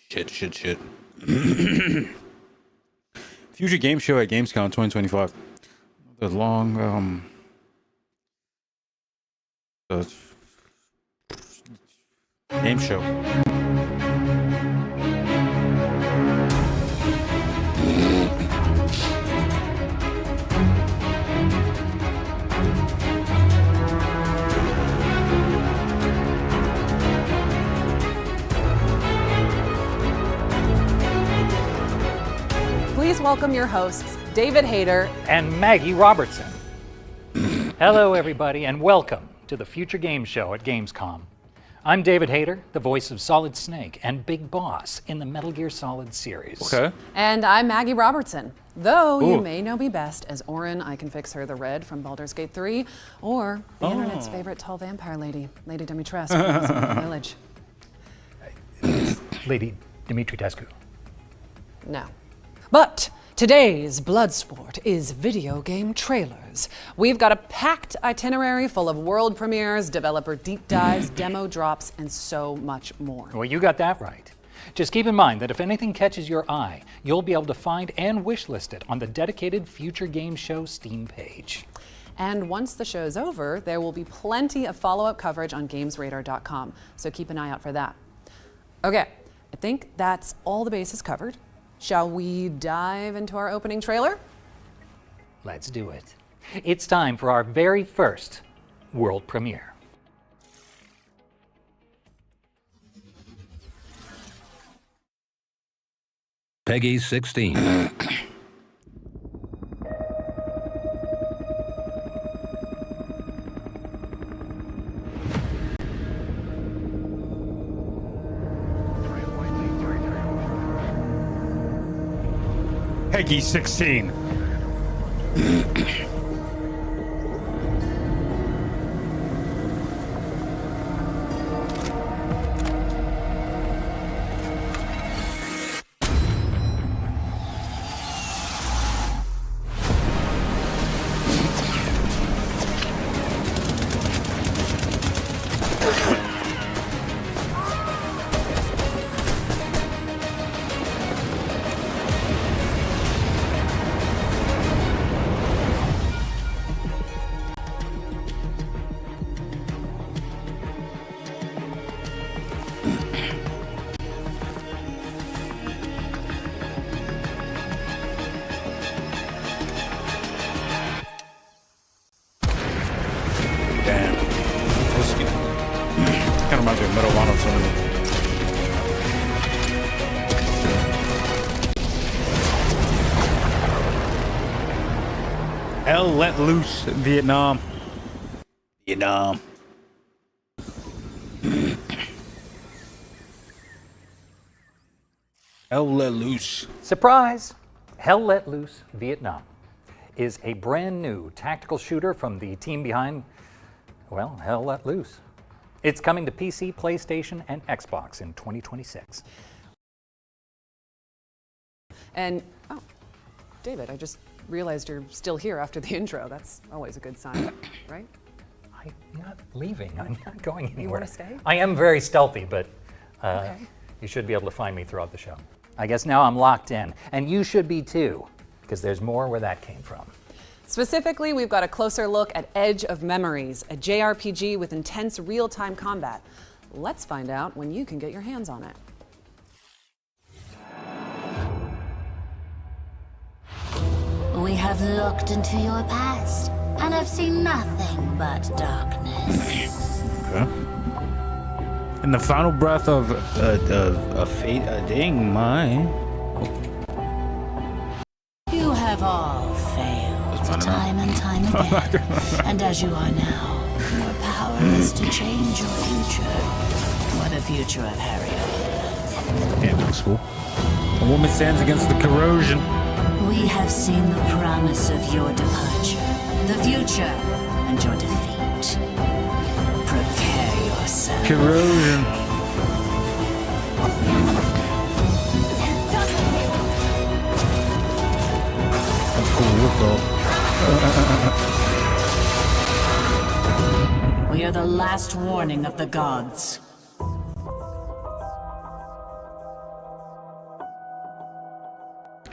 Shit. Future game show at gamescom 2025. The long the game show. Please welcome your hosts, David Hayter and Maggie Robertson. Hello, everybody, and welcome to the Future Game Show at Gamescom. I'm David Hayter, the voice of Solid Snake and Big Boss in the Metal Gear Solid series. Okay. And I'm Maggie Robertson. Though you may know me best as Orin, I Can Fix Her the Red from Baldur's Gate 3, or the internet's favorite tall vampire lady, Lady Dimitrescu from the Village. Lady Dimitrescu. No. But today's Bloodsport is video game trailers. We've got a packed itinerary full of world premieres, developer deep dives, demo drops, and so much more. Well, you got that right. Just keep in mind that if anything catches your eye, you'll be able to find and wishlist it on the dedicated Future Game Show Steam page. And once the show's over, there will be plenty of follow-up coverage on GamesRadar.com, so keep an eye out for that. Okay, I think that's all the bases covered. Shall we dive into our opening trailer? Let's do it. It's time for our very first world premiere. Peggy 16. Peggy 16. Damn. Kind of reminds me of Metal Gear Solid. Hell let loose, Vietnam. Hell let loose. Surprise! Hell Let Loose Vietnam is a brand new tactical shooter from the team behind, well, Hell Let Loose. It's coming to PC, PlayStation, and Xbox in 2026. And, oh, David, I just realized you're still here after the intro. That's always a good sign, right? I'm not leaving. I'm not going anywhere. You want to stay? I am very stealthy, but Okay. you should be able to find me throughout the show. I guess now I'm locked in, and you should be too, because there's more where that came from. Specifically, we've got a closer look at Edge of Memories, a JRPG with intense real-time combat. Let's find out when you can get your hands on it. We have looked into your past and have seen nothing but darkness. Okay. In the final breath of fate, dang my. You have all failed time and time again. And as you are now, you are powerless to change your future. What a future of Harry. Damn, that's cool. A woman stands against the corrosion. We have seen the promise of your departure, the future, and your defeat. Prepare yourself. Corrosion. That's cool. Look though. We are the last warning of the gods.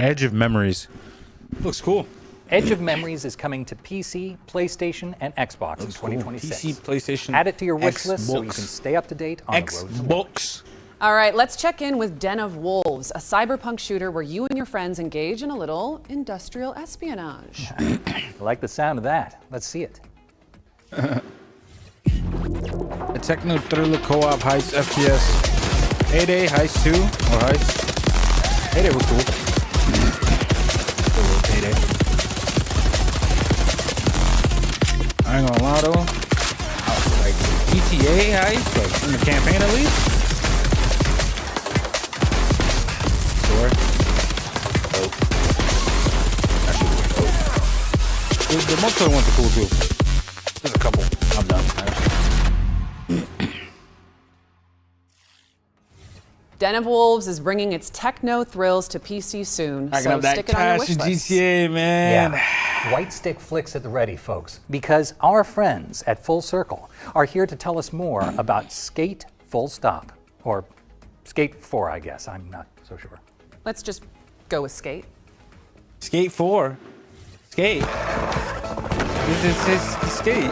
Edge of Memories. Looks cool. Edge of Memories is coming to PC, PlayStation, and Xbox in Looks cool. 2026. PC, PlayStation, Add it to your wish list so you Xbox. can stay up to date on the road to Xbox. All right, let's check in with Den of Wolves, a cyberpunk shooter where you and your friends engage in a little industrial espionage. I like the sound of that. Let's see it. A techno thriller co-op heist FPS. Heyday Heist 2 or Heist. Heyday was cool. Still love Heyday. I ain't gonna lie though. Like GTA Heist, like in the campaign at least. Sure. Dope. That shit was dope. The multiplayer ones are cool too. There's a couple. I'm done. Den of Wolves is bringing its techno thrills to PC soon, Packing so up that stick it on your cash wish in list. GTA, man. Yeah. White stick flicks at the ready, folks, because our friends at Full Circle are here to tell us more about Skate Full Stop, or Skate 4, I guess. I'm not so sure. Let's just go with Skate. Skate 4. Skate. This is Skate.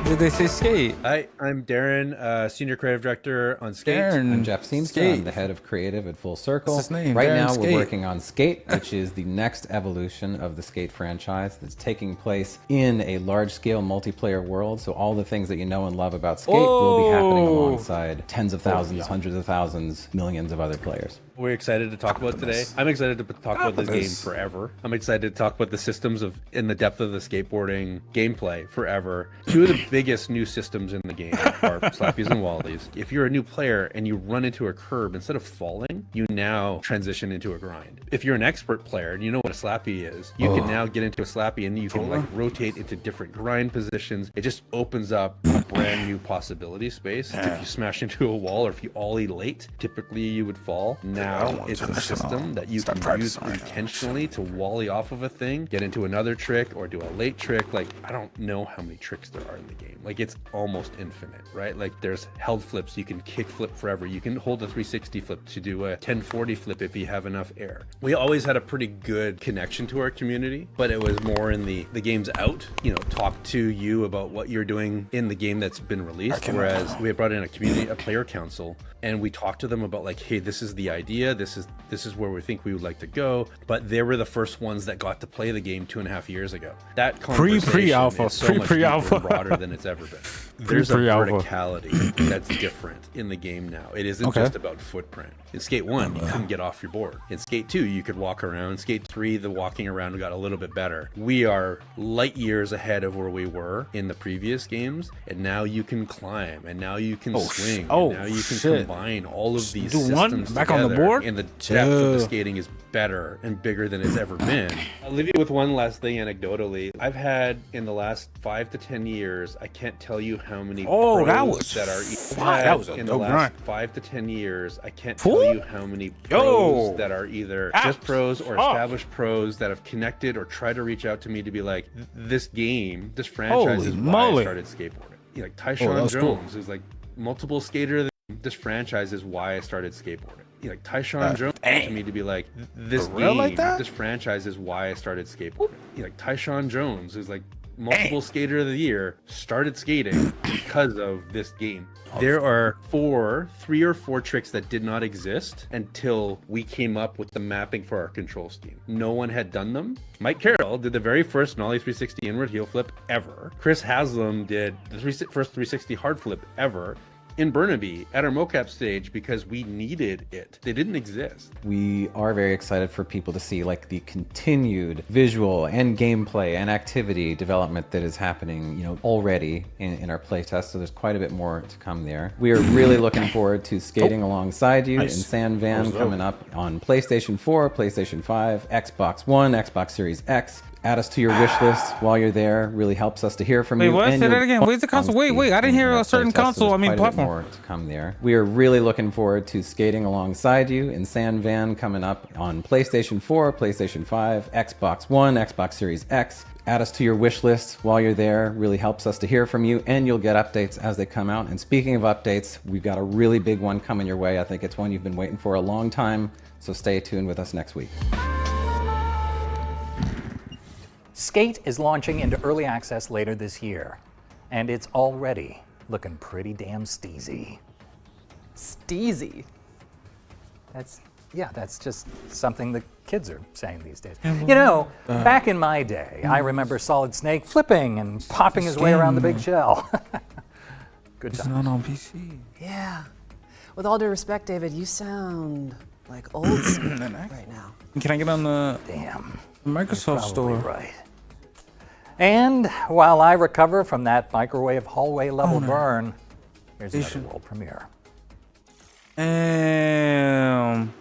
Did they say Skate? Hi, I'm Darren, Senior Creative Director on Skate. Darren. I'm Jeff Seamster. Skate. I'm the head of creative at Full Circle. What's his name? Right Darren now, Skate. we're working on Skate, which is the next evolution of the Skate franchise that's taking place in a large-scale multiplayer world. So all the things that you know and love about Skate will be happening Oh. alongside tens of thousands, hundreds of thousands, millions of other players. We're excited to talk about today. I'm excited to talk about this game forever. I'm excited to talk about the systems of in the depth of the skateboarding gameplay forever. Two of the biggest new systems in the game are slappies and wallies. If you're a new player and you run into a curb, instead of falling, you now transition into a grind. If you're an expert player and you know what a slappy is, you can now get into a slappy and you can like rotate into different grind positions. It just opens up a brand new possibility space. If you smash into a wall or if you ollie late, typically you would fall. Now it's a system that you can use intentionally to wally off of a thing, get into another trick or do a late trick. Like, I don't know how many tricks there are in the game. Like, it's almost infinite, right? Like, there's held flips. You can kick flip forever. You can hold a 360 flip to do a 1040 flip if you have enough air. We always had a pretty good connection to our community, but it was more in the game's out, you know, talk to you about what you're doing in the game that's been released. Whereas we had brought in a community, a player council, and we talked to them about like, hey, this is the idea. This is where we think we would like to go. But they were the first ones that got to play the game 2.5 years ago. That conversation Pre-alpha. is so much deeper Pre-alpha. and broader than it's ever been. There's a Pre-alpha. verticality that's different in the game now. It isn't just about footprint. In Skate 1, you couldn't get off your board. In Skate 2, you could walk around. Skate 3, the walking around got a little bit better. We are light years ahead of where we were in the previous games, and now you can climb, and now you can swing, and now you can combine all of these Do systems one back on the together, board? and the depth of the skating is better and bigger than it's ever been. I'll leave you with one last thing anecdotally. I've had in the last 5 to 10 years, I can't tell you how many pros that was that are fire. That was a in the dope last grind. 5 to 10 years, I can't tell you how many pros Yo. that are either just pros or established pros that have connected or tried to reach out to me to be like, this game, this franchise Holy is why moly. I started skateboarding. You know, like that Tyshawn was cool. Jones is like multiple skater of the this franchise is why I started skateboarding. You know, like Tyshawn Jones to me to be like, this For real game, like that? this franchise is why I started skateboarding. You know, like Tyshawn Jones is like multiple skater of the year, started skating because of this game. There are 3 or 4 tricks that did not exist until we came up with the mapping for our control scheme. No one had done them. Mike Carroll did the very first Nollie 360 inward heel flip ever. Chris Haslam did the first 360 hard flip ever in Burnaby at our mocap stage because we needed it. They didn't exist. We are very excited for people to see like the continued visual and gameplay and activity development that is happening, you know, already in our playtest. So there's quite a bit more to come there. We are really looking forward to skating alongside you in San Van coming up on PlayStation 4, PlayStation 5, Xbox One, Xbox Series X. Add us to your wish list while you're there. Really helps us to hear from Wait, you. what? And Say that your again. Where's the console? Wait, I didn't hear in a our certain playtest, so console. there's I mean, quite a bit platform. more to come there. We are really looking forward to skating alongside you in San Van coming up on PlayStation 4, PlayStation 5, Xbox One, Xbox Series X. Add us to your wish list while you're there. Really helps us to hear from you, and you'll get updates as they come out. And speaking of updates, we've got a really big one coming your way. I think it's one you've been waiting for a long time, so stay tuned with us next week. Skate is launching into early access later this year, and it's already looking pretty damn steezy. Steezy. That's just something the kids are saying these days. You know, back in my day, I remember Solid Snake flipping and popping his way around the big shell. Good It's times. not on PC. Yeah. With all due respect, David, you sound like old school right now. Can I get on the Damn. Microsoft Probably store? right. And while I recover from that microwave hallway level burn, here's another world premiere. Damn.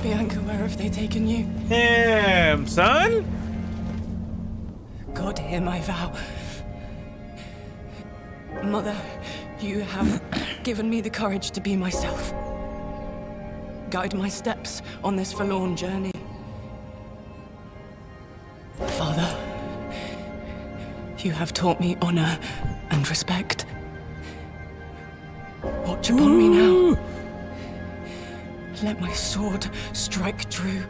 Bianca, where have they taken you? Damn, son. God, hear my vow. Mother, you have given me the courage to be myself. Guide my steps on this forlorn journey. Father, you have taught me honor and respect. Watch upon me now. Let my sword strike true.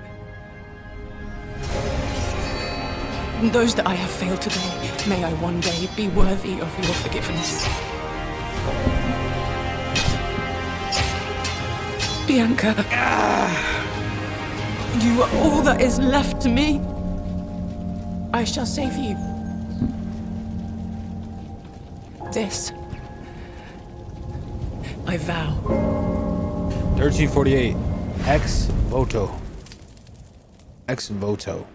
And those that I have failed today, may I one day be worthy of your forgiveness. Bianca, you are all that is left to me. I shall save you. This, I vow. 1348. Ex voto. Ex voto.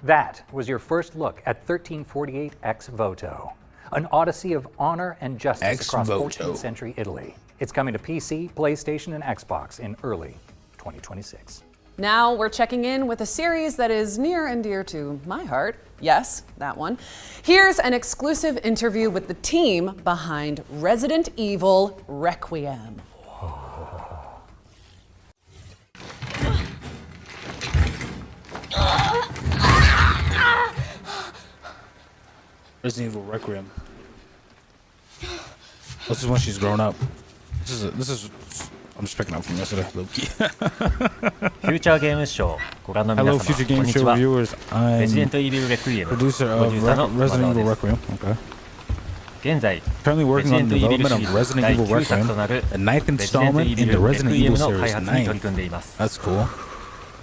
That was your first look at 1348 Ex Voto, an odyssey of honor and justice Ex across voto. 14th century Italy. It's coming to PC, PlayStation, and Xbox in early 2026. Now we're checking in with a series that is near and dear to my heart. Yes, that one. Here's an exclusive interview with the team behind Resident Evil Requiem. Resident Evil Requiem. This is when she's grown up. This is. I'm just picking up from yesterday, Loki. フューチャーゲームショーご覧の皆 Hello, 様 future こん game にち show は viewers. レジデン I'm トイービルレクイエムプロデ producer ュ of ーサーの Resident 和 Evil 田です Requiem. Okay. 現在 Currently レ working ジデ on ン the トイービル development シ of リーズ Resident 第 Evil 9作 Requiem, となる the ninth レジデント installment イービ in ル the レ Resident クイエ Evil ムの series. 開発に取り Ninth. 組んでいます That's cool.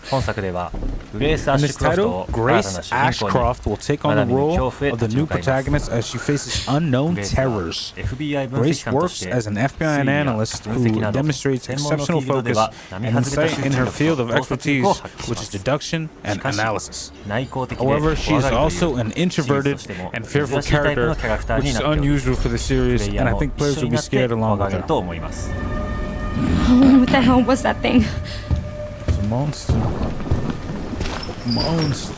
本作ではグレース・アッ In シュ this クロフト title, を新た Grace な主人公に Ashcroft will take on 学 the びの role 恐怖へ of the 立ち new 向かいます protagonist as she faces unknown グレースは terrors. FBI 分析 Grace 官と works して as an FBI 推理や analyst 分析 who など demonstrates 専門のフィ exceptional ールドで focus は並 and 外れた insight in her 集 field 中 of 力と洞察 expertise, 力を発揮し which ま is す deduction し and かし analysis. 内向的で However, she is 怖がり also という an シリーズ introverted としても and 珍 fearful しいタイプ character, のキャラクター which に is なっており unusual for the プ series, レイヤ and I ーも think 一 players 緒 will に be なって scared 怖 along が with れる her. と思います What the hell was that thing? It's a monster. Monster.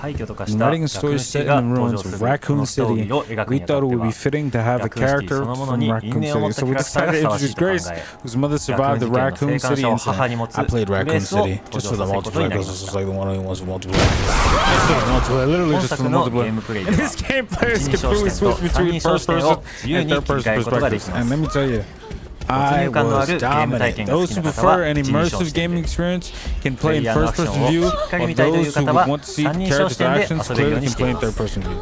Writing a story set in the ruins of Raccoon City, we thought it would be fitting to have a character from Raccoon City. So we decided to introduce Grace, whose mother survived the Raccoon City incident. I played Raccoon City just for the multiplayer because this is like the one who wants multiplayer. Literally just for the multiplayer. And this game players completely switch between first person and third person perspectives. And let me tell you, I was dominant. Those who prefer an immersive gaming experience can play in first-person view, while those who would want to see characters' actions clearly can play in third-person view.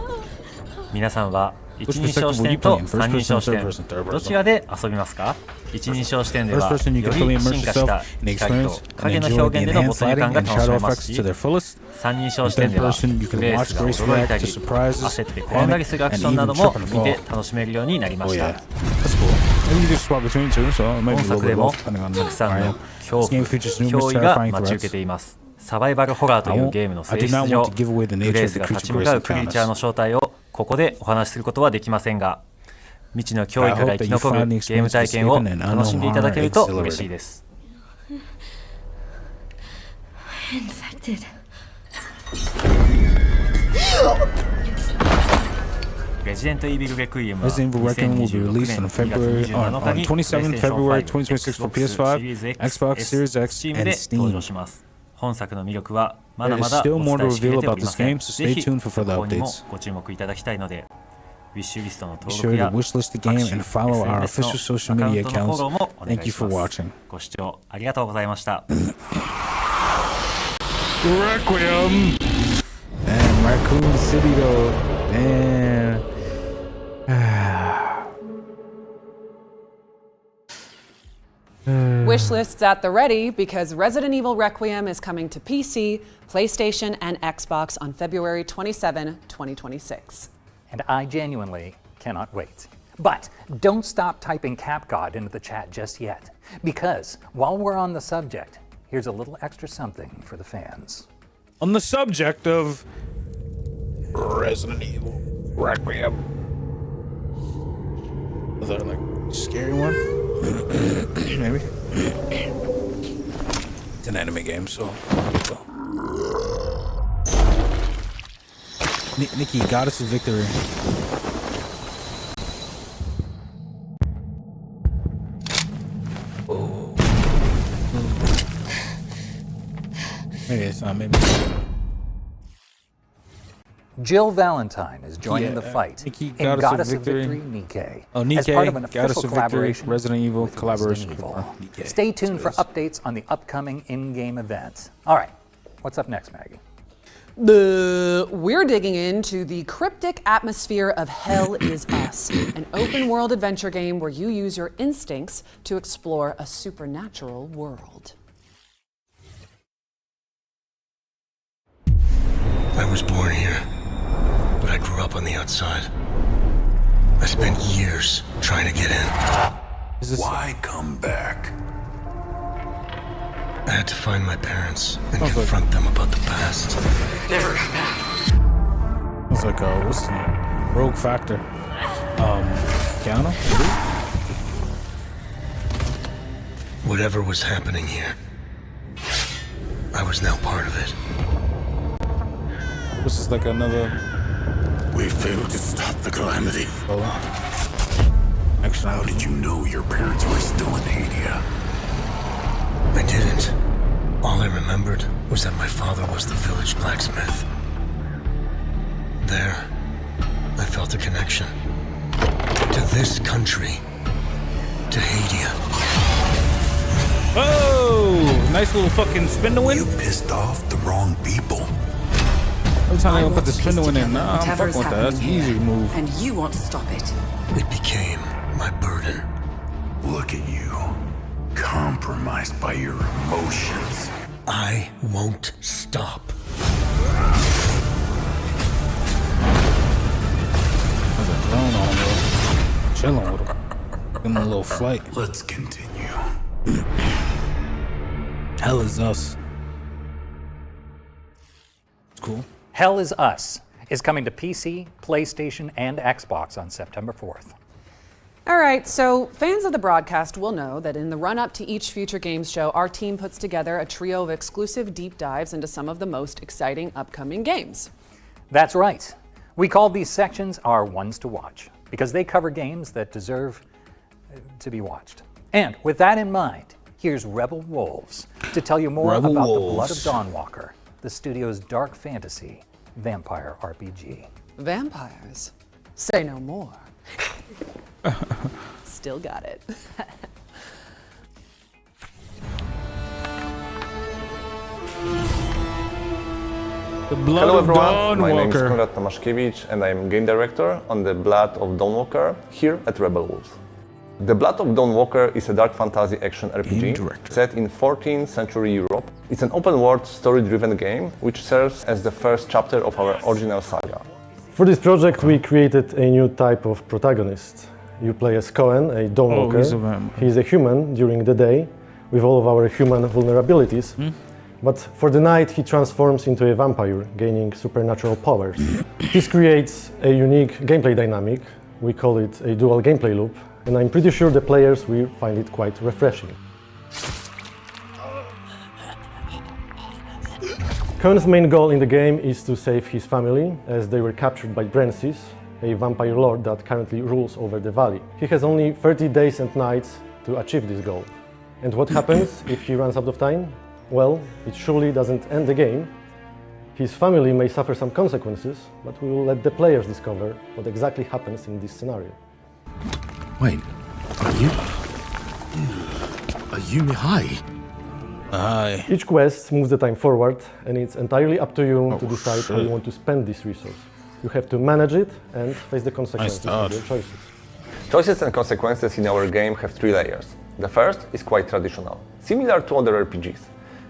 皆さんは一人称視点と三人称視点どちらで遊びますか？一人称視点ではより進化した光と影の表現での没入感が楽しめますし三人称視点ではグレースが驚いたり焦って転んだりするアクションなども見て楽しめるようになりました。本作でもたくさんの恐怖、脅威が待ち受けています。サバイバルホラーというゲームの性質上、グレースが立ち向かうクリーチャーの正体をここでお話しすることはできませんが、未知の脅威から生き残るゲーム体験を楽しんでいただけると嬉しいです。Infected. Resident Evil Requiem will be released on 27th February 2026 for PS5, Xbox Series X, and Steam. 本作の魅力はまだ There ま is だ still お more 伝 to えしきれ reveal てお about りま this せん。 game, so ぜ stay ひ tuned for 続 further 報にも updates. ご注目いただきたいので、ウィッシュリストの Be 登 sure 録 to や wishlist the game and follow our official social media アカウントのフォ accounts. ローもお願 Thank い you し for ます。 watching. ご視聴ありがとうございました。Requiem! Damn, Raccoon City though. Damn. Wish lists at the ready because Resident Evil Requiem is coming to PC, PlayStation, and Xbox on February 27, 2026. And I genuinely cannot wait. But don't stop typing CapGod into the chat just yet, because while we're on the subject, here's a little extra something for the fans. On the subject of Resident Evil Requiem. Is that like a scary one? Maybe. It's an anime game, so. Nikki, Goddess of Victory. Oh. Maybe it's not, maybe. Jill Valentine is joining the fight Nikki, in Goddess of Victory Nikkei. Oh, Nikkei, as part of an Goddess official of Victory, collaboration Resident Evil with collaboration. Resident Evil. Nikkei. Stay tuned for updates on the upcoming in-game events. All right, what's up next, Maggie? We're digging into the cryptic atmosphere of Hell Is Us, an open world adventure game where you use your instincts to explore a supernatural world. I was born here, but I grew up on the outside. I spent years trying to get in. Why come back? I had to find my parents and confront them about the past. Never come back. It's like, what's his name? Rogue Factor. Keanu? Whatever was happening here, I was now part of it. This is like another. We failed to stop the calamity. Actually, how did you know your parents were still in Hadia? I didn't. All I remembered was that my father was the village blacksmith. There, I felt a connection. To this country. To Hadia. Oh! Nice little fucking spin to win. You pissed off the wrong people. Every time I put the spin to win in, nah, I'm fucking with that. That's an easy move. And you want to stop it. It became my burden. Look at you. Compromised by your emotions. I won't stop. There's a drone on, bro. Chilling with him. Give him a little flight. Let's continue. Hell Is Us. It's cool. Hell Is Us is coming to PC, PlayStation, and Xbox on September 4th. All right, so fans of the broadcast will know that in the run-up to each Future Games show, our team puts together a trio of exclusive deep dives into some of the most exciting upcoming games. That's right. We call these sections our ones to watch because they cover games that deserve to be watched. And with that in mind, here's Rebel Wolves to tell you more about the Blood of Dawnwalker, the studio's dark fantasy vampire RPG. Vampires? Say no more. Still got it. The Blood Hello of everyone, my name is Dawnwalker. Konrad Tomaszkiewicz and I am game director on The Blood of Dawnwalker here at Rebel Wolves. The Blood of Dawnwalker is a dark fantasy action RPG set in 14th century Europe. It's an open-world, story-driven game which serves as the first chapter of our original saga. For this project we created a new type of protagonist. You play as Cohen, a Dawnwalker. He's a human during the day with all of our human vulnerabilities. But for the night he transforms into a vampire, gaining supernatural powers. This creates a unique gameplay dynamic. We call it a dual gameplay loop, and I'm pretty sure the players will find it quite refreshing. Cohen's main goal in the game is to save his family, as they were captured by Brenzis, a vampire lord that currently rules over the valley. He has only 30 days and nights to achieve this goal. And what happens if he runs out of time? Well, it surely doesn't end the game. His family may suffer some consequences, but we will let the players discover what exactly happens in this scenario. Wait, are you Mihai? Each quest moves the time forward, and it's entirely up to you to decide how you want to spend this resource. You have to manage it and face the consequences of your choices. Choices and consequences in our game have 3 layers. The first is quite traditional, similar to other RPGs.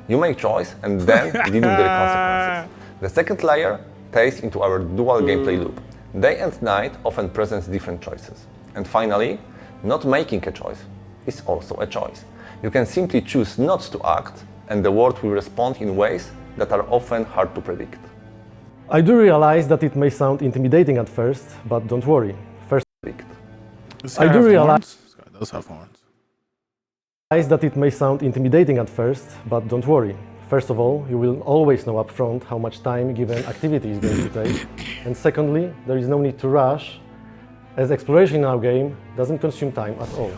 You make choice and then deal with the consequences. The second layer takes into our dual gameplay loop. Day and night often presents different choices. And finally, not making a choice is also a choice. You can simply choose not to act, and the world will respond in ways that are often hard to predict. I do realize that it may sound intimidating at first, but don't worry. I do realize those have horns. That it may sound intimidating at first, but don't worry. First of all, you will always know upfront how much time given activity is going to take. And secondly, there is no need to rush, as exploration in our game doesn't consume time at all.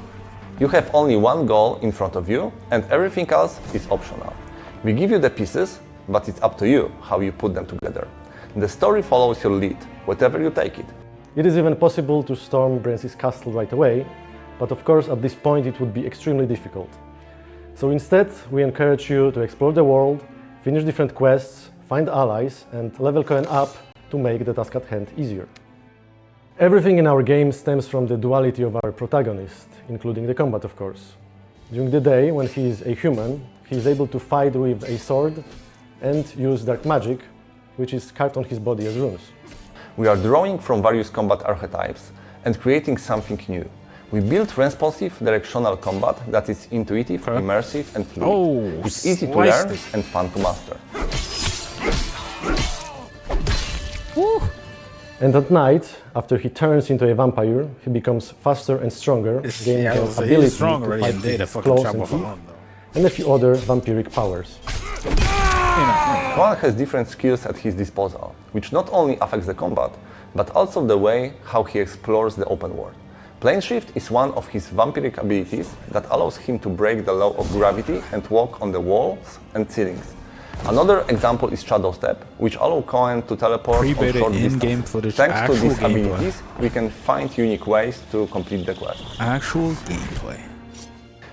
You have only one goal in front of you, and everything else is optional. We give you the pieces, but it's up to you how you put them together. The story follows your lead, wherever you take it. It is even possible to storm Brenzis castle right away, but of course at this point it would be extremely difficult. So instead, we encourage you to explore the world, finish different quests, find allies, and level Cohen up to make the task at hand easier. Everything in our game stems from the duality of our protagonist, including the combat, of course. During the day, when he is a human, he is able to fight with a sword and use dark magic, which is carved on his body as runes. We are drawing from various combat archetypes and creating something new. We built responsive directional combat that is intuitive, immersive, and fluid. It's easy to learn and fun to master. And at night, after he turns into a vampire, he becomes faster and stronger, gaining the ability to fight with claws and teeth, and a few other vampiric powers. Cohen has different skills at his disposal, which not only affects the combat, but also the way how he explores the open world. Plane shift is one of his vampiric abilities that allows him to break the law of gravity and walk on the walls and ceilings. Another example is Shadow Step, which allows Cohen to teleport on short distance. Thanks to these abilities, we can find unique ways to complete the quest. Actual gameplay.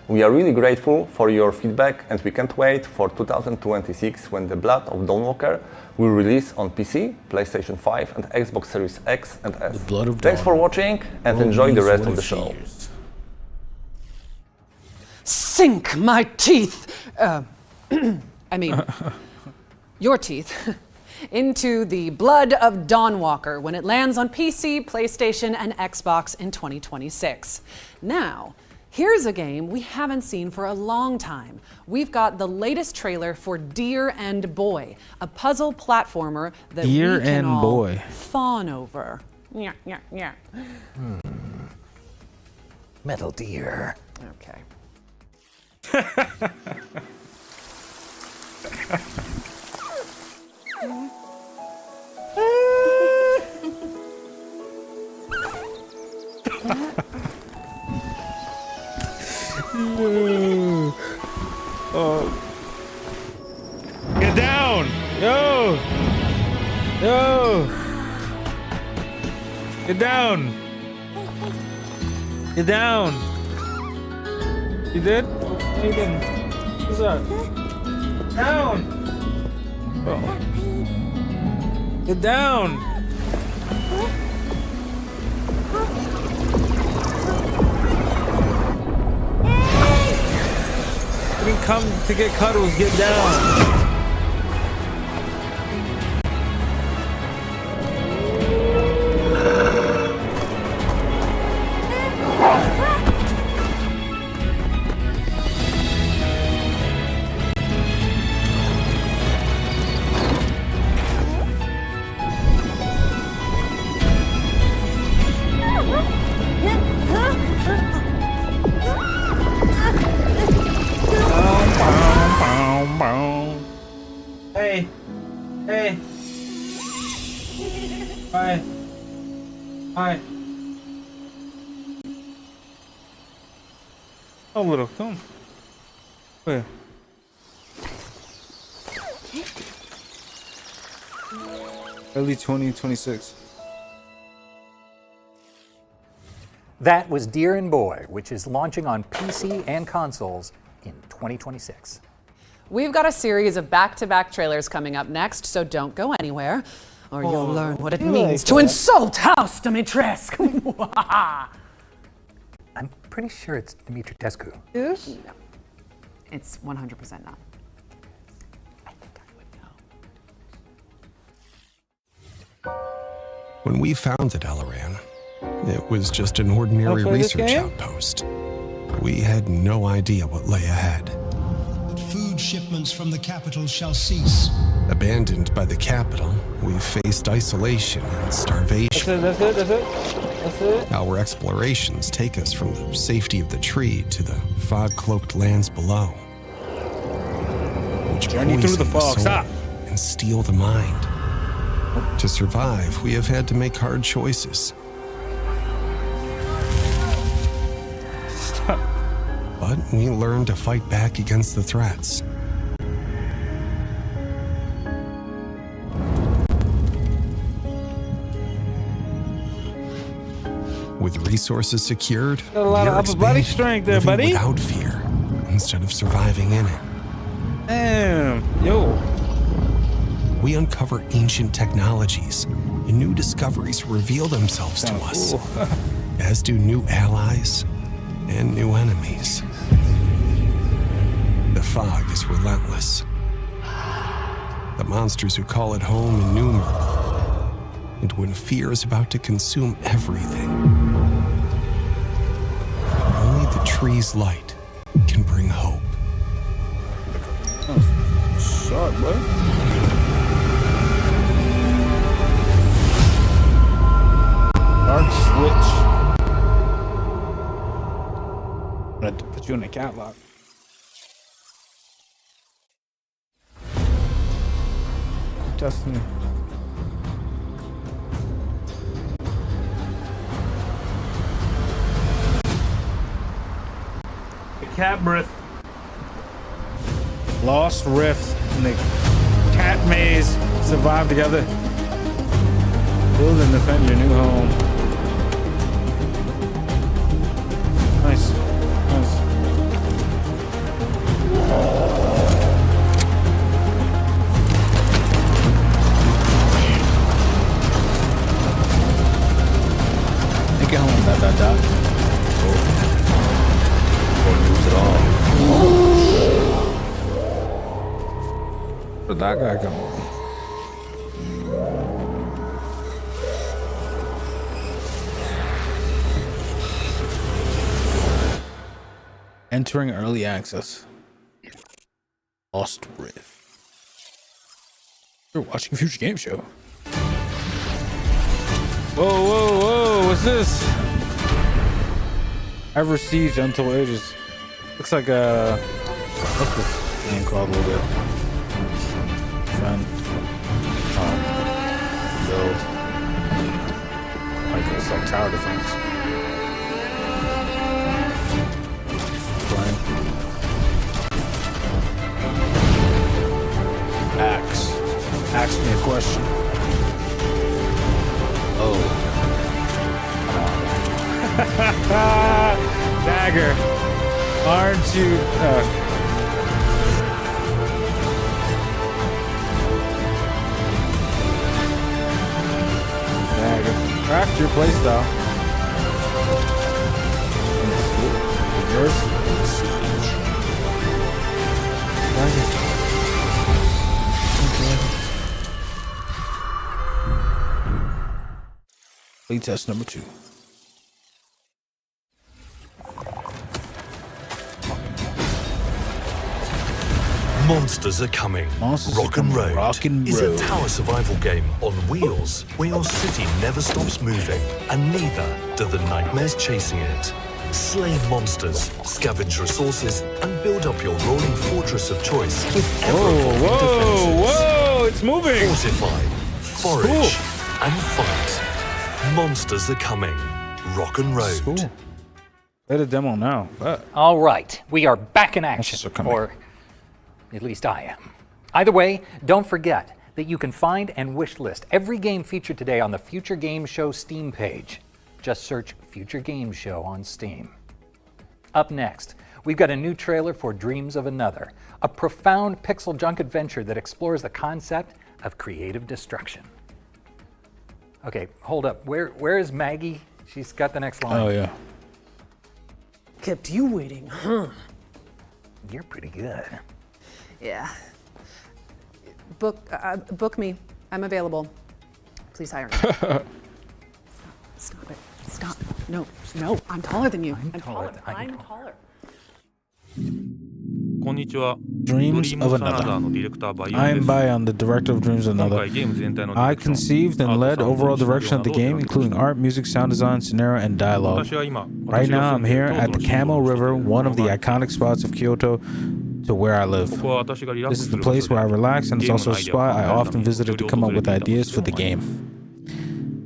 We are really grateful for your feedback, and we can't wait for 2026 when The Blood of Dawnwalker will release on PC, PlayStation 5 and Xbox Series X and S. Thanks for watching and enjoy the rest of the show. Sink my teeth! I mean, your teeth, into The Blood of Dawnwalker when it lands on PC, PlayStation, and Xbox in 2026. Now, here's a game we haven't seen for a long time. We've got the latest trailer for Deer and Boy, a puzzle platformer that we can all fawn over. Yeah, yeah, yeah. Metal Deer. Okay. Get down! Yo! Yo! Get down! Get down! You did? No, you didn't. What's that? Down! Oh. Get down! You didn't come to get cuddles, get down! Bye. Bye. Oh, little, come. Where? Early 2026. That was Deer and Boy, which is launching on PC and consoles in 2026. We've got a series of back-to-back trailers coming up next, so don't go anywhere, or you'll learn what it means to insult House Dimitrescu. I'm pretty sure it's Dimitrescu. Yes? No. It's 100% not. I think I would know. When we founded Alaran, it was just an ordinary research outpost. We had no idea what lay ahead. Food shipments from the capital shall cease. Abandoned by the capital, we faced isolation and starvation. That's it. Our explorations take us from the safety of the tree to the fog-cloaked lands below, which journey through the fog. Stop. And steal the mind. To survive, we have had to make hard choices. Stop. But we learned to fight back against the threats. With resources secured, got a lot of upper body strength there, buddy. Without fear, instead of surviving in it. Damn, yo. We uncover ancient technologies, and new discoveries reveal themselves to us, as do new allies and new enemies. The fog is relentless. The monsters who call it home innumerable. And when fear is about to consume everything, only the tree's light can bring hope. Sharp, bro. Dark switch. I'm gonna put you in a cat lock. Destiny. Cat breath. Lost Rift and the cat maze survive together. Build and defend your new home. Nice. Take it home, dot. Lose it all. Where'd that guy go? Entering early access. Lost Rift. You're watching Future Game Show. Whoa, what's this? Ever Siege Untold Ages. Looks like what's this game called a little bit? Fun. Build. Like it's like tower defense. Playing. Ask me a question. Oh. Dagger. Aren't you? Dagger. Craft your playstyle. Yours? Siege. Dagger. Playtest number 2. Monsters are coming. Rock and Road is a tower survival game on wheels where your city never stops moving and neither do the nightmares chasing it. Slay monsters, scavenge resources, and build up your rolling fortress of choice with ever-evolving defenses. Whoa, it's moving! Fortify, forage, and fight. Monsters are coming. Rock and Road. Cool. Play the demo now. All right, we are back in action, or at least I am. Either way, don't forget that you can find and wishlist every game featured today on the Future Game Show Steam page. Just search Future Game Show on Steam. Up next, we've got a new trailer for Dreams of Another, a profound pixel junk adventure that explores the concept of creative destruction. Okay, hold up. Where is Maggie? She's got the next line. Oh, yeah. Kept you waiting, huh? You're pretty good. Yeah. Book me. I'm available. Please hire me. Stop it. Stop. No. I'm taller than you. I'm taller. I'm taller. Dreams of Another. I am Bayan, the director of Dreams of Another. I conceived and led overall direction of the game, including art, music, sound design, scenario, and dialogue. Right now, I'm here at the Kamo River, one of the iconic spots of Kyoto, to where I live. This is the place where I relax, and it's also a spot I often visited to come up with ideas for the game.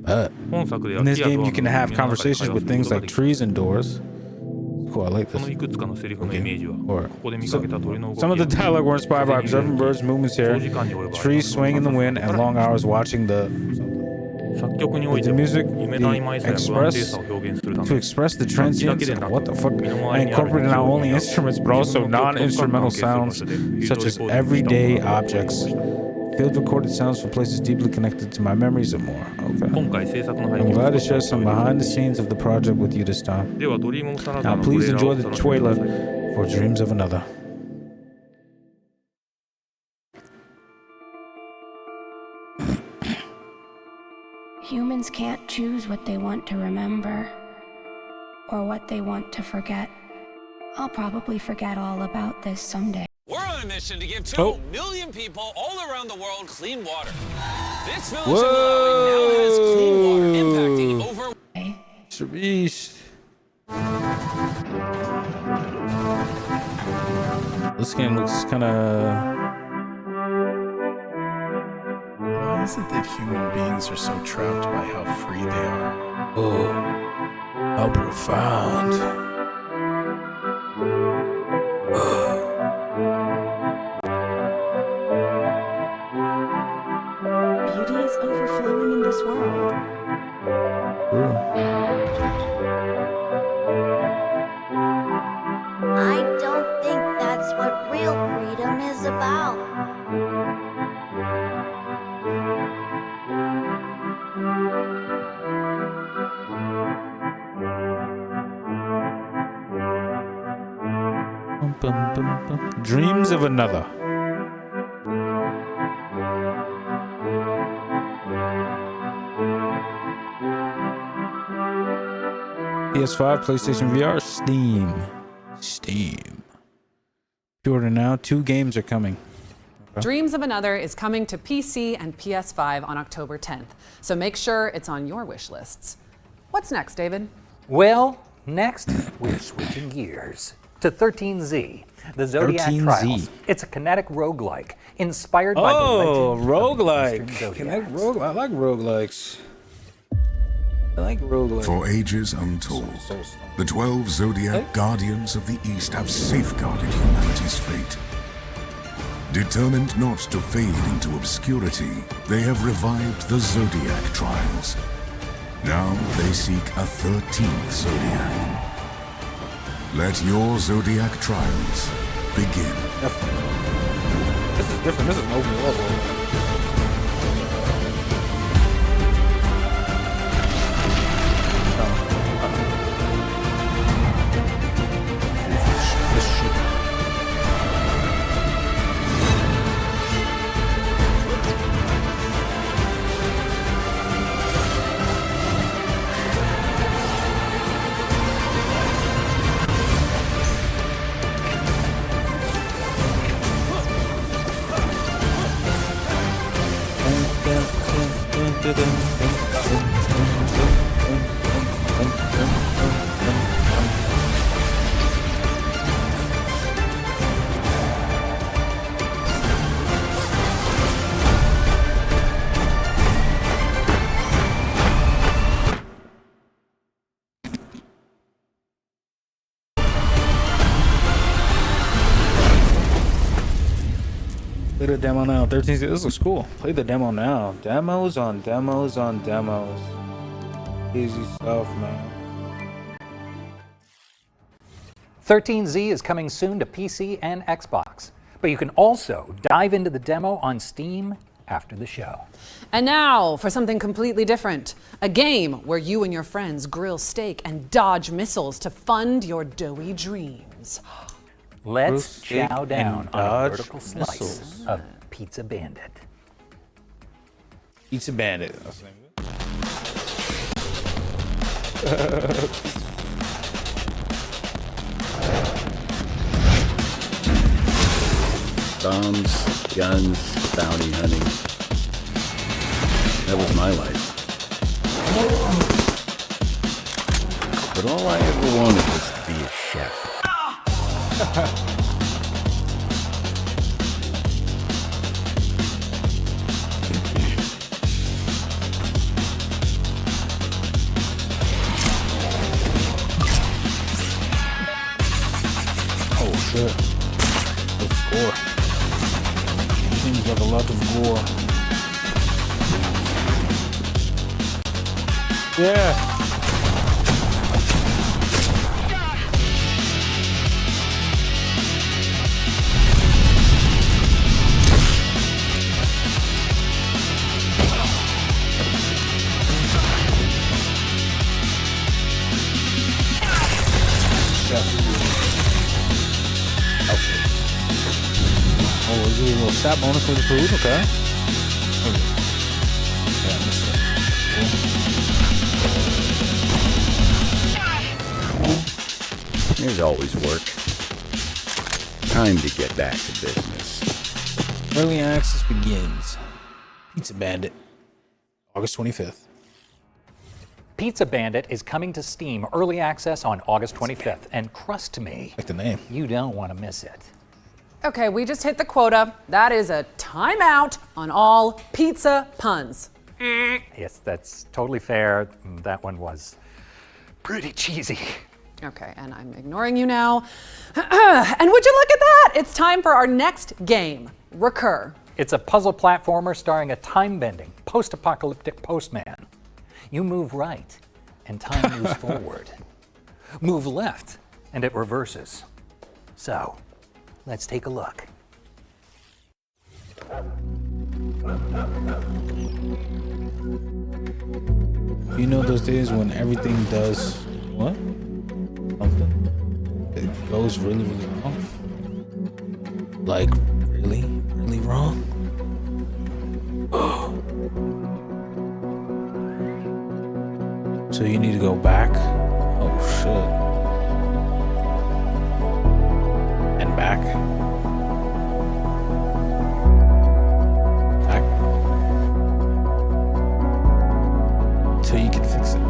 In this game, you can have conversations with things like trees and doors. Cool, I like this. Okay. Some of the dialogue were inspired by observing birds' movements here, trees swaying in the wind, and long hours watching the music to express the transience. What the fuck? I incorporated not only instruments but also non-instrumental sounds such as everyday objects. Field recorded sounds from places deeply connected to my memories and more. Okay. I'm glad to share some behind the scenes of the project with you this time. Now please enjoy the trailer for Dreams of Another. Humans can't choose what they want to remember or what they want to forget. I'll probably forget all about this someday. We're on a mission to give 2 million people all around the world clean water. This village in Malawi now has clean water impacting over... Sharice. This game looks kind of... Why is it that human beings are so trapped by how free they are? Oh, how profound. Beauty is overflowing in this world. I don't think that's what real freedom is about. Dreams of Another. PS5, PlayStation VR, Steam. Pre-order now. 2 games are coming. Okay. Dreams of Another is coming to PC and PS5 on October 10th, so make sure it's on your wish lists. What's next, David? Well, next we're switching gears to 13Z, the Zodiac 13Z. Trials. It's a kinetic roguelike inspired by the legend roguelike. of the I like roguelikes. I like roguelikes. For ages untold, the 12 Zodiac Guardians of the East have safeguarded humanity's fate. Determined not to fade into obscurity, they have revived the Zodiac Trials. Now they seek a 13th Zodiac. Let your Zodiac Trials begin. This is different. This is an open world. Play the demo now. 13. This looks cool. Play the demo now. Demos on demos on demos. Easy stuff, man. 13Z is coming soon to PC and Xbox, but you can also dive into the demo on Steam after the show. And now for something completely different. A game where you and your friends grill steak and dodge missiles to fund your doughy dreams. Let's chow down on a vertical slice of Pizza Bandit. Pizza Bandit. That's the name Bombs, guns, bounty hunting. That was my life. But all I ever wanted was to be a chef. Oh shit. Let's score. Seems like a lot of gore. Yeah. Oh, we'll do a little stat bonus for the food, okay. Yeah, I missed that. There's always work. Time to get back to business. Early access begins. Pizza Bandit, August 25th. Pizza Bandit is coming to Steam early access on August 25th, and trust me, like the name, you don't want to miss it. Okay, we just hit the quota. That is a timeout on all pizza puns. Yes, that's totally fair. That one was pretty cheesy. Okay, and I'm ignoring you now. And would you look at that? It's time for our next game, Recur. It's a puzzle platformer starring a time-bending, post-apocalyptic postman. You move right, and time moves forward. Move left, and it reverses. So, let's take a look. You know those days when everything does what? Something. It goes really, really wrong. Like really, really wrong. So you need to go back. Oh shit. And back. Back. Till you can fix it.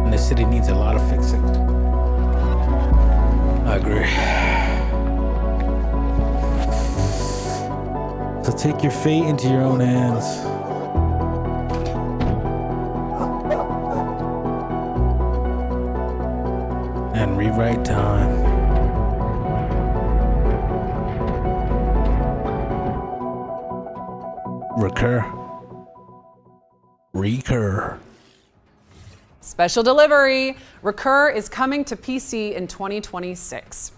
And the city needs a lot of fixing. I agree. So take your fate into your own hands. And rewrite time. Recur. Recur. Special delivery. Recur is coming to PC in 2026.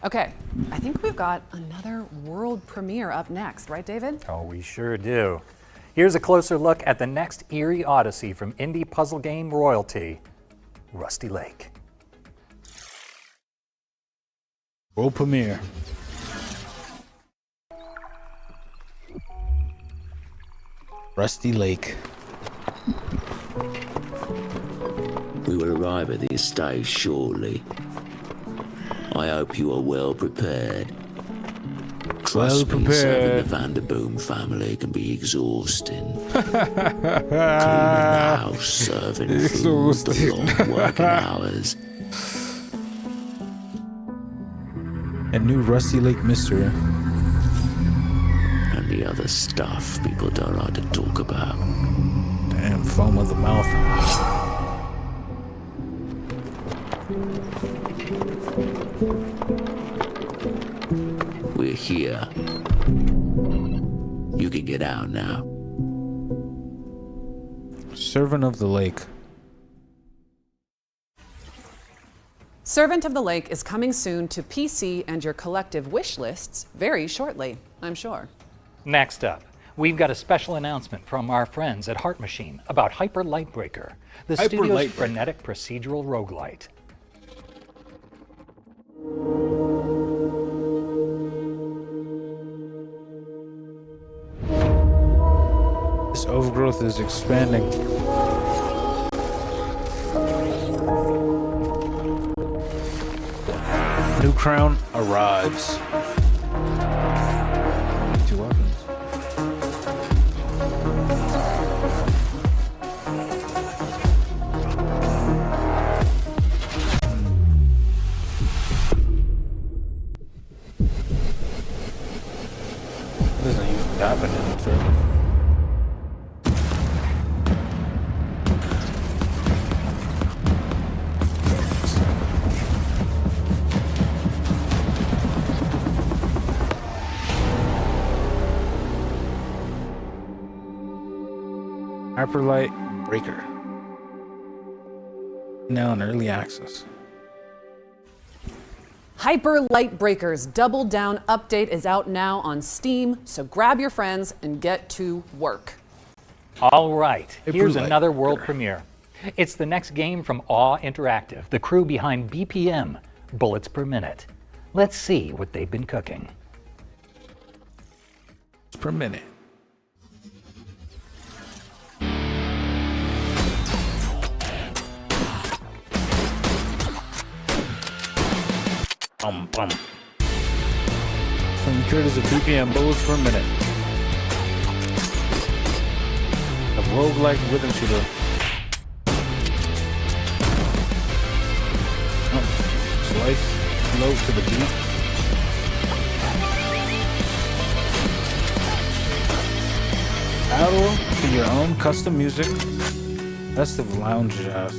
Okay, I think we've got another world premiere up next, right, David? Oh, we sure do. Here's a closer look at the next eerie odyssey from indie puzzle game royalty, Rusty Lake. World premiere. Rusty Lake. We will arrive at this stage shortly. I hope you are well prepared. Trust me, serving the Vanderboom family can be exhausting. Cleaning the house, serving food, the long working hours. A new Rusty Lake mystery. And the other stuff people don't like to talk about. Damn, foam of the mouth. We're here. You can get out now. Servant of the Lake. Servant of the Lake is coming soon to PC and your collective wish lists very shortly, I'm sure. Next up, we've got a special announcement from our friends at Heart Machine about Hyper Lightbreaker, the studio's frenetic procedural roguelite. This overgrowth is expanding. New crown arrives. Two weapons. This doesn't usually happen in the service. Hyperlight Breaker. Now in early access. Hyper Light Breaker's Double Down update is out now on Steam, so grab your friends and get to work. All right, here's another world premiere. It's the next game from Awe Interactive, the crew behind BPM, Bullets Per Minute. Let's see what they've been cooking. Per minute. From the creators of BPM, Bullets Per Minute. A roguelike rhythm shooter. Slice slow to the beat. Battle to your own custom music. Best of lounge jazz.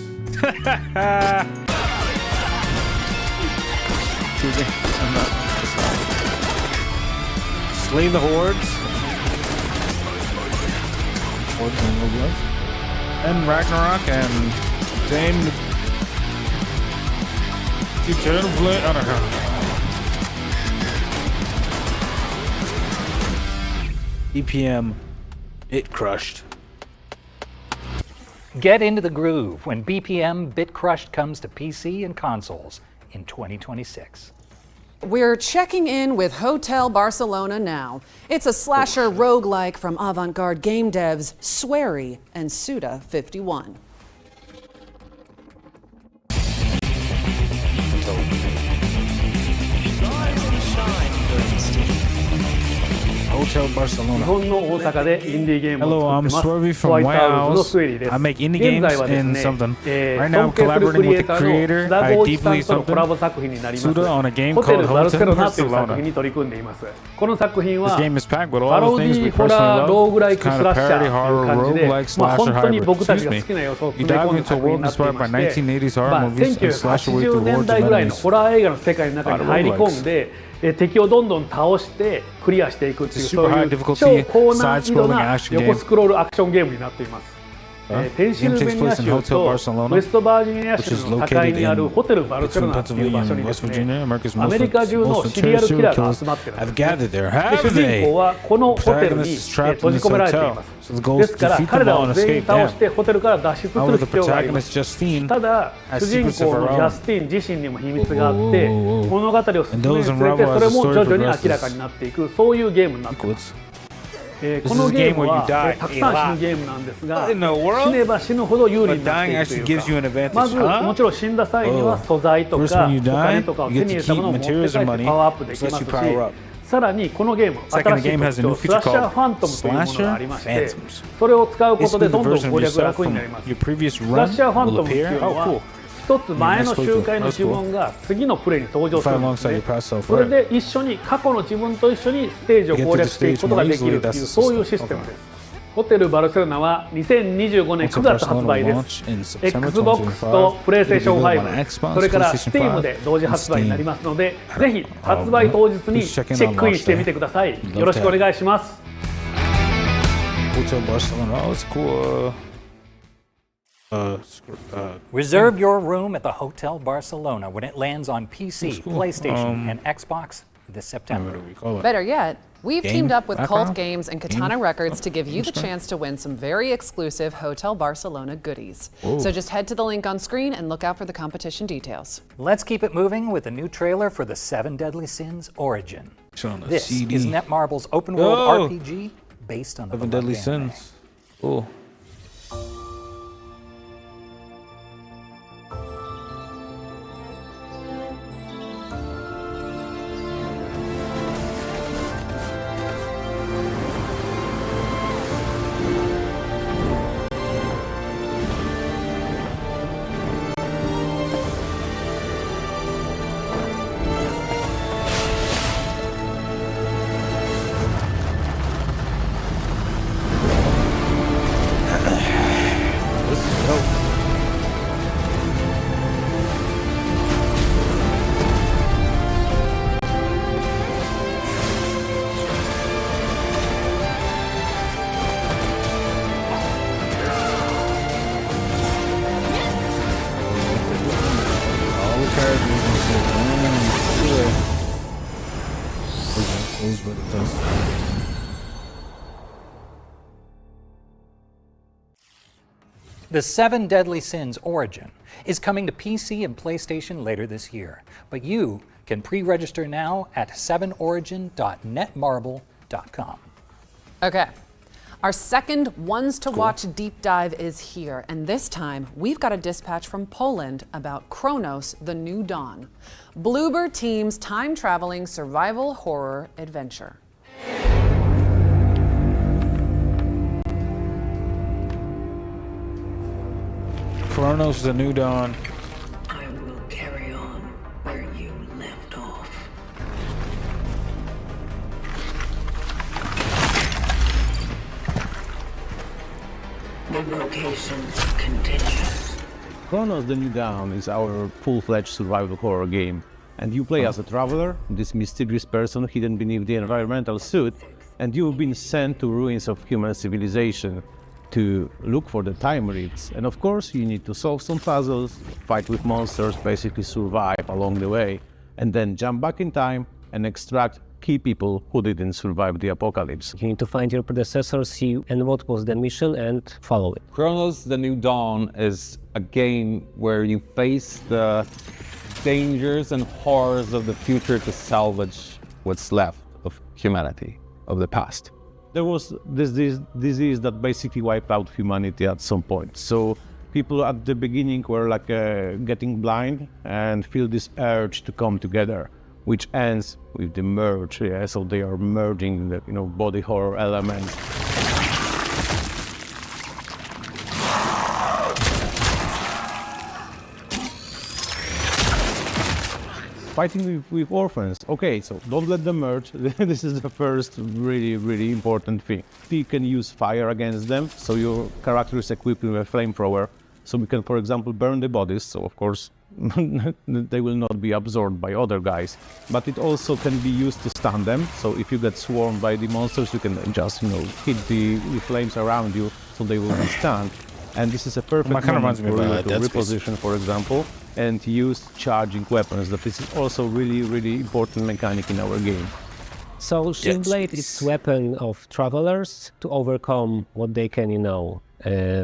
Slay the hordes. Hordes and roguelikes. And Ragnarok and Dane. Eternal Flame. I don't know. EPM. It crushed. Get into the groove when BPM Bit Crushed comes to PC and consoles in 2026. We're checking in with Hotel Barcelona now. It's a slasher roguelike from avant-garde game devs Swery and Suda51. Hotel Barcelona. Hello, I'm Swervy from White House. I make indie games in something. Right now I'm collaborating with the creator, I deeply something, Suda, on a game called Hotel Barcelona. This game is packed with all the things we personally love. It's kind of parody, horror, roguelike, slasher, hybrid. Excuse me. You dive into a world inspired by 1980s horror movies and slash your way through hordes of enemies. Roguelikes. 敵をどんどん倒してクリアしていくっていうそういう超高難易度な横スクロールアクションゲームになっています。ペンシルベニア州とウェストバージニア州の境にあるホテルバルセロナという場所にですね、アメリカ中のシリアルキラーが集まっているんです。主人公はこのホテルに閉じ込められています。ですから彼らを全員倒してホテルから脱出する必要があります。ただ主人公のジャスティン自身にも秘密があって物語を進めるにつれてそれも徐々に明らかになっていくそういうゲームになっています。このゲームはたくさん死ぬゲームなんですが死ねば死ぬほど有利になっていくというかまずもちろん死んだ際には素材とかお金とかを手に入れたものを持って帰ってパワーアップできますしさらにこのゲーム新しい特徴スラッシャーファントムというものがありましてそれを使うことでどんどん攻略が楽になりますスラッシャーファントムっていうのは一つ前の周回の自分が次のプレイに登場するんですね。それで一緒に過去の自分と一緒にステージを攻略していくことができるというそういうシステムです。ホテルバルセロナは2025年9月発売です。Xbox と PlayStation 5、それから Steam で同時発売になりますので、ぜひ発売当日にチェックインしてみてください。よろしくお願いします。Hotel Barcelona, oh, it's cool. Reserve your room at the Hotel Barcelona when it lands on PC, cool. PlayStation, and Xbox this September. Better yet, we've teamed up with Cult Games and Katana Records to give you the chance to win some very exclusive Hotel Barcelona goodies. So just head to the link on screen and look out for the competition details. Let's keep it moving with a new trailer for the 7 Deadly Sins Origin. This is Netmarble's open-world RPG based on the 7 Deadly Sins. Cool. The 7 Deadly Sins Origin is coming to PC and PlayStation later this year, but you can pre-register now at 7origin.netmarble.com. Okay, our second Ones to Watch deep dive is here, and this time we've got a dispatch from Poland about Kronos: The New Dawn, Bloober Team's time-traveling survival horror adventure. Kronos: The New Dawn. I will carry on where you left off. The location continues. Kronos: The New Dawn is our full-fledged survival horror game, and you play as a traveler, this mysterious person hidden beneath the environmental suit, and you've been sent to ruins of human civilization to look for the time rifts. And of course, you need to solve some puzzles, fight with monsters, basically survive along the way, and then jump back in time and extract key people who didn't survive the apocalypse. You need to find your predecessor, see and what was the mission, and follow it. Kronos: The New Dawn is a game where you face the dangers and horrors of the future to salvage what's left of humanity, of the past. There was this disease that basically wiped out humanity at some point. So people at the beginning were like getting blind and feel this urge to come together, which ends with the merge. Yeah? So they are merging the body horror elements. Fighting with orphans. Okay, so don't let them merge. This is the first really important thing. You can use fire against them, so your character is equipped with a flamethrower, so we can, for example, burn the bodies, so of course they will not be absorbed by other guys. But it also can be used to stun them, so if you get swarmed by the monsters, you can just hit the flames around you, so they will be stunned. And this is a perfect moment for you to reposition, for example, and use charging weapons. That is also really important mechanic in our game. So Shin Blade is weapon of travelers to overcome what they can,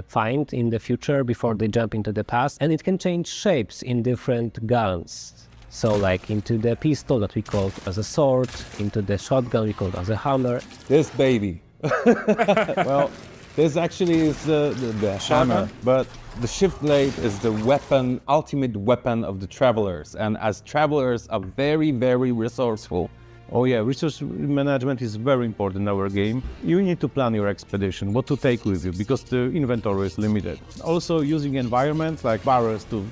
find in the future before they jump into the past, and it can change shapes in different guns. So like into the pistol that we call as a sword, into the shotgun we call as a hammer. This baby. Well, this actually is the hammer, but the shift blade is the weapon, ultimate weapon of the travelers. And as travelers are very resourceful. Oh yeah, resource management is very important in our game. You need to plan your expedition, what to take with you, because the inventory is limited. Also using environments like barrels to,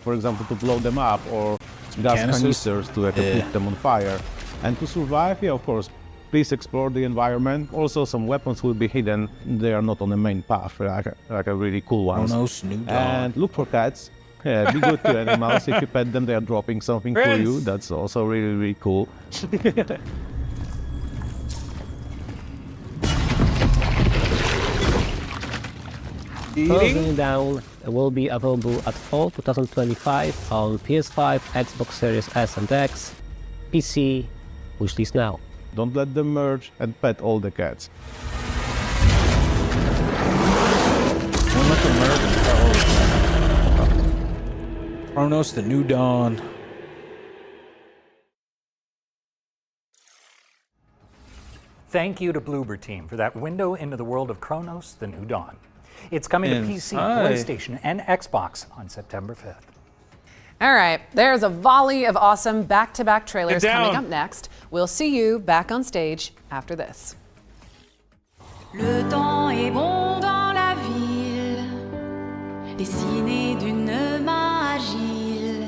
for example, to blow them up, or gas canisters to put them on fire. And to survive, yeah, of course, Please explore the environment. Also, some weapons will be hidden. They are not on the main path, like a really cool ones. And look for cats. Yeah, be good to animals. If you pet them, they are dropping something for you. That's also really, really cool. Closing Down will be available at fall 2025 on PS5, Xbox Series S and X, PC, wishlist now. Don't let them merge and pet all the cats. Don't let them merge and pet all the cats. Chronos, the New Dawn. Thank you to Bloober Team for that window into the world of Chronos, the New Dawn. It's coming to PC, PlayStation, and Xbox on September 5th. All right, there's a volley of awesome back-to-back trailers coming up next. We'll see you back on stage after this. Le temps est bon dans la ville, dessiné d'une main agile.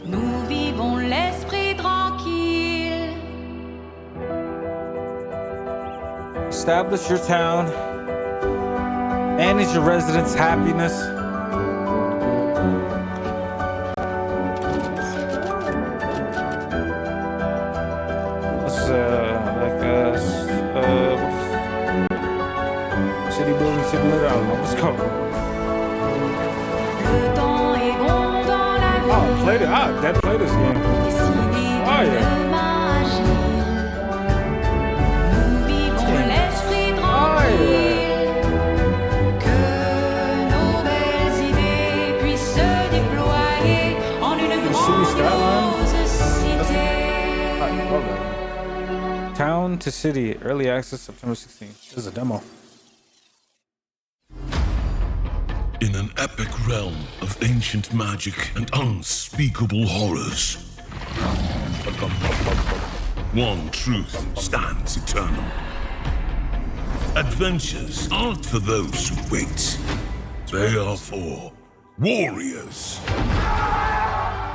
Nous vivons l'esprit tranquille. Establish your town. Manage your residents' happiness. City building simulator. I don't know what's called. Oh, played it. Dad played this game. Oh yeah. Town to City, early access September 16th. This is a demo. In an epic realm of ancient magic and unspeakable horrors, one truth stands eternal. Adventures aren't for those who wait. They are for warriors.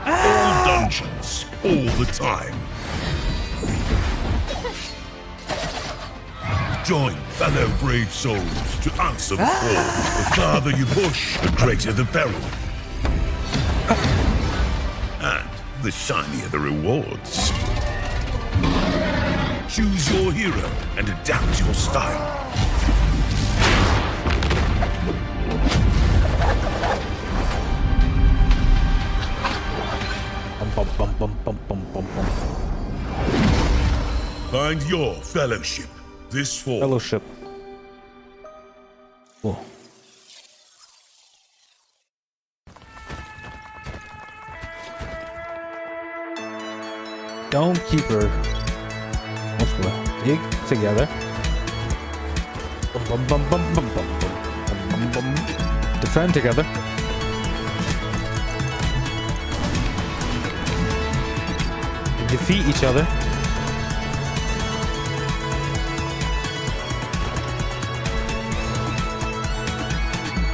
All dungeons, all the time. Join fellow brave souls to answer the call. The farther you push, the greater the peril. And the shinier the rewards. Choose your hero and adapt your style. Find your fellowship this fall. Fellowship. Cool. Dome Keeper. Dig together. Defend together. Defeat each other.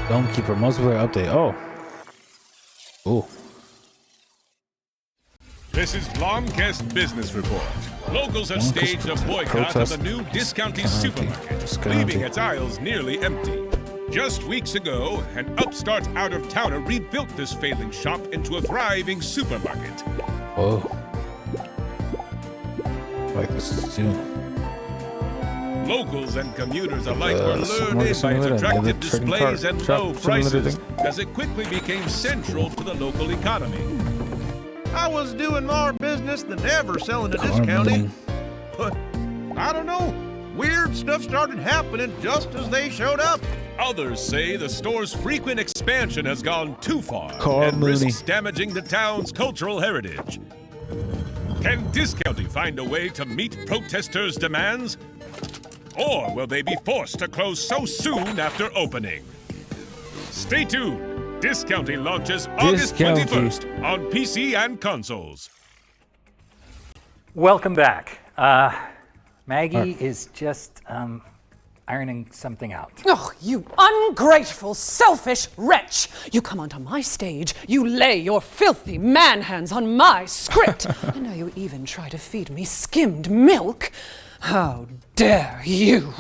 Dome Keeper multiplayer update. Oh. Ooh. This is Blomkest Business Report. Locals have staged a boycott of the new Discounty supermarket, leaving its aisles nearly empty. Just weeks ago, an upstart out-of-towner rebuilt this failing shop into a thriving supermarket. Whoa. Like this too. Locals and commuters alike were lured in by its attractive displays and low prices, as it quickly became central to the local economy. I was doing more business than ever selling at discounting. But, I don't know, weird stuff started happening just as they showed up. Others say the store's frequent expansion has gone too far and Mooney. risks damaging the town's cultural heritage. Can Discounty find a way to meet protesters' demands? Or will they be forced to close so soon after opening? Stay tuned. Discounty launches August 21st on PC and consoles. Welcome back. Maggie is just ironing something out. Oh, you ungrateful, selfish wretch! You come onto my stage, you lay your filthy man hands on my script, and now you even try to feed me skimmed milk? How dare you!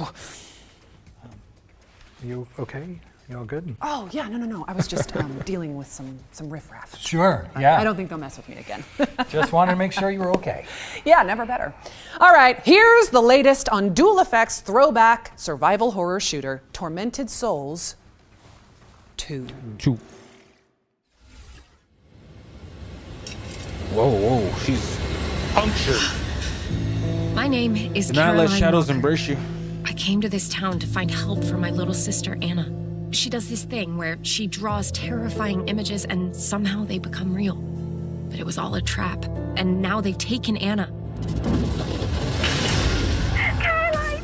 You okay? You all good? Oh, yeah, no. I was just dealing with some riffraff. Sure, yeah. I don't think they'll mess with me again. Just wanted to make sure you were okay. Yeah, never better. All right, here's the latest on Dual Effects throwback survival horror shooter, Tormented Souls 2. Whoa, she's punctured. My name is Do not Caroline let shadows Walker. embrace you. I came to this town to find help for my little sister, Anna. She does this thing where she draws terrifying images and somehow they become real. But it was all a trap, and now they've taken Anna. Caroline!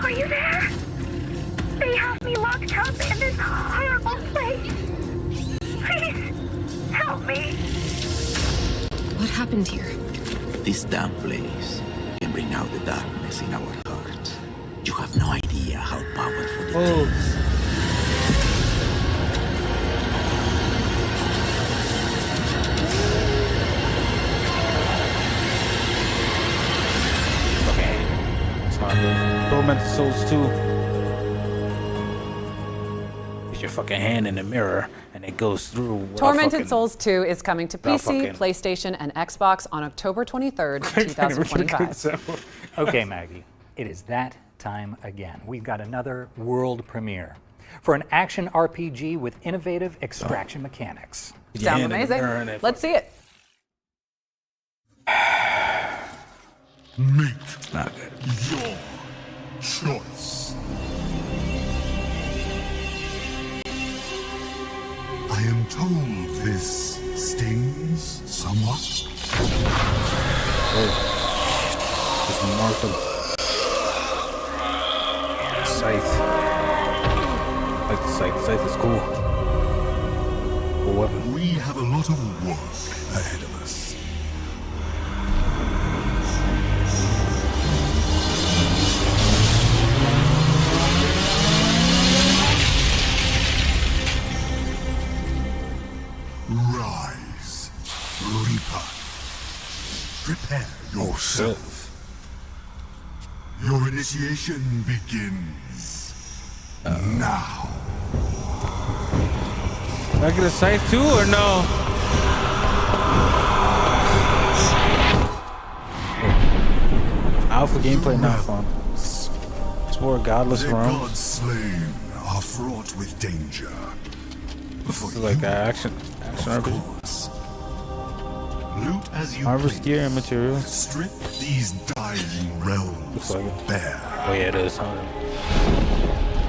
Are you there? They have me locked up in this horrible place. Please, help me. What happened here? This damn place can bring out the darkness in our hearts. You have no idea how powerful it is. Tormented Souls 2. Put your fucking hand in the mirror and it goes through. Tormented Souls 2 is coming to PC, PlayStation, and Xbox on October 23rd, 2025. Okay, Maggie, it is that time again. We've got another world premiere for an action RPG with innovative extraction mechanics. Sounds amazing. Let's see it. Make your choice. I am told this stings somewhat. Just mark them. Scythe. I like the scythe. Scythe is cool. Cool weapon. We have a lot of work ahead of us. Rise, Reaper. Prepare yourself. Your initiation begins now. Can I get a scythe too or no? Alpha gameplay not fun. Explore a godless The realm. gods slain are fraught with danger. This is like an action RPG. Loot as you Harvest gear and materials. Strip these dying realms bare. Oh yeah, it is, huh?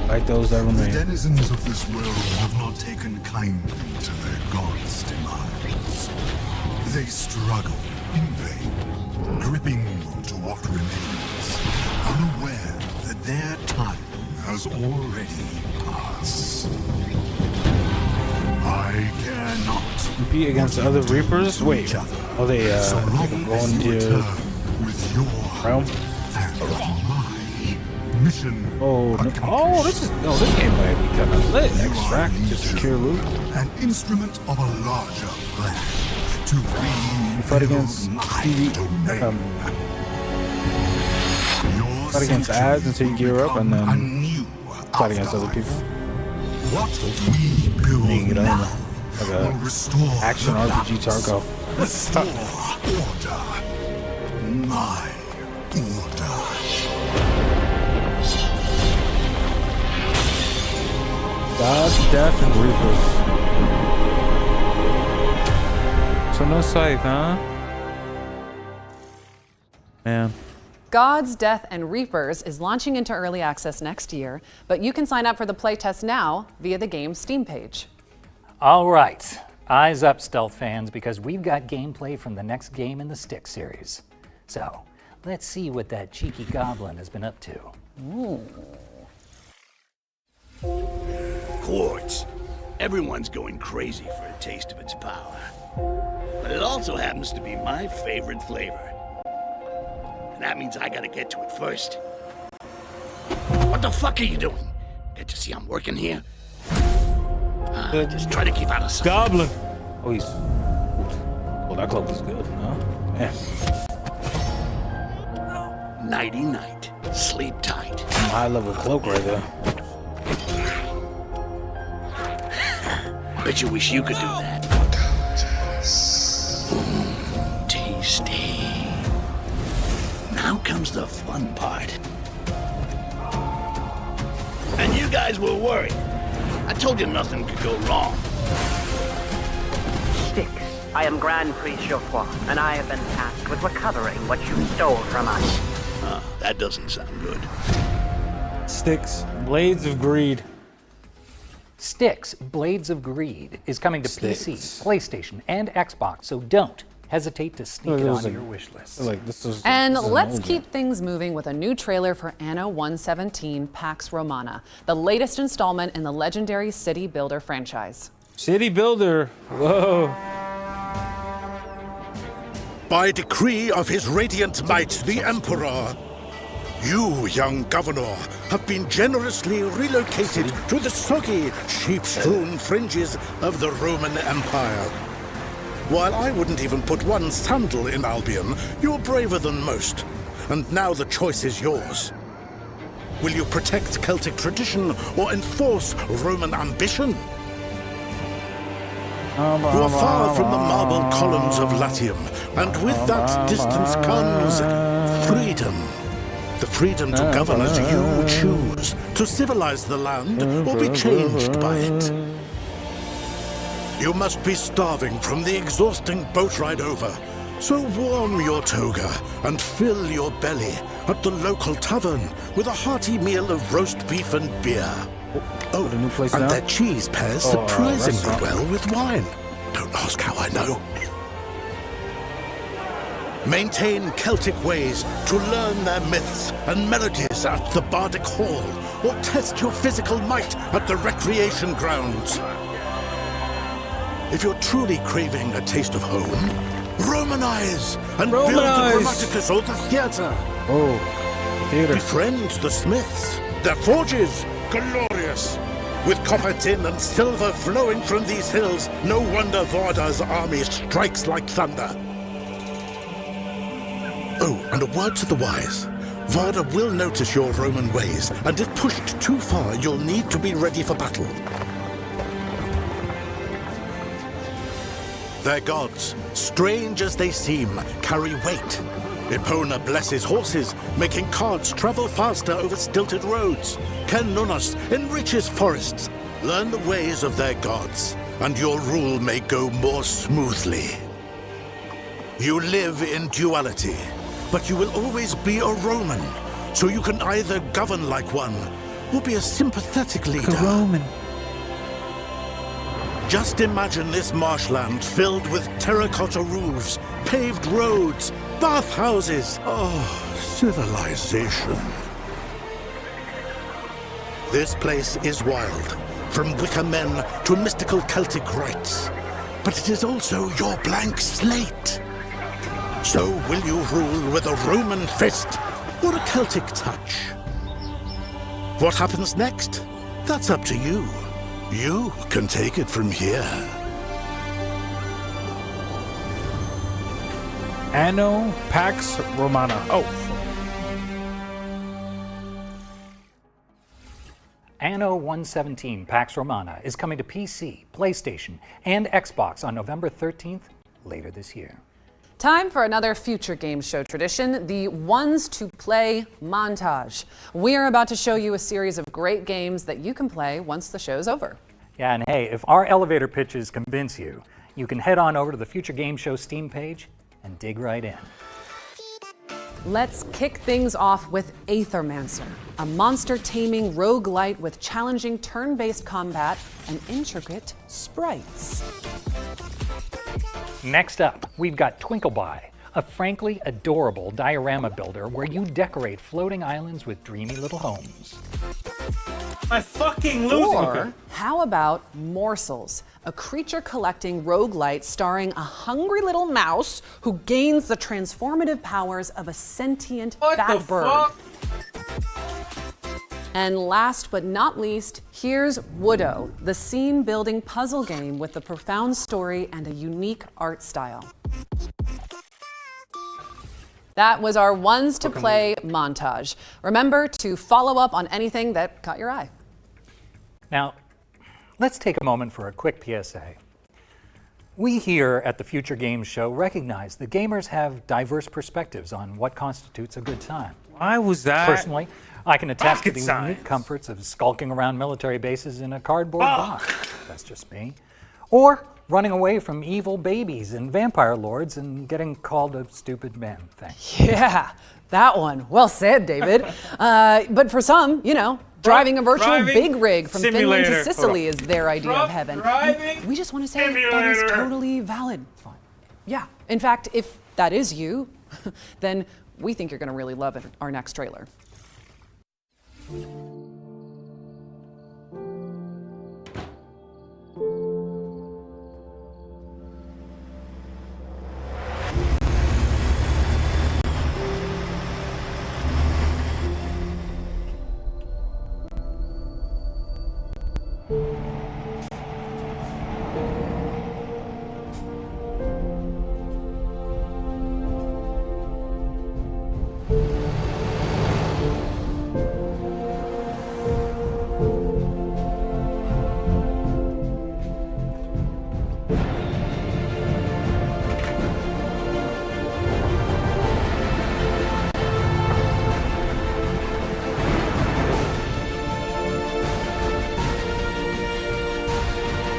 Like those that The remain. denizens of this world have not taken kindly to their god's demise. They struggle in vain, gripping onto what remains, unaware that their time has already passed. I cannot Compete against other Reapers? Wait, are they go into your realm? Mission. Oh, no. This game might be kind of lit. Extract to secure loot. An instrument of a larger plan to You fight against fight against ads until you gear up, and then fight against other people. What we build You can get on now like will a restore action RPG Tarkov. Restore order. My order. God's Death and Reapers. So no scythe, huh? Man. God's Death and Reapers is launching into early access next year, but you can sign up for the playtest now via the game's Steam page. All right, eyes up, Stealth fans, because we've got gameplay from the next game in the Stick series. So, let's see what that cheeky goblin has been up to. Ooh. Quartz. Everyone's going crazy for a taste of its power. But it also happens to be my favorite flavor. And that means I gotta get to it first. What the fuck are you doing? Can't you see I'm working here? Just try to keep out of sight. Goblin. Oh, he's. Oh, that cloak is good, huh? Man. Nighty night. Sleep tight. High level cloak right there. Bet you wish you could do that. Tasty. Now comes the fun part. And you guys were worried. I told you nothing could go wrong. Styx, I am Grand Priest Geoffroy, and I have been tasked with recovering what you stole from us. That doesn't sound good. Styx, Blades of Greed. Styx, Blades of Greed is coming to PC, PlayStation, and Xbox, so don't hesitate to sneak it onto your wish list. And let's keep things moving with a new trailer for Anno 117 Pax Romana, the latest installment in the legendary City Builder franchise. City Builder, whoa. By decree of his radiant might, the Emperor, you, young governor, have been generously relocated to the soggy, sheep-strewn fringes of the Roman Empire. While I wouldn't even put one sandal in Albion, you're braver than most. And now the choice is yours. Will you protect Celtic tradition or enforce Roman ambition? You are far from the marble columns of Latium, and with that distance comes freedom. The freedom to govern as you choose, to civilize the land or be changed by it. You must be starving from the exhausting boat ride over, so warm your toga and fill your belly at the local tavern with a hearty meal of roast beef and beer. Oh, and their cheese pairs surprisingly well with wine. Don't ask how I know. Maintain Celtic ways to learn their myths and melodies at the Bardic Hall, or test your physical might at the recreation grounds. If you're truly craving a taste of home, Romanize and build the Grammaticus or the theatre. Oh, theatre. Befriend the Smiths. Their forges, glorious. With copper, tin, and silver flowing from these hills, no wonder Varda's army strikes like thunder. Oh, and a word to the wise. Varda will notice your Roman ways, and if pushed too far, you'll need to be ready for battle. Their gods, strange as they seem, carry weight. Epona blesses horses, making carts travel faster over stilted roads. Ken Nunos enriches forests. Learn the ways of their gods, and your rule may go more smoothly. You live in duality, but you will always be a Roman, so you can either govern like one, or be a sympathetic leader. Like a Roman. Just imagine this marshland filled with terracotta roofs, paved roads, bathhouses. Oh, civilization. This place is wild, from Wicca men to mystical Celtic rites. But it is also your blank slate. So will you rule with a Roman fist or a Celtic touch? What happens next? That's up to you. You can take it from here. Anno Pax Romana. Oh. Anno 117 Pax Romana is coming to PC, PlayStation, and Xbox on November 13th, later this year. Time for another future game show tradition, the Ones to Play montage. We're about to show you a series of great games that you can play once the show's over. Yeah, and hey, if our elevator pitches convince you, you can head on over to the Future Game Show Steam page and dig right in. Let's kick things off with Aethermancer, a monster-taming roguelite with challenging turn-based combat and intricate sprites. Next up, we've got Twinkleby, a frankly adorable diorama builder where you decorate floating islands with dreamy little homes. I fucking losing. Or how about Morsels, a creature-collecting roguelite starring a hungry little mouse who gains the transformative powers of a sentient bat bird. And last but not least, here's Woodo, the scene-building puzzle game with a profound story and a unique art style. That was our ones to play montage. Remember to follow up on anything that caught your eye. Now, let's take a moment for a quick PSA. We here at the Future Games Show recognize that gamers have diverse perspectives on what constitutes a good time. Why was that? Personally, I can attest to the science. unique comforts of skulking around military bases in a cardboard box. That's just me. Or running away from evil babies and vampire lords and getting called a stupid man thing. Yeah, that one. Well said, David. But for some, you know, driving a virtual big rig from Finland to Sicily is their idea of heaven. And we just want to say that is totally valid. Yeah. In fact, if that is you, then we think you're going to really love our next trailer.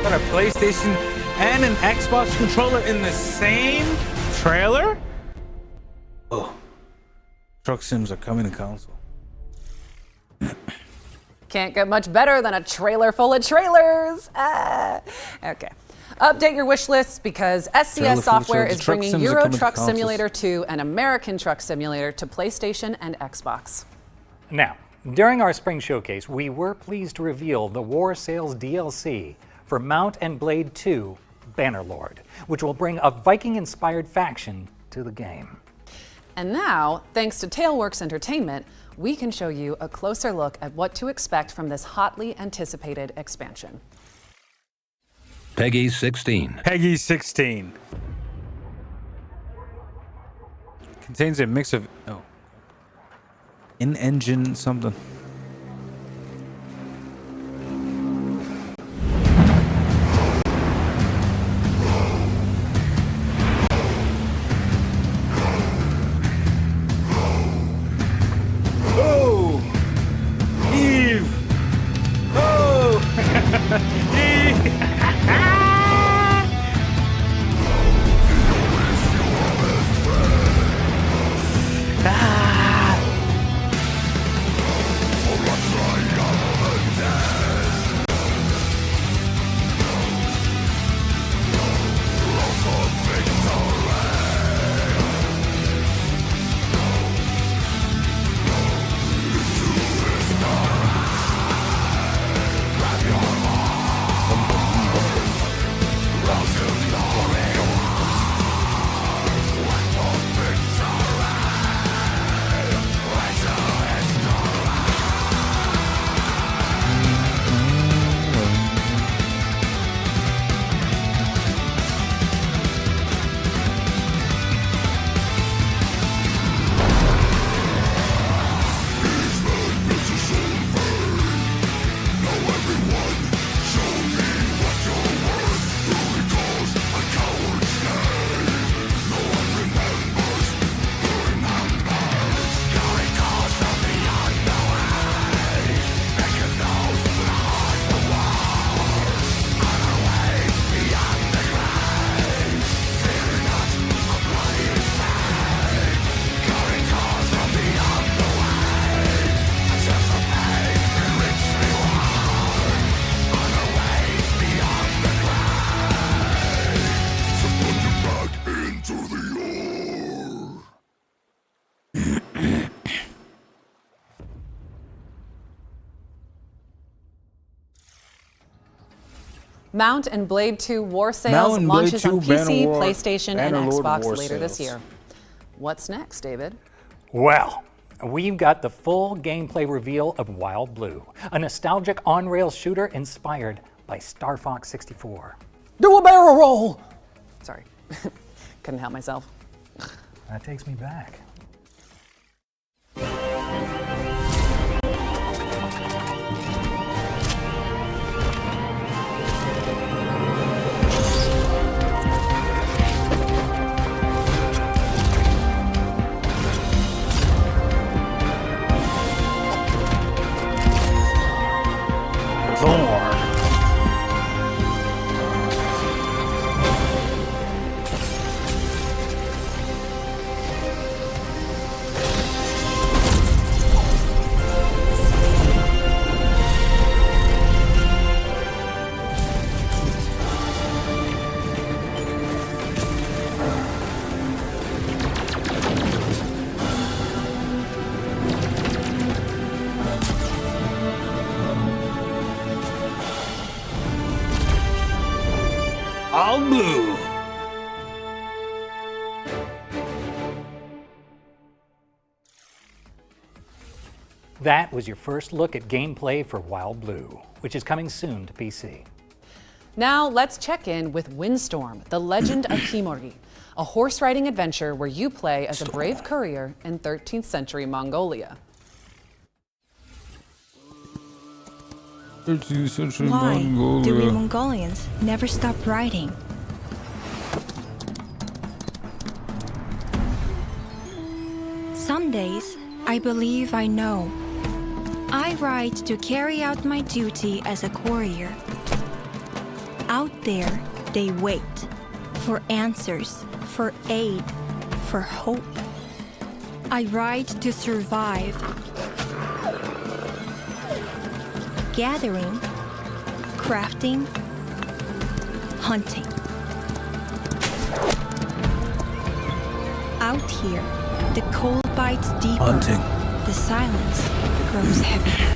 A PlayStation and an Xbox controller in the same trailer? Oh. Truck sims are coming to console. Can't get much better than a trailer full of trailers. Okay. Update your wish lists because SCS Software is bringing Euro Truck Simulator 2 and American Truck Simulator to PlayStation and Xbox. Now, during our spring showcase, we were pleased to reveal the War Sales DLC for Mount and Blade 2 Bannerlord, which will bring a Viking-inspired faction to the game. And now, thanks to Tailworks Entertainment, we can show you a closer look at what to expect from this hotly anticipated expansion. Peggy 16. Peggy 16. Contains a mix of in-engine something. Mount and Blade 2 War Sales launches on PC, PlayStation, and Xbox later this year. What's next, David? Well, We've got the full gameplay reveal of Wild Blue, a nostalgic on-rails shooter inspired by Star Fox 64. Do a barrel roll! Sorry, couldn't help myself. That takes me back. All blue. That was your first look at gameplay for Wild Blue, which is coming soon to PC. Now let's check in with Windstorm, the Legend of Himori, a horse-riding adventure where you play as a brave courier in 13th century Mongolia. Why do we Mongolians never stop riding? Some days, I believe I know. I ride to carry out my duty as a courier. Out there, they wait for answers, for aid, for hope. I ride to survive. Gathering, crafting, hunting. Out here, the cold bites deeper. Hunting. The silence grows heavier.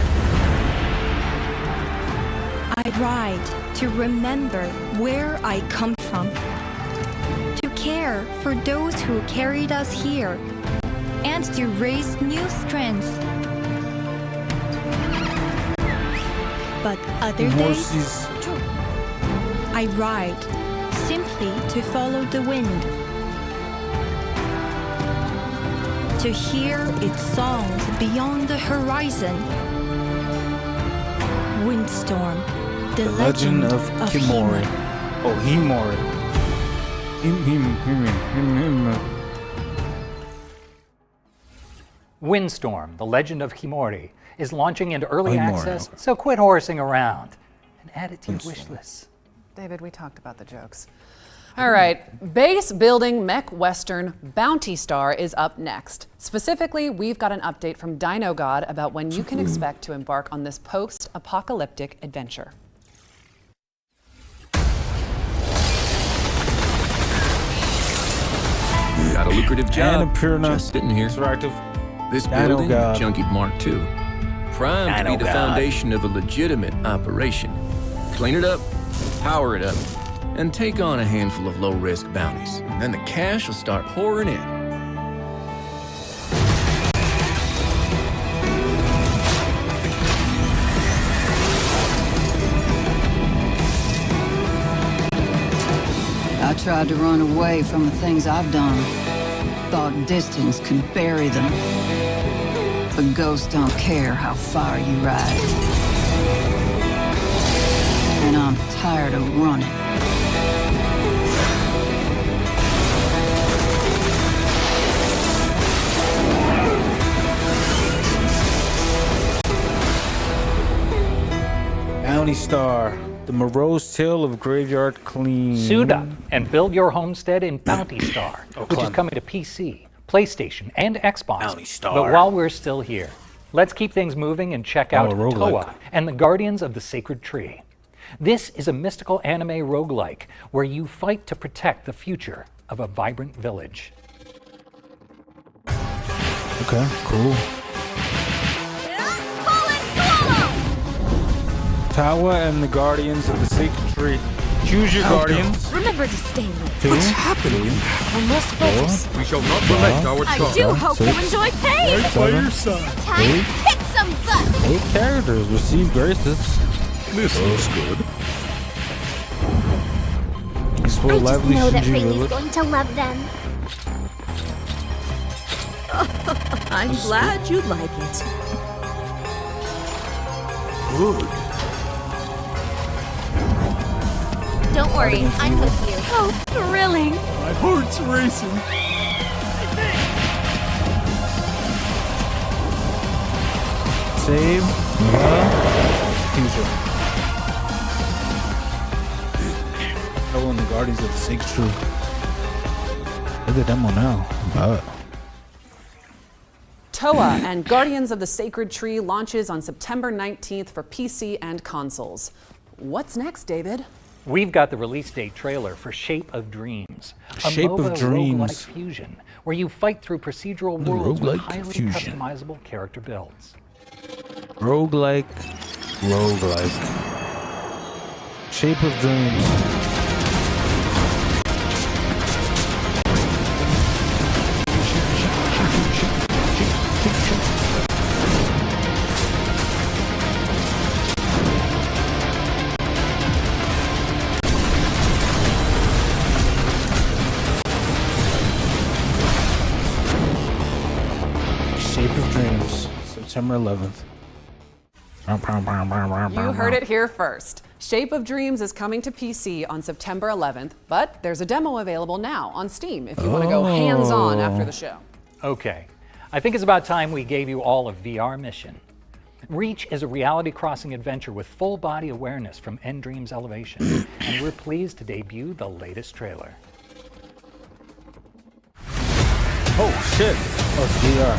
I ride to remember where I come from. To care for those who carried us here. And to raise new strengths. But other days, I ride simply to follow the wind, to hear its songs beyond the horizon. Windstorm, the legend of Himori. Oh, Himori. Windstorm, the Legend of Himori, is launching into early access, so quit horsing around and add it to your wish list. David, we talked about the jokes. All right, base building mech western Bounty Star is up next. Specifically, we've got an update from Dino God about when you can expect to embark on this post-apocalyptic adventure. Got a lucrative job, just sitting here. This building, Junkie Mark II, primed to be the foundation of a legitimate operation. Clean it up, power it up, and take on a handful of low-risk bounties. And then the cash will start pouring in. I tried to run away from the things I've done. Thought distance could bury them. But ghosts don't care how far you ride. And I'm tired of running. Bounty Star, the morose tale of graveyard clean. Suit up and build your homestead in Bounty Star, which is coming to PC, PlayStation, and Xbox. Bounty Star. But while we're still here, let's keep things moving and check out Toa and the Guardians of the Sacred Tree. This is a mystical anime roguelike where you fight to protect the future of a vibrant village. Okay, cool. Toa and the Guardians of the Sacred Tree. Choose your guardians. Remember to stay lit. What's happening? I must focus. We shall not neglect our I charge. do hope you enjoy pain. Right by your side. Time to kick some butt. 8 characters receive graces. This looks good. Explore I just lively know that Shinji Rayleigh's village. going to love them. I'm glad you like it. Good. Don't worry, I'm with you. Oh, thrilling. My heart's racing. Save. Teaser. Oh, and the Guardians of the Sacred Tree. Look at the demo now. TOA and Guardians of the Sacred Tree launches on September 19th for PC and consoles. What's next, David? We've got the release date trailer for Shape of Dreams, a Shape of MOBA Dreams. roguelike fusion where you fight through procedural worlds with highly customizable character builds. Roguelike. Shape of Dreams. Shape of Dreams, September 11th. You heard it here first. Shape of Dreams is coming to PC on September 11th, but there's a demo available now on Steam if you want to go hands-on after the show. Okay, I think it's about time we gave you all a VR mission. Reach is a reality-crossing adventure with full-body awareness from Endream's Elevation, and we're pleased to debut the latest trailer. Oh shit! Oh, it's VR.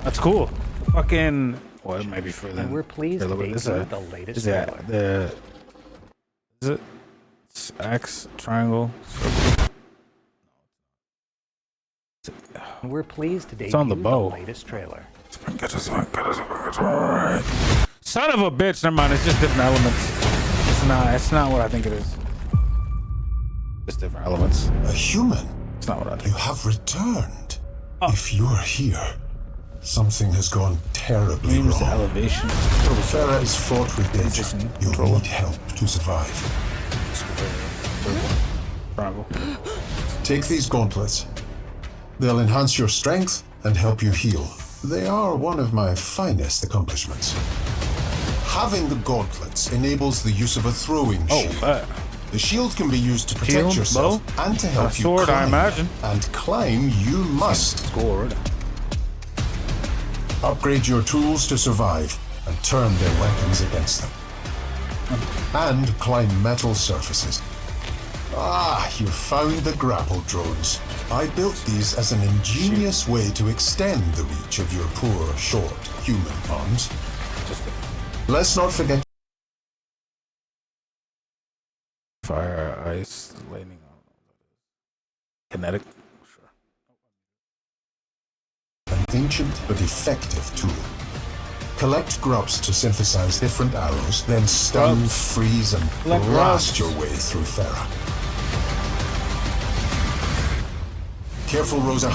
That's cool. Fucking. Well, it might be for them. And we're pleased to debut the latest trailer. Is it X triangle? And we're pleased to debut It's on the bow. latest trailer. Son of a bitch! Never mind. It's just different elements. It's not what I think it is. It's different elements. A human? It's not what I think. You have returned. If you're here, something has gone terribly wrong. Elevation. Farah is fraught with danger. You'll need help to survive. Bravo. Take these gauntlets. They'll enhance your strength and help you heal. They are one of my finest accomplishments. Having the gauntlets enables the use of a throwing shield. The shield can be used to protect yourself and to help you sword, climb. I imagine. And climb you must. Upgrade your tools to survive and turn their weapons against them. And climb metal surfaces. Ah, you found the grapple drones. I built these as an ingenious way to extend the reach of your poor, short human arms. Let's not forget Fire, ice, lightning. Kinetic. an ancient but effective tool. Collect grubs to synthesize different arrows, then stun, freeze, and blast your way through Farah. Careful, Rosa.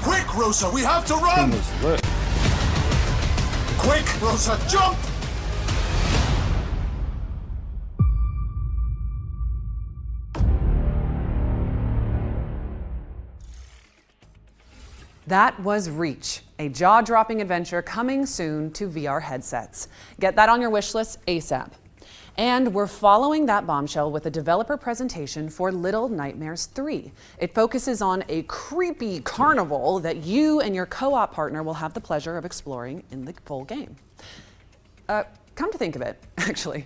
Quick, Rosa, we have to run! Quick, Rosa, jump! That was Reach, a jaw-dropping adventure coming soon to VR headsets. Get that on your wish list ASAP. And we're following that bombshell with a developer presentation for Little Nightmares 3. It focuses on a creepy carnival that you and your co-op partner will have the pleasure of exploring in the full game. Come to think of it, actually,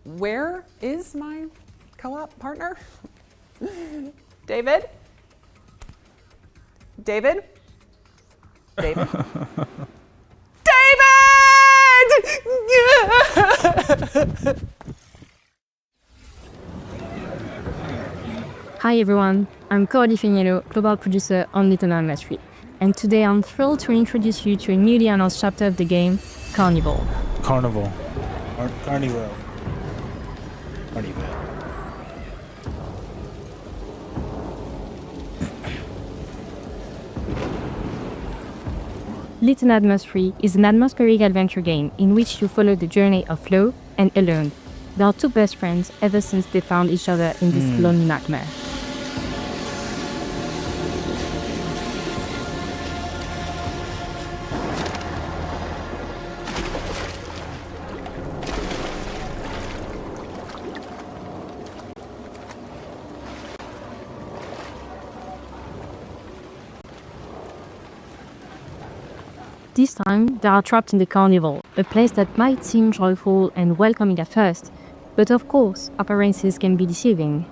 where is my co-op partner? David? David? David? David! Hi everyone, I'm Cordy Finiello, global producer on Little Nightmares 3, and today I'm thrilled to introduce you to a newly announced chapter of the game, Carnival. Carnival. Carnival. Little Nightmares 3 is an atmospheric adventure game in which you follow the journey of Flo and Alone. They are two best friends ever since they found each other in this lonely nightmare. This time, they are trapped in the carnival, a place that might seem joyful and welcoming at first, but of course, appearances can be deceiving.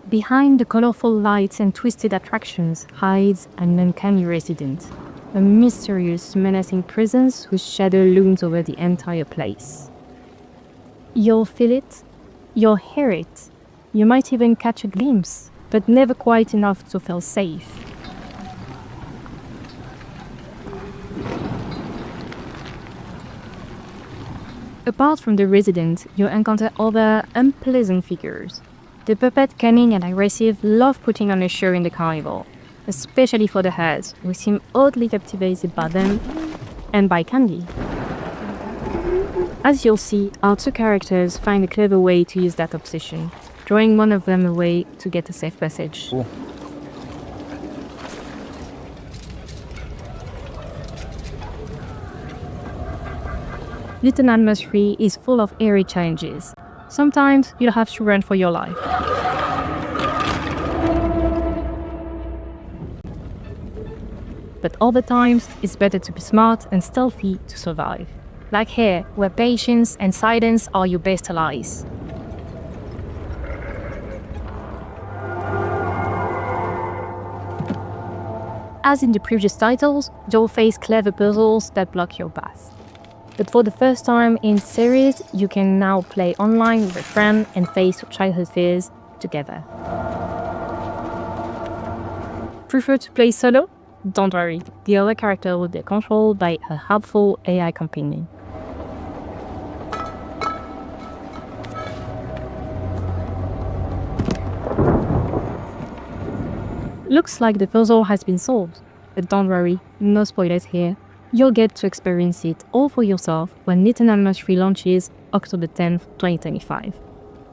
Behind the colorful lights and twisted attractions hides an uncanny resident, a mysterious, menacing presence whose shadow looms over the entire place. You'll feel it, you'll hear it, you might even catch a glimpse, but never quite enough to feel safe. Apart from the resident, you encounter other unpleasant figures. The puppet, cunning and aggressive, love putting on a show in the carnival, especially for the hares, who seem oddly captivated by them and by candy. As you'll see, our two characters find a clever way to use that obsession, drawing one of them away to get a safe passage. Cool. Little Nightmares 3 is full of eerie challenges. Sometimes you'll have to run for your life. But other times, it's better to be smart and stealthy to survive. Like here, where patience and silence are your best allies. As in the previous titles, you'll face clever puzzles that block your path. But for the first time in the series, you can now play online with a friend and face your childhood fears together. Prefer to play solo? Don't worry, the other character will be controlled by a helpful AI companion. Looks like the puzzle has been solved, but don't worry, no spoilers here. You'll get to experience it all for yourself when Little Nightmares 3 launches October 10th, 2025.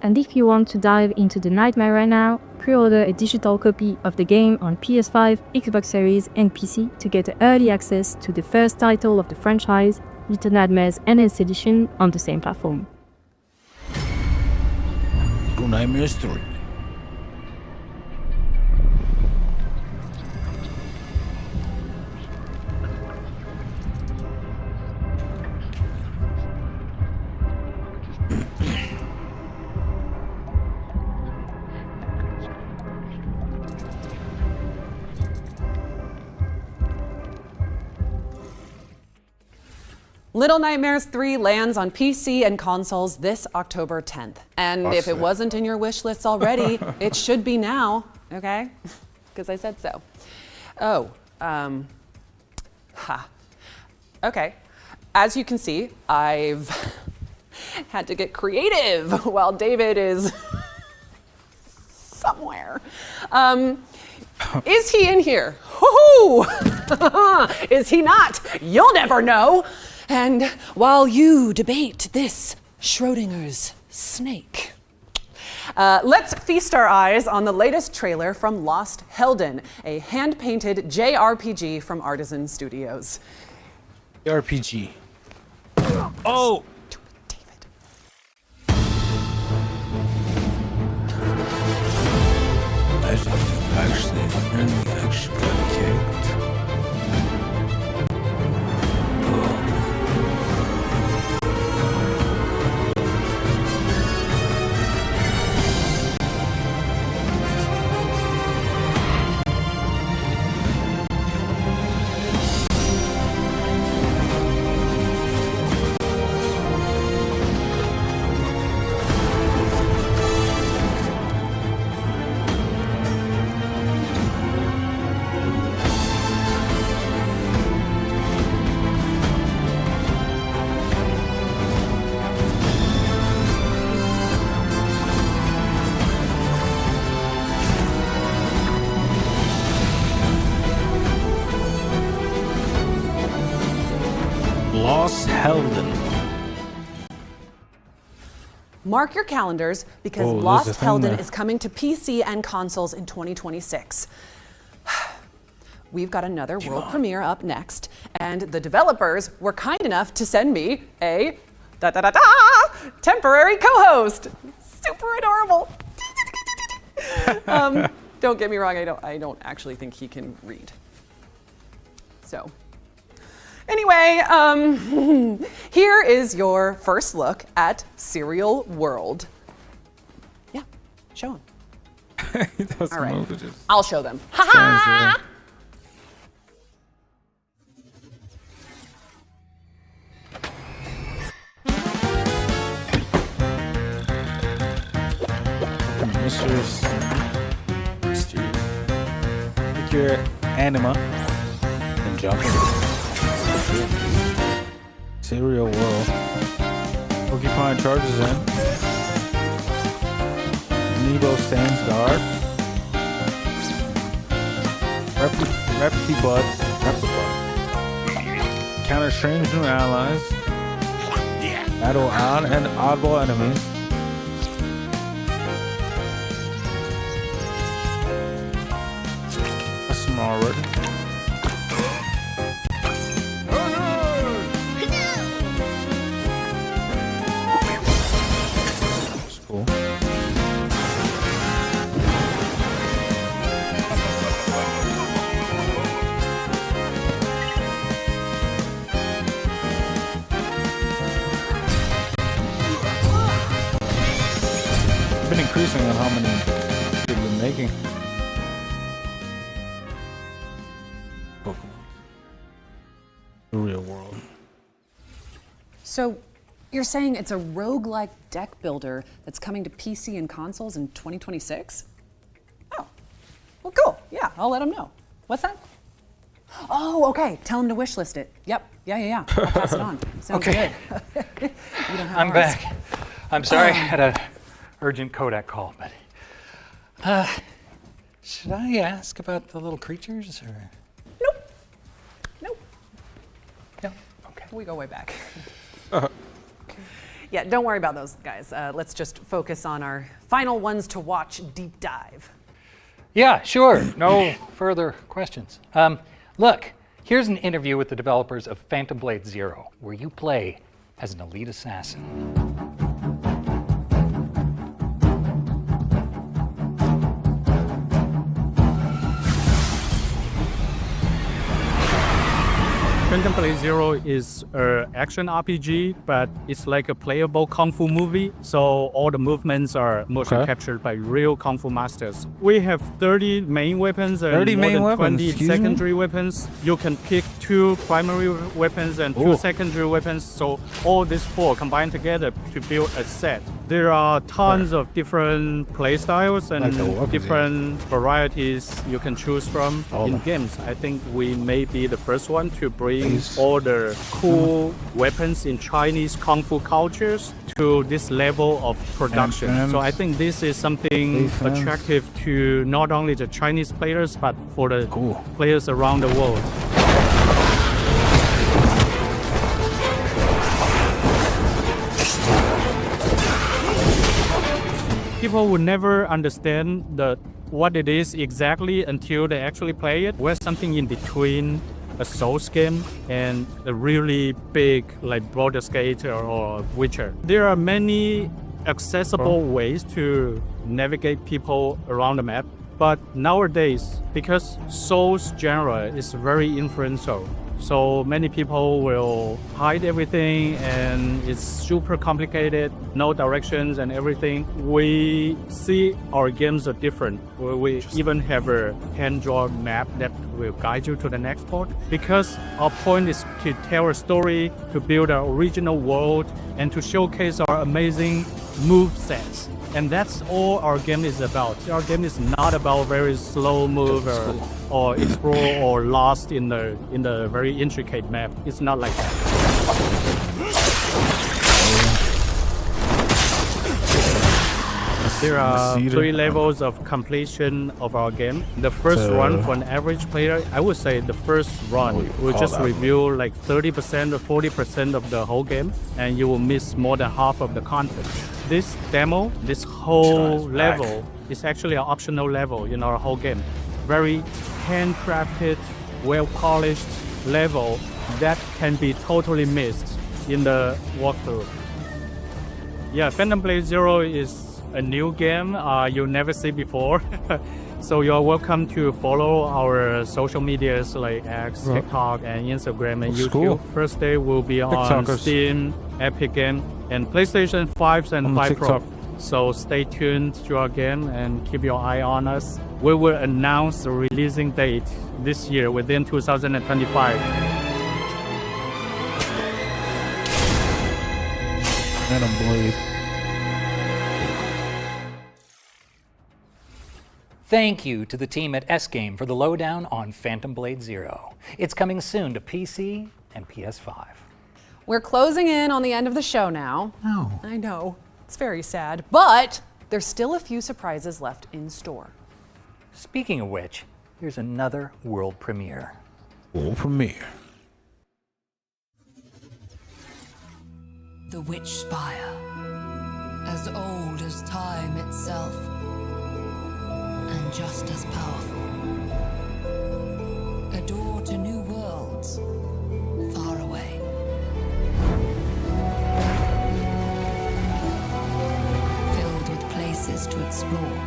And if you want to dive into the nightmare right now, pre-order a digital copy of the game on PS5, Xbox Series and PC to get early access to the first title of the franchise, Little Nightmares Enhanced Edition, on the same platform. Little Nightmares 3. Little Nightmares 3 lands on PC and consoles this October 10th. And if it wasn't in your wish lists already, it should be now, okay? Because I said so. Okay. As you can see, I've had to get creative while David is somewhere. Is he in here? Woohoo! Is he not? You'll never know. And while you debate this Schrodinger's snake, let's feast our eyes on the latest trailer from Lost Helden, a hand-painted JRPG from Artisan Studios. RPG. Oh! David. Actually got kicked. Helden. Mark your calendars because Lost Helden is coming to PC and consoles in 2026. We've got another world premiere up next, and the developers were kind enough to send me a temporary co-host. Super adorable. Don't get me wrong, I don't actually think he can read. So, anyway, here is your first look at Serial World. Yeah, show him. All right, I'll show them. Ha ha! Pick your anima and jump in. Serial World. Porcupine charges in. Nebo stands guard. Reptibud. Counter strange new allies. Battle odd and oddball enemies. Already. That's cool. It's been increasing on how many they've been making. Real world. So, you're saying it's a roguelike deck builder that's coming to PC and consoles in 2026? Oh, well, cool. Yeah, I'll let him know. What's that? Oh, okay. Tell him to wishlist it. Yep. Yeah. I'll pass it on. Sounds good. You don't have I'm ours. back. I'm sorry, I had an urgent Kodak call, but should I ask about the little creatures or? We go way back. Yeah, don't worry about those guys. Let's just focus on our final ones to watch deep dive. Yeah, sure. No further questions. Look, here's an interview with the developers of Phantom Blade Zero, where you play as an elite assassin. Phantom Blade Zero is an action RPG, but it's like a playable kung fu movie. So all the movements are motion captured by real kung fu masters. We have 30 main weapons and more than 20 secondary weapons. You can pick 2 primary weapons and 2 secondary weapons. So all these 4 combined together to build a set. There are tons of different play styles and different varieties you can choose from in games. I think we may be the first one to bring all the cool weapons in Chinese kung fu cultures to this level of production. So I think this is something attractive to not only the Chinese players, but for the players around the world. People would never understand what it is exactly until they actually play it. We're something in between a Souls game and a really big like Baldur's Gate or Witcher. There are many accessible ways to navigate people around the map, but nowadays, because Souls genre is very influential, so many people will hide everything and it's super complicated, no directions and everything. We see our games are different. We even have a hand-drawn map that will guide you to the next port. Because our point is to tell a story, to build an original world, and to showcase our amazing move sets. And that's all our game is about. Our game is not about very slow move or explore or lost in the very intricate map. It's not like that. There are 3 levels of completion of our game. The first run for an average player, I would say the first run will just review like 30% or 40% of the whole game, and you will miss more than half of the content. This demo, this whole level is actually an optional level in our whole game. Very handcrafted, well-polished level that can be totally missed in the walkthrough. Yeah, Phantom Blade Zero is a new game you'll never see before. So you're welcome to follow our social medias like X, TikTok, and Instagram and YouTube. Cool. First day will be on Steam, Epic Game, and PlayStation 5 and 5 Pro. So stay tuned to our game and keep your eye on us. We will announce the releasing date this year within 2025. Phantom Blade. Thank you to the team at S-Game for the lowdown on Phantom Blade Zero. It's coming soon to PC and PS5. We're closing in on the end of the show now. Oh. I know, it's very sad, but there's still a few surprises left in store. Speaking of which, here's another world premiere. World premiere. The Witch Spire, as old as time itself, and just as powerful. A door to new worlds, far away. Filled with places to explore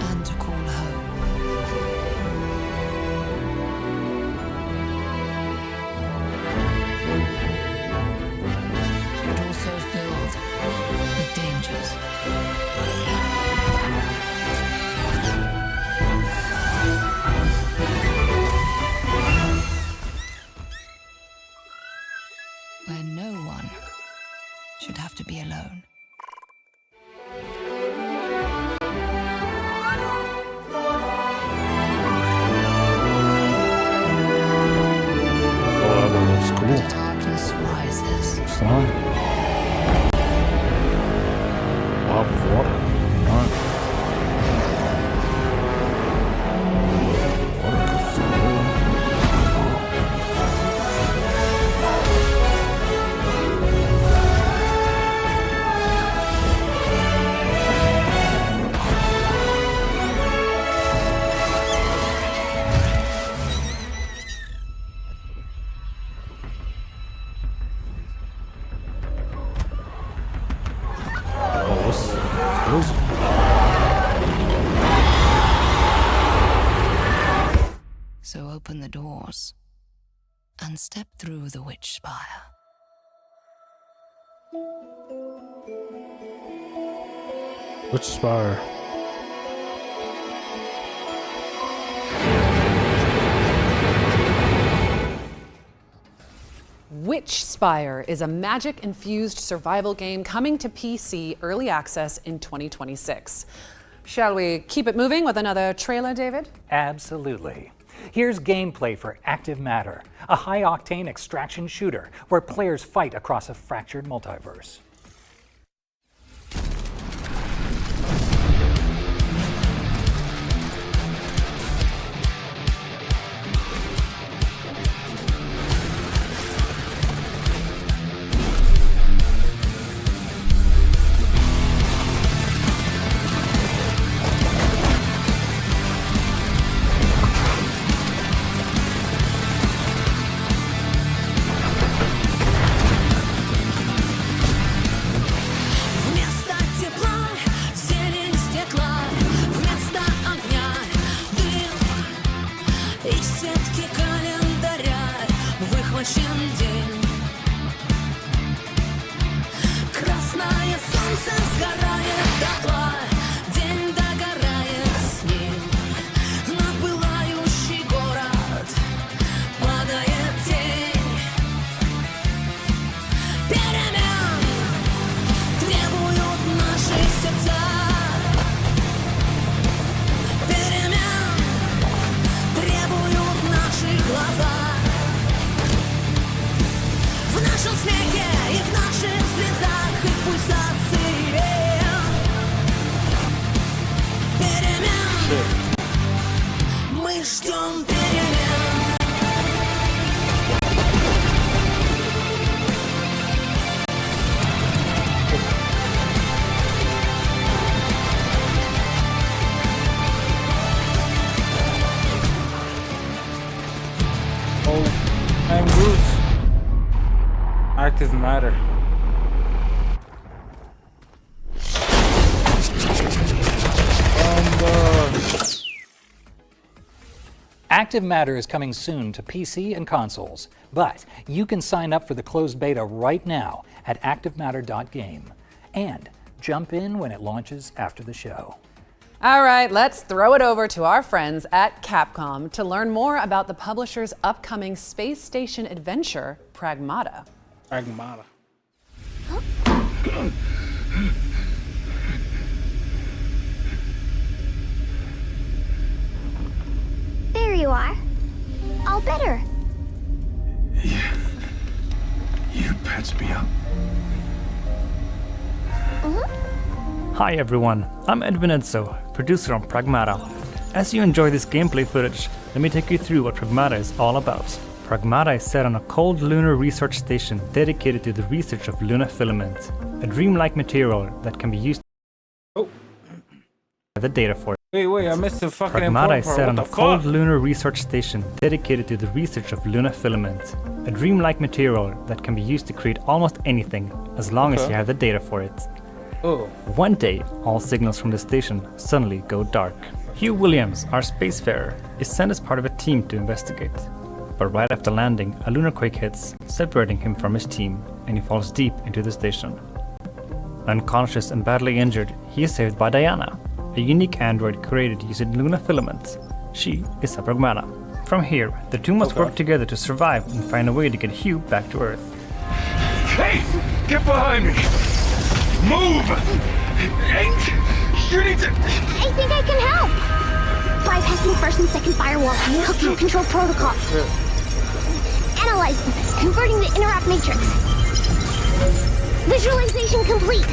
and to call home. But also filled with dangers. Where no one should have to be alone. Oh, that one looks cool. The darkness rises. Slime. Blob of water. Alright. Water goes through. So open the doors and step through the Witch Spire. Witch Spire. Witch Spire is a magic-infused survival game coming to PC early access in 2026. Shall we keep it moving with another trailer, David? Absolutely. Here's gameplay for Active Matter, a high-octane extraction shooter where players fight across a fractured multiverse. Active matter. Active Matter is coming soon to PC and consoles, but you can sign up for the closed beta right now at activematter.game and jump in when it launches after the show. All right, let's throw it over to our friends at Capcom to learn more about the publisher's upcoming space station adventure, Pragmata. Pragmata. There you are. All better. Yeah. You patched me up. Hi everyone, I'm Edwin Edzo, producer on Pragmata. As you enjoy this gameplay footage, let me take you through what Pragmata is all about. Pragmata is set on a cold lunar research station dedicated to the research of lunar filament, a dreamlike material that can be used the data for it. Wait, I missed the fucking Pragmata important is part. set What on the a cold fuck? lunar research station dedicated to the research of lunar filament, a dreamlike material that can be used to create almost anything, as long as you have the data for it. One day, all signals from the station suddenly go dark. Hugh Williams, our spacefarer, is sent as part of a team to investigate. But right after landing, a lunar quake hits, separating him from his team, and he falls deep into the station. Unconscious and badly injured, he is saved by Diana, a unique android created using lunar filaments. She is a Pragmata. From here, the two must work together to survive and find a way to get Hugh back to Earth. Hey! Get behind me! Move! You need to... I think I can help. Bypassing first and second firewall, hooking control protocols. Analyzing, converting the interrupt matrix. Visualization complete.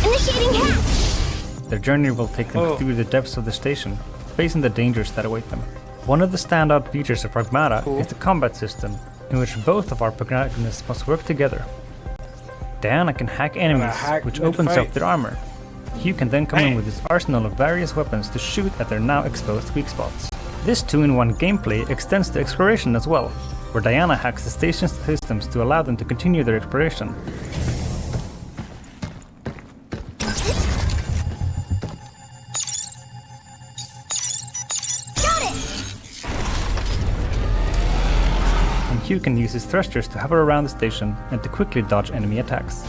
Initiating hatch. Their journey will take them through the depths of the station, facing the dangers that await them. One of the standout features of Pragmata is the combat system, in which both of our protagonists must work together. Diana can hack enemies, which opens up their armor. Hugh can then come in with his arsenal of various weapons to shoot at their now exposed weak spots. This 2-in-1 gameplay extends to exploration as well, where Diana hacks the station's systems to allow them to continue their exploration. And Hugh can use his thrusters to hover around the station and to quickly dodge enemy attacks.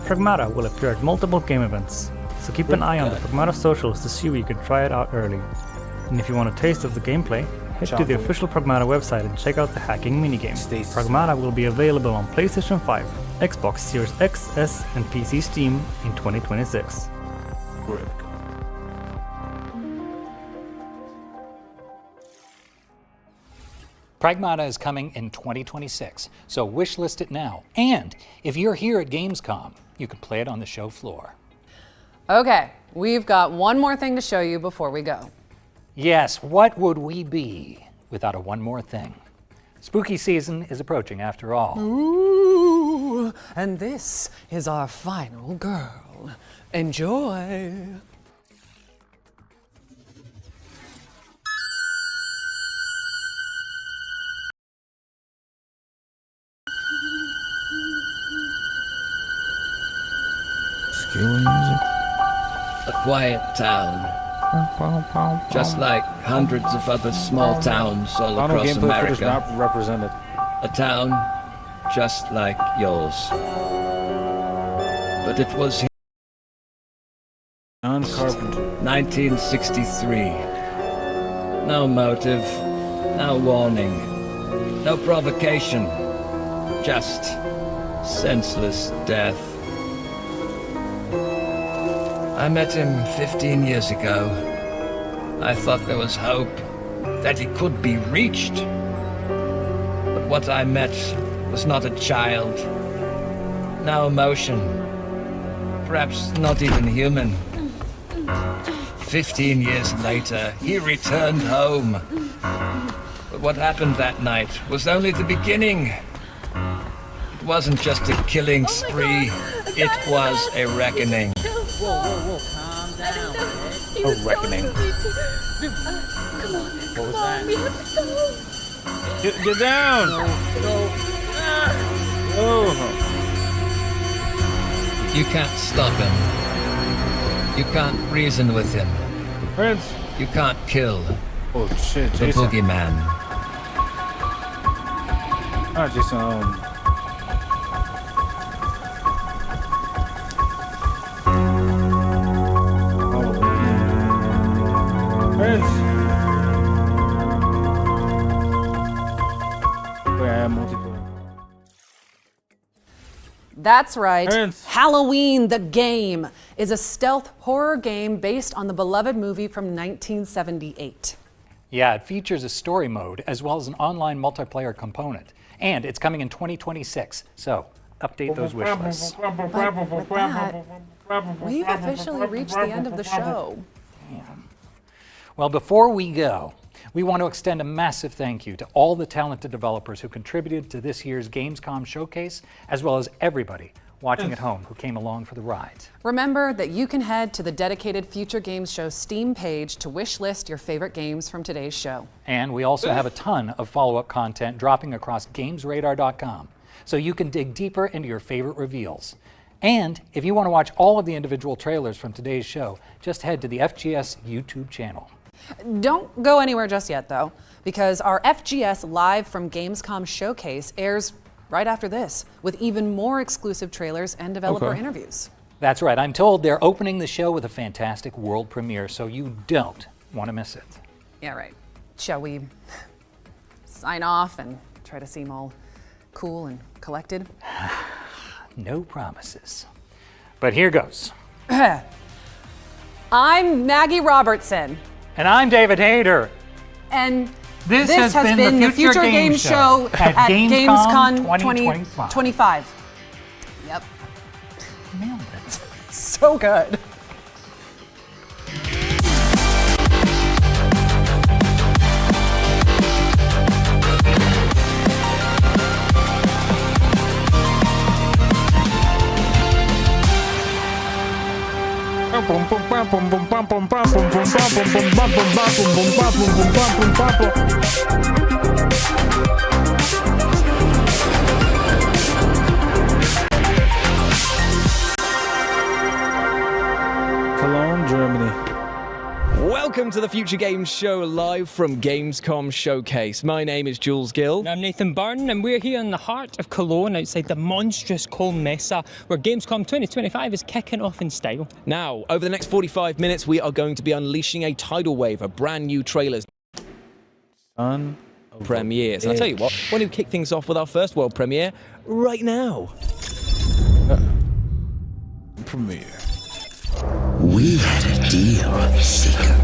Pragmata will appear at multiple game events, so keep an eye on the Pragmata socials to see where you can try it out early. And if you want a taste of the gameplay, head to the official Pragmata website and check out the hacking minigame. Pragmata will be available on PlayStation 5, Xbox Series X, S, and PC Steam in 2026. Pragmata is coming in 2026, so wishlist it now. And if you're here at Gamescom, you can play it on the show floor. Okay, we've got one more thing to show you before we go. Yes, what would we be without a one more thing? Spooky season is approaching after all. Ooh, and this is our final girl. Enjoy. A quiet town. Just like hundreds of other small towns all across America. Represented. A town just like yours. But it was here. 1963. No motive, no warning, no provocation. Just senseless death. I met him 15 years ago. I thought there was hope, that he could be reached. But what I met was not a child. No emotion. Perhaps not even human. 15 years later, he returned home. But what happened that night was only the beginning. It wasn't just a killing spree, it was a reckoning. Whoa, calm down. A reckoning. What was that? Get down! Oh. You can't stop him. You can't reason with him. Prince! You can't kill the Jason. Boogeyman. Alright, Jason. Prince! Wait, I have multiplayer. That's right. Prince. Halloween, the game, is a stealth horror game based on the beloved movie from 1978. Yeah, it features a story mode as well as an online multiplayer component. And it's coming in 2026, so update those wish lists. We've officially reached the end of the show. Damn. Well, before we go, we want to extend a massive thank you to all the talented developers who contributed to this year's Gamescom showcase, as well as everybody watching at home who came along for the ride. Remember that you can head to the dedicated Future Games Show Steam page to wish list your favorite games from today's show. And we also have a ton of follow-up content dropping across gamesradar.com, so you can dig deeper into your favorite reveals. And if you want to watch all of the individual trailers from today's show, just head to the FGS YouTube channel. Don't go anywhere just yet, though, because our FGS Live from Gamescom showcase airs right after this, with even more exclusive trailers and developer interviews. That's right. I'm told they're opening the show with a fantastic world premiere, so you don't want to miss it. Yeah, right. Shall we sign off and try to seem all cool and collected? No promises. But here goes. I'm Maggie Robertson. And I'm David Hayter. And this has been the Future Games Show at Gamescom 2025. Yep. Nailed it. So good. Cologne, Germany. Welcome to the Future Games Show live from Gamescom Showcase. My name is Jules Gill. I'm Nathan Byrne, and we're here in the heart of Cologne outside the monstrous Cologne Messe, where Gamescom 2025 is kicking off in style. Now, over the next 45 minutes, we are going to be unleashing a tidal wave of brand new trailers. Premieres. And I'll tell you what, why don't we kick things off with our first world premiere right now? Premiere. We had a deal, Seeker.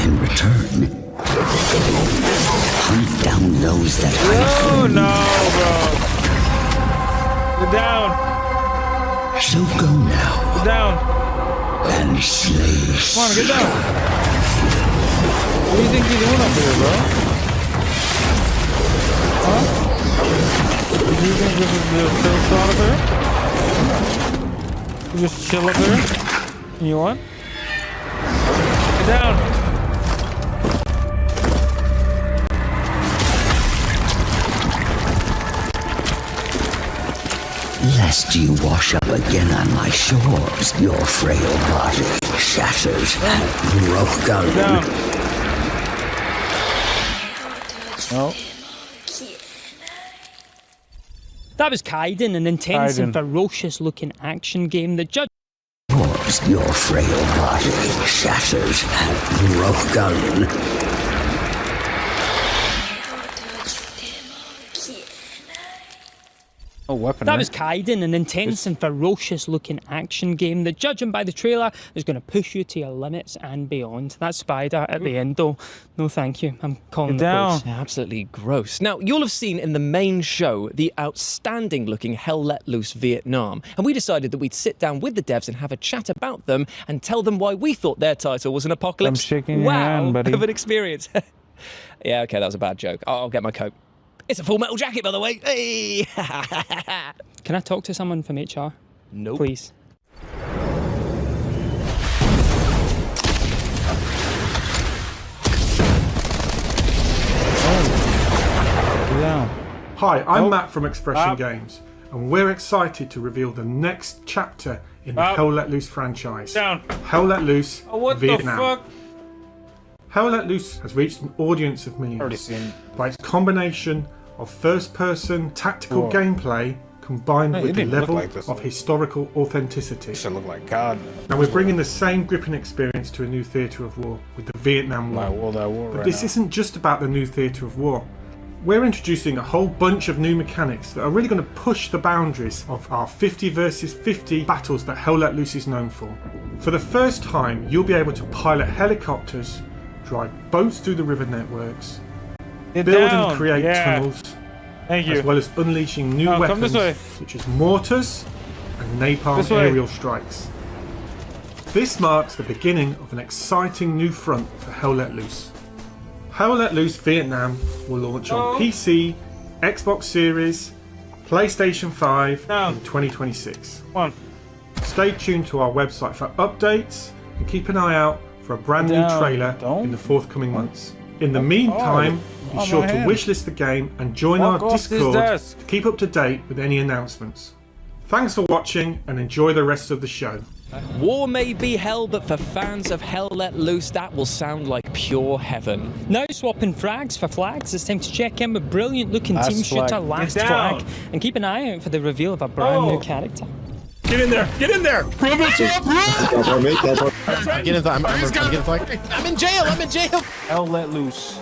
In return, hunt down those that Oh no, bro. Get down. So go now. Get down. And slay. Come on, get down. What do you think you're doing up here, bro? Huh? Do you think this is the chill spot up here? You just chill up here? You want? Get down. Lest you wash up again on my shores, your frail body shatters and broken. No. That was Kaiden, an intense and ferocious looking action game that judged. Your frail body shatters and broken. That was Kaiden, an intense and ferocious-looking action game that, judging by the trailer, is going to push you to your limits and beyond. That spider at the end, though, no thank you. I'm calling it quits. Yeah, absolutely gross. Now, you'll have seen in the main show the outstanding-looking Hell Let Loose Vietnam, and we decided that we'd sit down with the devs and have a chat about them and tell them why we thought their title was an apocalypse. I'm shaking your hand, buddy. Of an experience. Yeah, okay, that was a bad joke. I'll get my coat. It's a Full Metal Jacket, by the way. Hey! Can I talk to someone from HR? No. Please. Hi, I'm Matt from Expression Games, and we're excited to reveal the next chapter in the Hell Let Loose franchise. Hell Let Loose Vietnam. What the fuck? Hell Let Loose has reached an audience of millions by its combination of first-person tactical gameplay combined with the level of historical authenticity. It should look like God. Now we're bringing the same gripping experience to a new theatre of war with the Vietnam War. But this isn't just about the new theatre of war. We're introducing a whole bunch of new mechanics that are really going to push the boundaries of our 50 versus 50 battles that Hell Let Loose is known for. For the first time, you'll be able to pilot helicopters, drive boats through the river networks, build and create tunnels, as well as unleashing new weapons such as mortars and napalm aerial strikes. This marks the beginning of an exciting new front for Hell Let Loose. Hell Let Loose Vietnam will launch on PC, Xbox Series, PlayStation 5 in 2026. Stay tuned to our website for updates and keep an eye out for a brand new trailer in the forthcoming months. In the meantime, be sure to wishlist the game and join our Discord to keep up to date with any announcements. Thanks for watching and enjoy the rest of the show. War may be hell, but for fans of Hell Let Loose, that will sound like pure heaven. Now swapping frags for flags, it's time to check in with brilliant-looking team shooter Last Flag, and keep an eye out for the reveal of a brand new character. Get in there! Get in there! Get in flag. I'm in jail! I'm in jail! Hell Let Loose.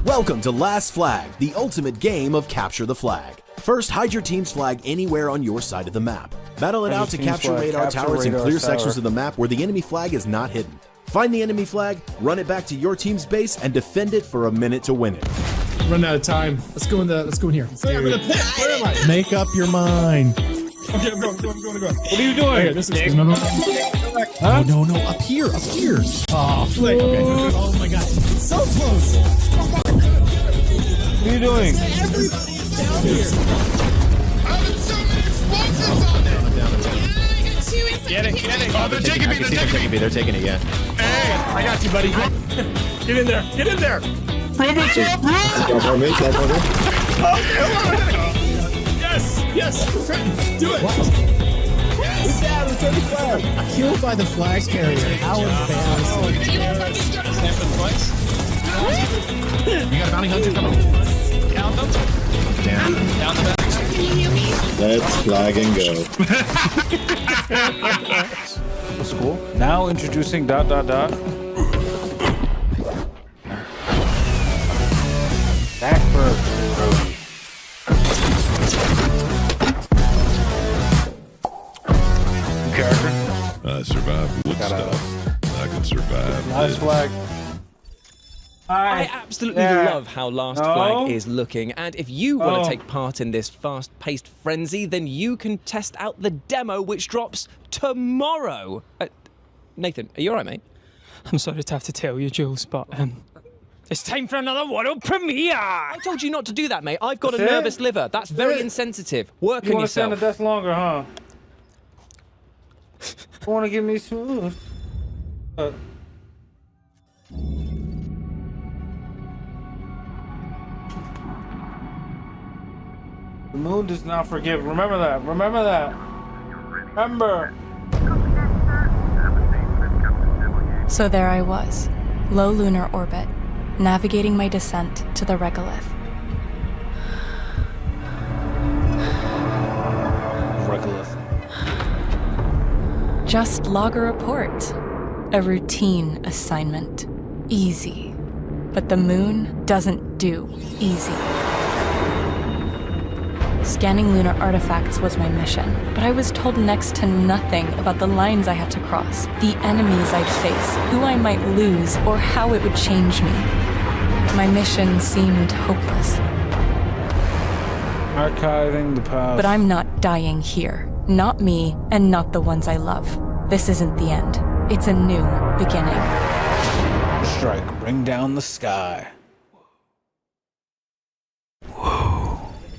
Welcome to Last Flag, the ultimate game of Capture the Flag. First, hide your team's flag anywhere on your side of the map. Battle it out to capture radar towers and clear sections of the map where the enemy flag is not hidden. Find the enemy flag, run it back to your team's base, and defend it for a minute to win it. Run out of time. Let's go in here. Where am I? Make up your mind. Okay, I'm going. What are you doing? Okay, this is no. Huh? No, up here. Oh, okay. Oh my god, it's so close. What are you doing? Everybody's down here. Get it. Oh, they're taking me. They're taking it, yeah. Hey, I got you, buddy. Get in there. Yes. Do it. Who's down? Return the flag. Killed by the flag carrier. How embarrassing. You got a bounty hunter coming. Down the back. Can you hear me? Let's flag and go. That's cool. Now introducing ... Backburg. Character. I survived Woodstock. I can survive. Last Flag. I absolutely love how Last Flag is looking, and if you want to take part in this fast-paced frenzy, then you can test out the demo, which drops tomorrow. Nathan, are you alright, mate? I'm sorry to have to tell you, Jules, but it's time for another world premiere! I told you not to do that, mate. I've got a nervous liver. That's very insensitive. Work on yourself. You want to stay on the desk longer, huh? You want to give me smooth? The moon does not forgive. Remember that. Remember. So there I was, low lunar orbit, navigating my descent to the regolith. Just log a report. A routine assignment. Easy. But the moon doesn't do easy. Scanning lunar artifacts was my mission, but I was told next to nothing about the lines I had to cross, the enemies I'd face, who I might lose, or how it would change me. My mission seemed hopeless. Archiving the past. But I'm not dying here. Not me, and not the ones I love. This isn't the end. It's a new beginning. Strike, bring down the sky.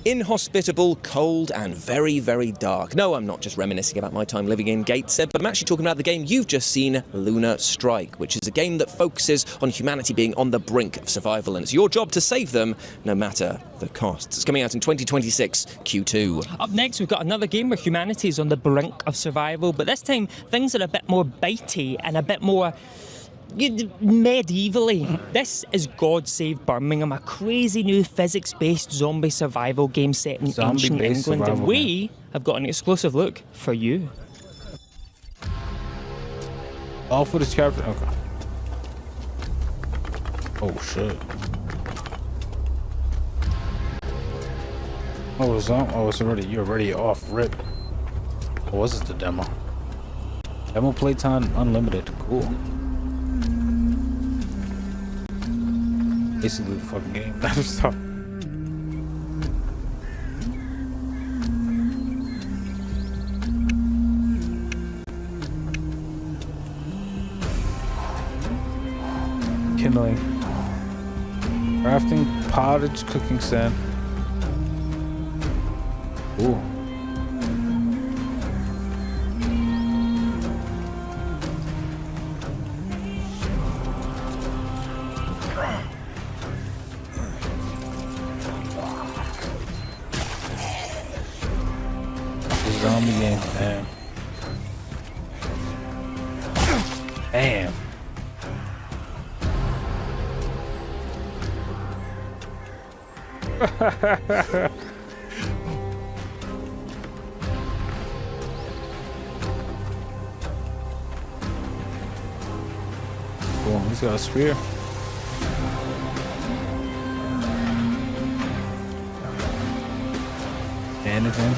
Inhospitable, cold, and very, very dark. No, I'm not just reminiscing about my time living in Gateshead, but I'm actually talking about the game you've just seen, Lunar Strike, which is a game that focuses on humanity being on the brink of survival, and it's your job to save them, no matter the costs. It's coming out in 2026, Q2. Up next, we've got another game where humanity is on the brink of survival, but this time, things are a bit more bitey and a bit more medievally. This is God Save Birmingham, a crazy new physics-based zombie survival game set in ancient England, and we have got an exclusive look for you. All footage captured. Okay. Oh shit. Oh, it's on. Oh, it's already. You're already off. Rip. What was it? The demo. Demo playtime unlimited. Cool. Basically the fucking game. That was tough. Kindling. Crafting pottage cooking sand. Ooh. Zombie game, damn. Damn. Cool, he's got a spear. Anything.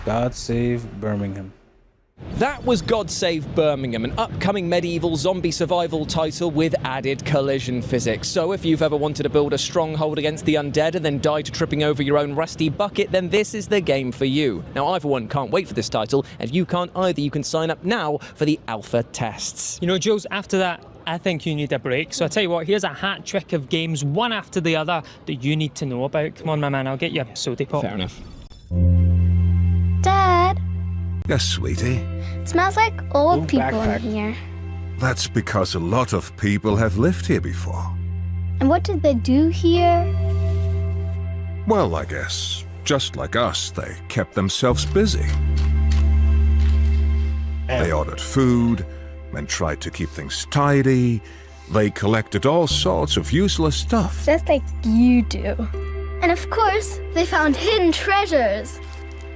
God Save Birmingham. That was God Save Birmingham, an upcoming medieval zombie survival title with added collision physics. So if you've ever wanted to build a stronghold against the undead and then die to tripping over your own rusty bucket, then this is the game for you. Now, I for one can't wait for this title, and if you can't either, you can sign up now for the alpha tests. You know, Jules, after that, I think you need a break. So I tell you what, here's a hat trick of games, one after the other, that you need to know about. Come on, my man, I'll get you a soda pop. Fair enough. Dad? Yes, sweetie? It smells like old people in here. That's because a lot of people have lived here before. And what did they do here? Well, I guess, just like us, they kept themselves busy. They ordered food and tried to keep things tidy. They collected all sorts of useless stuff. Just like you do. And of course, they found hidden treasures.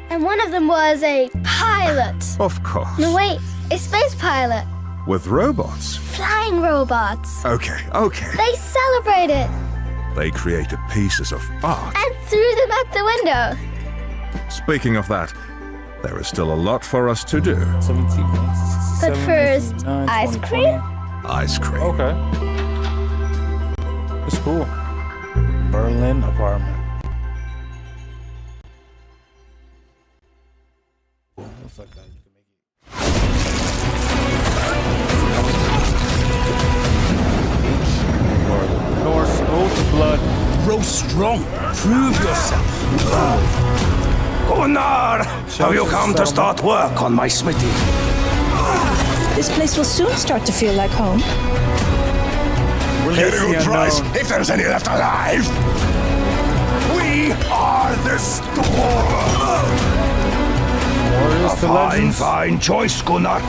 And one of them was a pilot. Of course. No, wait, a space pilot. With robots. Flying robots. Okay. They celebrated. They created pieces of art. And threw them out the window. Speaking of that, there is still a lot for us to do. 17 minutes. But first, ice cream? Ice cream. Okay. It's cool. Berlin apartment. Looks like that. You can make it. Norse Oath Blood. Grow strong. Prove yourself. Gunnar, have you come to start work on my smithy? This place will soon start to feel like home. We'll get a good price if there's any left alive. We are the storm. A fine choice, Gunnar.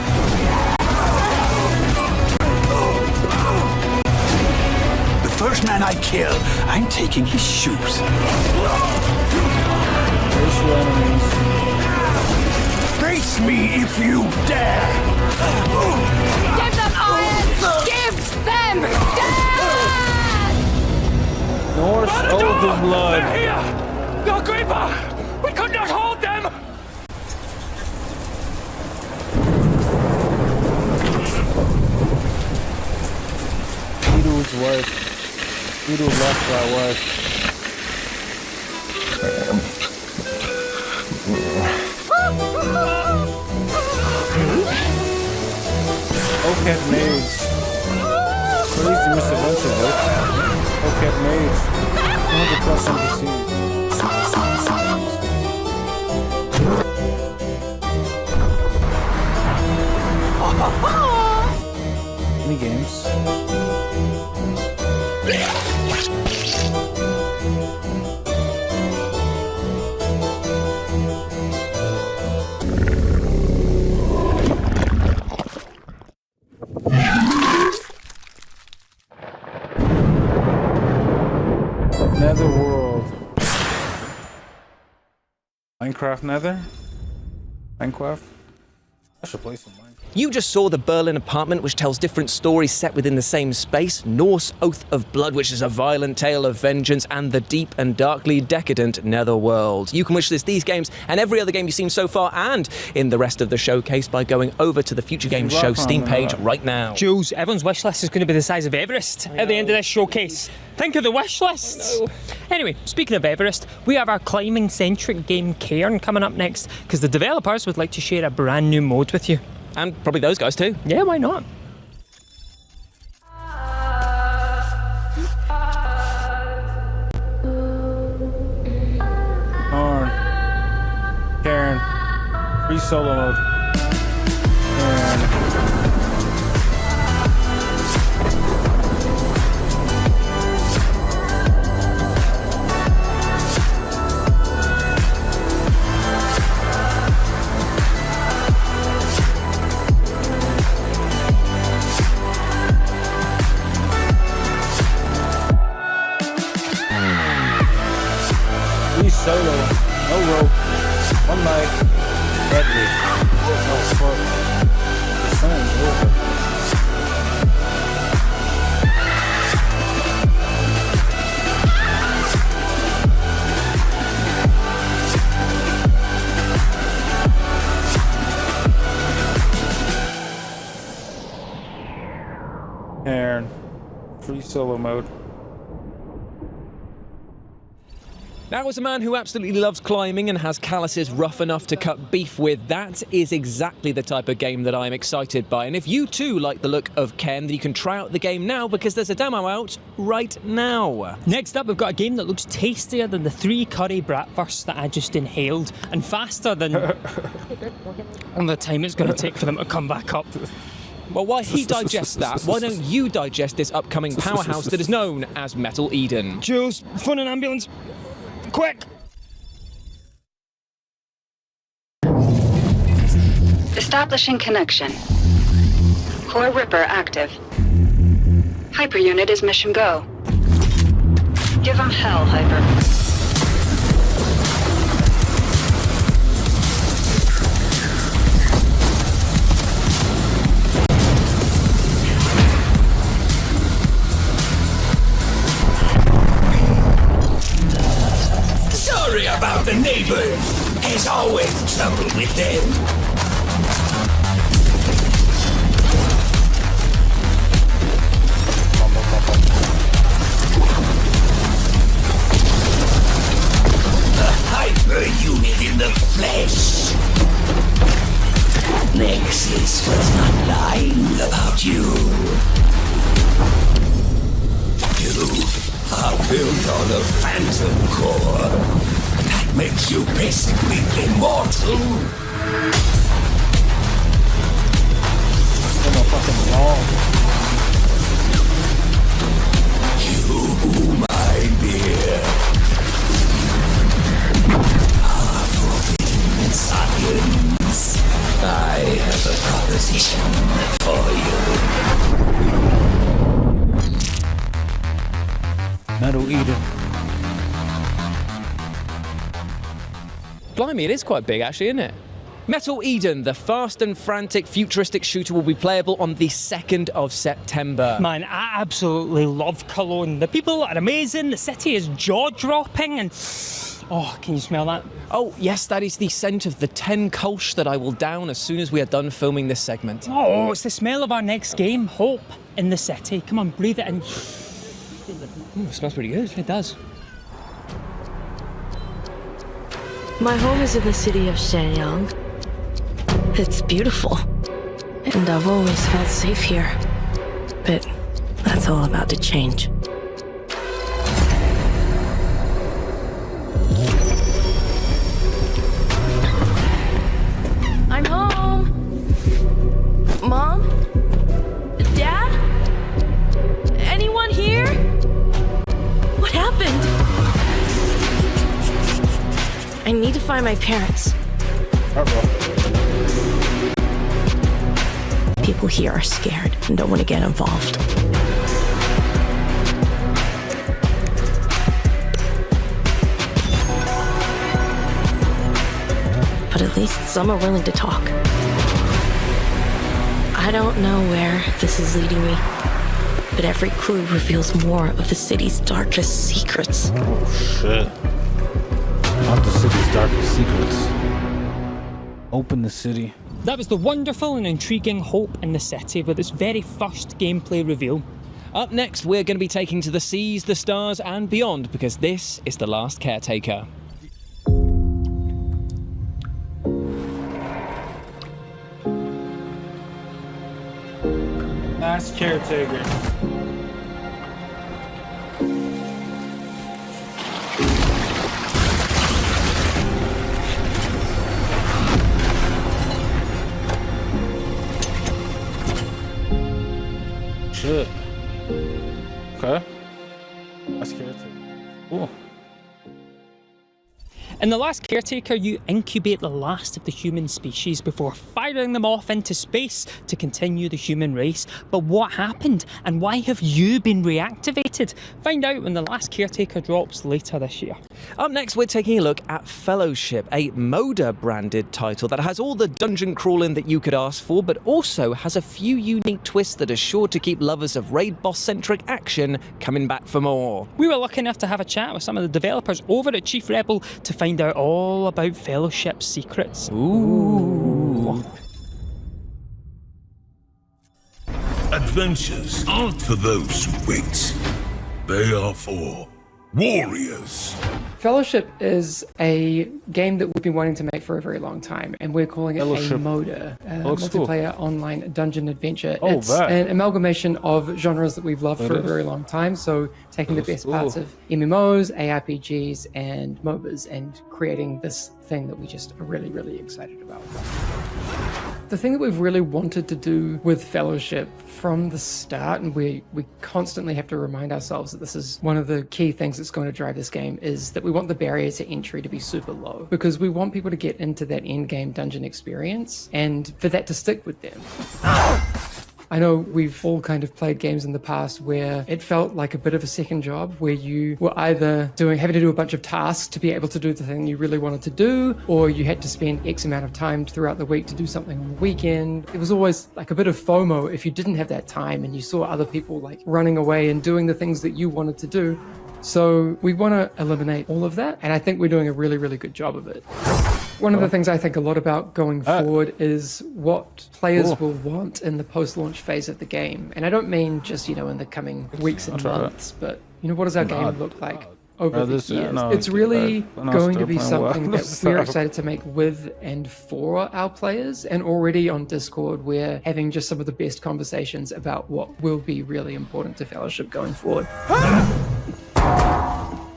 The first man I kill, I'm taking his shoes. Face me if you dare. Give them iron! Give them death! Norse Oath of Blood. Here! Go, Creeper! wife. You to the left, right, wife. Ocat maids. Crazy misadventure, right? Ocat maids. 100 plus NPCs. Mini games. Netherworld. Minecraft Nether? Minecraft? I should play some Minecraft. You just saw the Berlin apartment, which tells different stories set within the same space, Norse Oath of Blood, which is a violent tale of vengeance, and the deep and darkly decadent Netherworld. You can wishlist these games and every other game you've seen so far and in the rest of the showcase by going over to the Future Games Show Steam page right now. Jules, everyone's wish list is going to be the size of Everest at the end of this showcase. Think of the wish lists. Anyway, speaking of Everest, we have our climbing-centric game Cairn coming up next because the developers would like to share a brand new mode with you. And probably those guys too. Yeah, why not? Cairn. Free solo mode. Cairn. Solo, no rope, one knife, deadly. Oh fuck. The sun is over. Cairn. Free solo mode. That was a man who absolutely loves climbing and has calluses rough enough to cut beef with. That is exactly the type of game that I'm excited by. And if you too like the look of Ken, then you can try out the game now because there's a demo out right now. Next up, we've got a game that looks tastier than the 3 curry bratwursts that I just inhaled and faster than the time it's going to take for them to come back up. Well, while he digests that, why don't you digest this upcoming powerhouse that is known as Metal Eden? Jules, phone an ambulance. Quick! Establishing connection. Core Ripper active. Hyper unit is mission go. Give him hell, Hyper. Sorry about the neighbors. There's always trouble with them. A hyper unit in the flesh. Nexus was not lying about you. You are built on a phantom core. That makes you basically immortal. You, my dear, are forbidden science. I have a proposition for you. Metal Eden. Blimey, it is quite big actually, isn't it? Metal Eden, the fast and frantic futuristic shooter, will be playable on the 2nd of September. Man, I absolutely love Cologne. The people are amazing, the city is jaw-dropping, and... Oh, can you smell that? Oh, yes, that is the scent of the 10 Kolsch that I will down as soon as we are done filming this segment. Oh, it's the smell of our next game, Hope, in the city. Come on, breathe it in. It smells pretty good. It does. My home is in the city of Shenyang. It's beautiful, and I've always felt safe here. But that's all about to change. I'm home. Mom? Dad? Anyone here? What happened? I need to find my parents. People here are scared and don't want to get involved. But at least some are willing to talk. I don't know where this is leading me, but every clue reveals more of the city's darkest secrets. Oh shit. Not the city's darkest secrets. Open the city. That was the wonderful and intriguing Hope in the City with its very first gameplay reveal. Up next, we're going to be taking to the seas, the stars, and beyond, because this is The Last Caretaker. Last Caretaker. Shit. Okay. Last Caretaker. Cool. In The Last Caretaker, you incubate the last of the human species before firing them off into space to continue the human race. But what happened, and why have you been reactivated? Find out when The Last Caretaker drops later this year. Up next, we're taking a look at Fellowship, a Moda-branded title that has all the dungeon crawling that you could ask for, but also has a few unique twists that are sure to keep lovers of raid boss-centric action coming back for more. We were lucky enough to have a chat with some of the developers over at Chief Rebel to find out all about Fellowship's secrets. Ooh. Adventures aren't for those who wait. They are for warriors. Fellowship is a game that we've been wanting to make for a very long time, and we're calling it Fellowship. a MODA, multiplayer online dungeon adventure. Oh, it's an amalgamation of genres that we've loved for a very long time, so taking the best parts of MMOs, ARPGs, and MOBAs, and creating this thing that we just are really, really excited about. The thing that we've really wanted to do with Fellowship from the start, and we constantly have to remind ourselves that this is one of the key things that's going to drive this game, is that we want the barrier to entry to be super low, because we want people to get into that end game dungeon experience and for that to stick with them. I know we've all kind of played games in the past where it felt like a bit of a second job, where you were either having to do a bunch of tasks to be able to do the thing you really wanted to do, or you had to spend X amount of time throughout the week to do something on the weekend. It was always like a bit of FOMO if you didn't have that time and you saw other people like running away and doing the things that you wanted to do. So we want to eliminate all of that, and I think we're doing a really, really good job of it. One of the things I think a lot about going forward is what players will want in the post-launch phase of the game. And I don't mean just, in the coming weeks and months, but, what does our game look like over the years? It's really going to be something that we're excited to make with and for our players. And already on Discord, we're having just some of the best conversations about what will be really important to Fellowship going forward.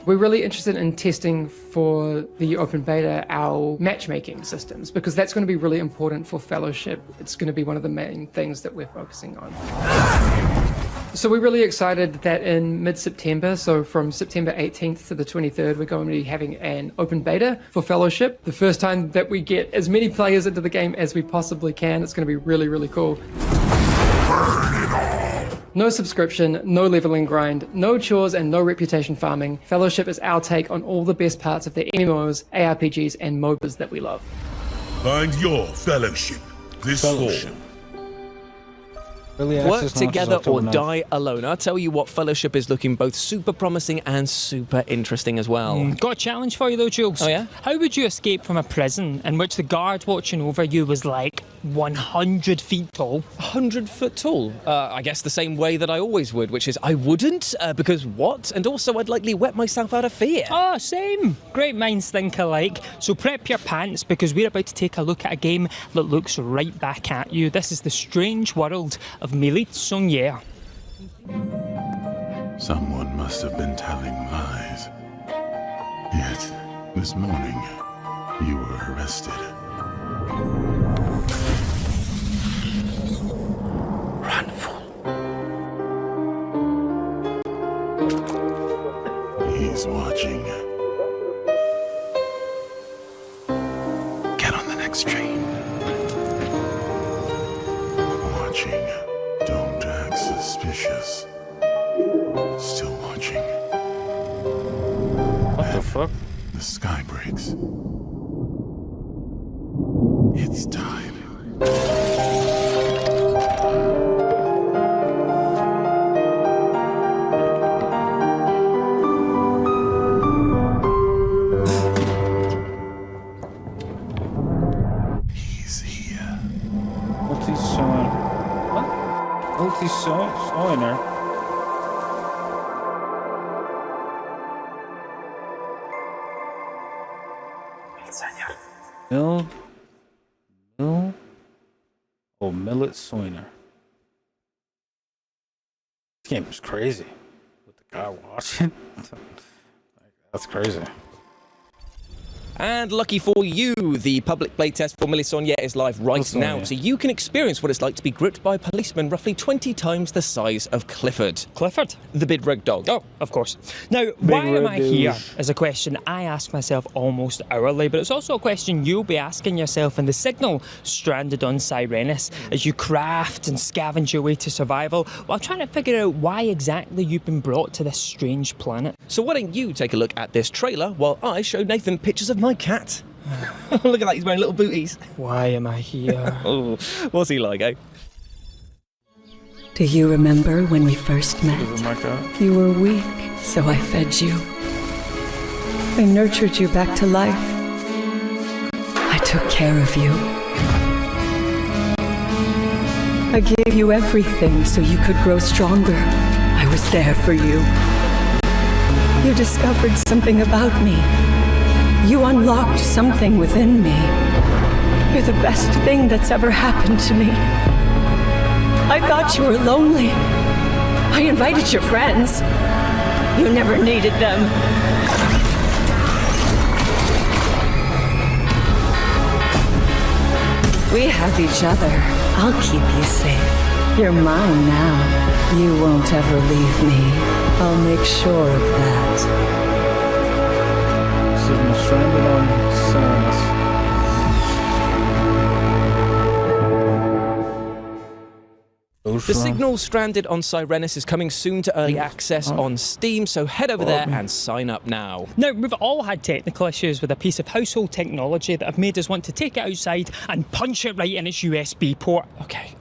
We're really interested in testing for the open beta our matchmaking systems, because that's going to be really important for Fellowship. It's going to be one of the main things that we're focusing on. So we're really excited that in mid-September, so from September 18th to the 23rd, we're going to be having an open beta for Fellowship. The first time that we get as many players into the game as we possibly can. It's going to be really, really cool. Burn it all! No subscription, no leveling grind, no chores, and no reputation farming. Fellowship is our take on all the best parts of the MMOs, ARPGs, and MOBAs that we love. Find your Fellowship this fall. Work together or die alone. I'll tell you what, Fellowship is looking both super promising and super interesting as well. Got a challenge for you though, Jules. Oh yeah? How would you escape from a prison in which the guard watching over you was like 100 feet tall? 100 foot tall? I guess the same way that I always would, which is I wouldn't, because what? And also I'd likely wet myself out of fear. Oh, same. Great minds think alike. So prep your pants because we're about to take a look at a game that looks right back at you. This is the strange world of Milite Sonnier. Someone must have been telling lies. Yet, this morning, you were arrested. Run, fool. He's watching. Get on the next train. Watching. Don't act suspicious. Still watching. What the fuck? The sky breaks. It's time. He's here. What's he showing? What? What's he showing her? Millet Soiner. This game is crazy. With the guy watching. That's crazy. And lucky for you, the public playtest for Milite Sonnier is live right now, so you can experience what it's like to be gripped by a policeman roughly 20 times the size of Clifford. Clifford? The big red dog. Oh, of course. Now, why am I here is a question I ask myself almost hourly, but it's also a question you'll be asking yourself in the Signal stranded on Sirenis as you craft and scavenge your way to survival while trying to figure out why exactly you've been brought to this strange planet. So why don't you take a look at this trailer while I show Nathan pictures of my cat. Look at that, he's wearing little booties. Why am I here? Oh, what's he like, eh? Do you remember when we first met? You were weak, so I fed you. I nurtured you back to life. I took care of you. I gave you everything so you could grow stronger. I was there for you. You discovered something about me. You unlocked something within me. You're the best thing that's ever happened to me. I thought you were lonely. I invited your friends. You never needed them. We have each other. I'll keep you safe. You're mine now. You won't ever leave me. I'll make sure of that. Stranded on Sirenis. The Signal Stranded on Sirenis is coming soon to early access on Steam, so head over there and sign up now. Now, we've all had technical issues with a piece of household technology that have made us want to take it outside and punch it right in its USB port. Okay.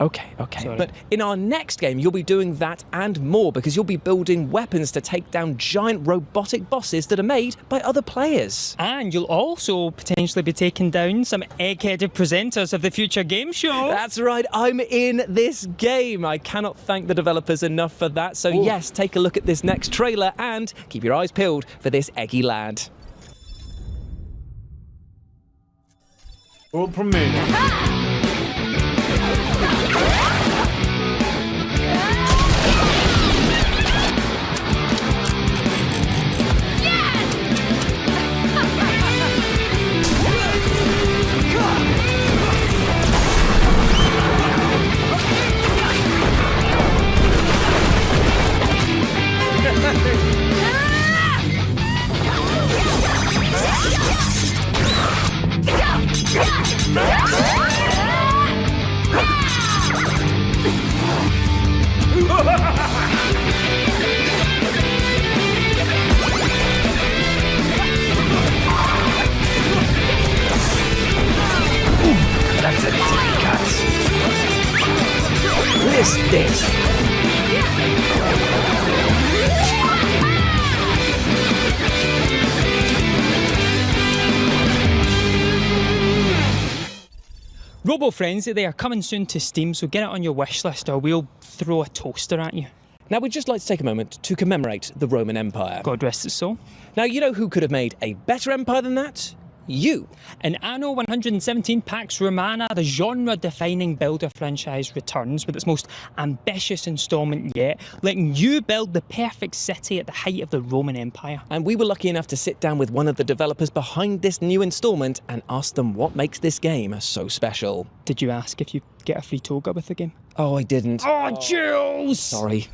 Sorry. But in our next game, you'll be doing that and more because you'll be building weapons to take down giant robotic bosses that are made by other players. And you'll also potentially be taking down some egg-headed presenters of the future game show. That's right, I'm in this game. I cannot thank the developers enough for that. So yes, take a look at this next trailer and keep your eyes peeled for this eggy lad. World premiere. Yeah! Robo Frenzy, they are coming soon to Steam, so get it on your wish list or we'll throw a toaster at you. Now, we'd just like to take a moment to commemorate the Roman Empire. God rest its soul. Now, you know who could have made a better empire than that? You. In Anno 117 Pax Romana, the genre-defining builder franchise returns with its most ambitious installment yet, letting you build the perfect city at the height of the Roman Empire. And we were lucky enough to sit down with one of the developers behind this new installment and ask them what makes this game so special. Did you ask if you get a free toga with the game? Oh, I didn't. Oh, Jules! Sorry.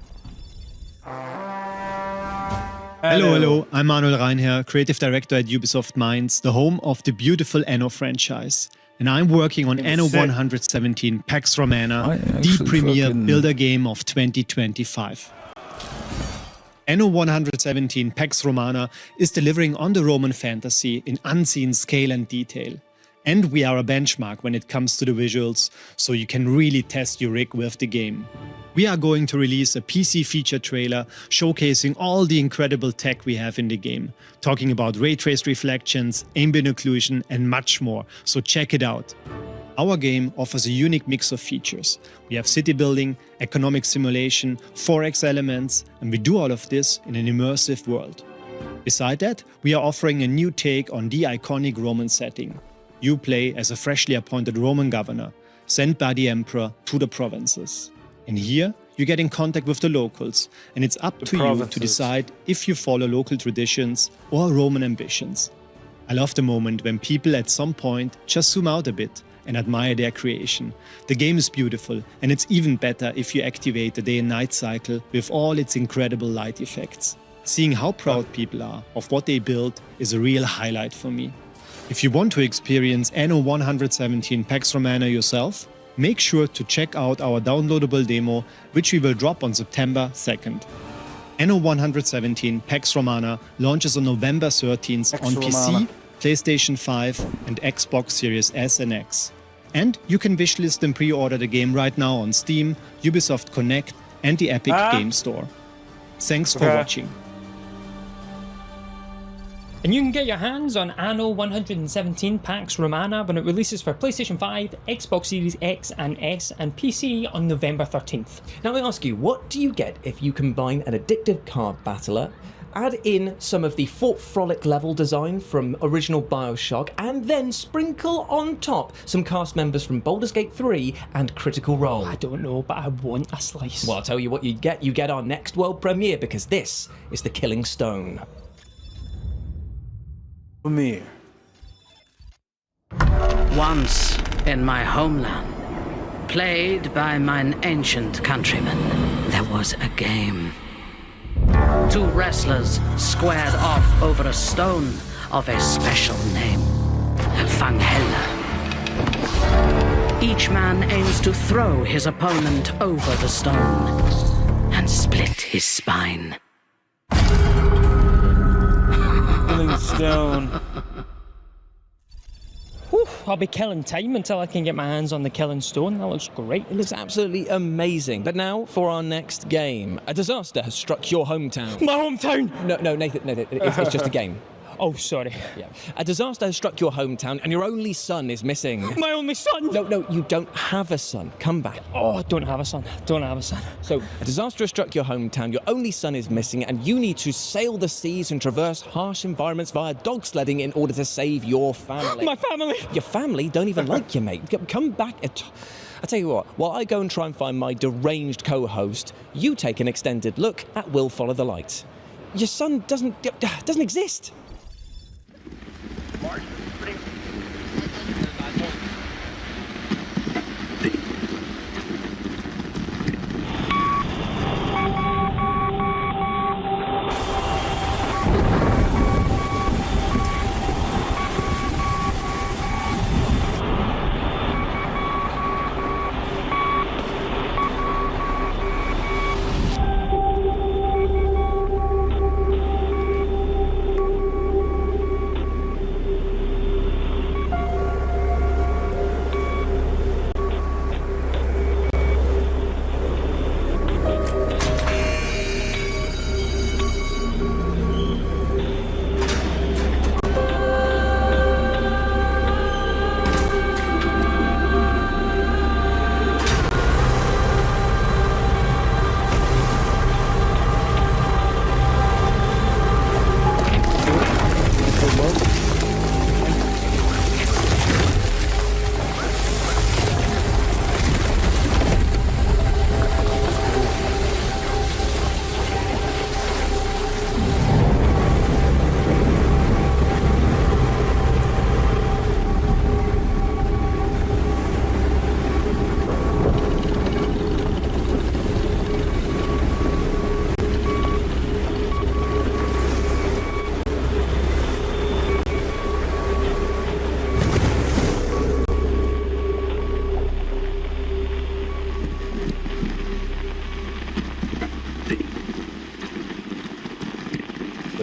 Hello, I'm Manuel Reinherr, Creative Director at Ubisoft Mainz, the home of the beautiful Anno franchise. And I'm working on Anno 117 Pax Romana, the premier builder game of 2025. Anno 117 Pax Romana is delivering on the Roman fantasy in unseen scale and detail. And we are a benchmark when it comes to the visuals, so you can really test your rig with the game. We are going to release a PC feature trailer showcasing all the incredible tech we have in the game, talking about ray traced reflections, ambient occlusion and much more, so check it out. Our game offers a unique mix of features. We have city building, economic simulation, 4X elements, and we do all of this in an immersive world. Beside that, we are offering a new take on the iconic Roman setting. You play as a freshly appointed Roman governor, sent by the emperor to the provinces. And here, you get in contact with the locals, and it's up to you to decide if you follow local traditions or Roman ambitions. I love the moment when people at some point just zoom out a bit and admire their creation. The game is beautiful, and it's even better if you activate the day and night cycle with all its incredible light effects. Seeing how proud people are of what they built is a real highlight for me. If you want to experience Anno 117 Pax Romana yourself, make sure to check out our downloadable demo, which we will drop on September 2nd. Anno 117 Pax Romana launches on November 13th on PC, PlayStation 5 and Xbox Series S and X. And you can wishlist and pre-order the game right now on Steam, Ubisoft Connect and the Epic Game Store. Thanks for watching. And you can get your hands on Anno 117 Pax Romana when it releases for PlayStation 5, Xbox Series X and S, and PC on November 13th. Now I ask you, what do you get if you combine an addictive card battler, add in some of the Fort Frolic level design from original Bioshock, and then sprinkle on top some cast members from Baldur's Gate 3 and Critical Role? I don't know, but I want a slice. Well, I'll tell you what you get our next world premiere, because this is The Killing Stone. Once in my homeland, played by mine ancient countrymen, there was a game. Two wrestlers squared off over a stone of a special name, Fanghella. Each man aims to throw his opponent over the stone and split his spine. Killing Stone. Whew, I'll be killing time until I can get my hands on the Killing Stone. That looks great. It looks absolutely amazing. But now for our next game. A disaster has struck your hometown. My hometown! No, Nathan, it's just a game. Oh, sorry. Yeah. A disaster has struck your hometown and your only son is missing. My only son? No, you don't have a son. Come back. Oh, I don't have a son. Don't have a son. So, a disaster has struck your hometown, your only son is missing, and you need to sail the seas and traverse harsh environments via dog sledding in order to save your family. My family? Your family don't even like you, mate. Come back. I tell you what, while I go and try and find my deranged co-host, you take an extended look at Will Follow the Light. Your son doesn't exist.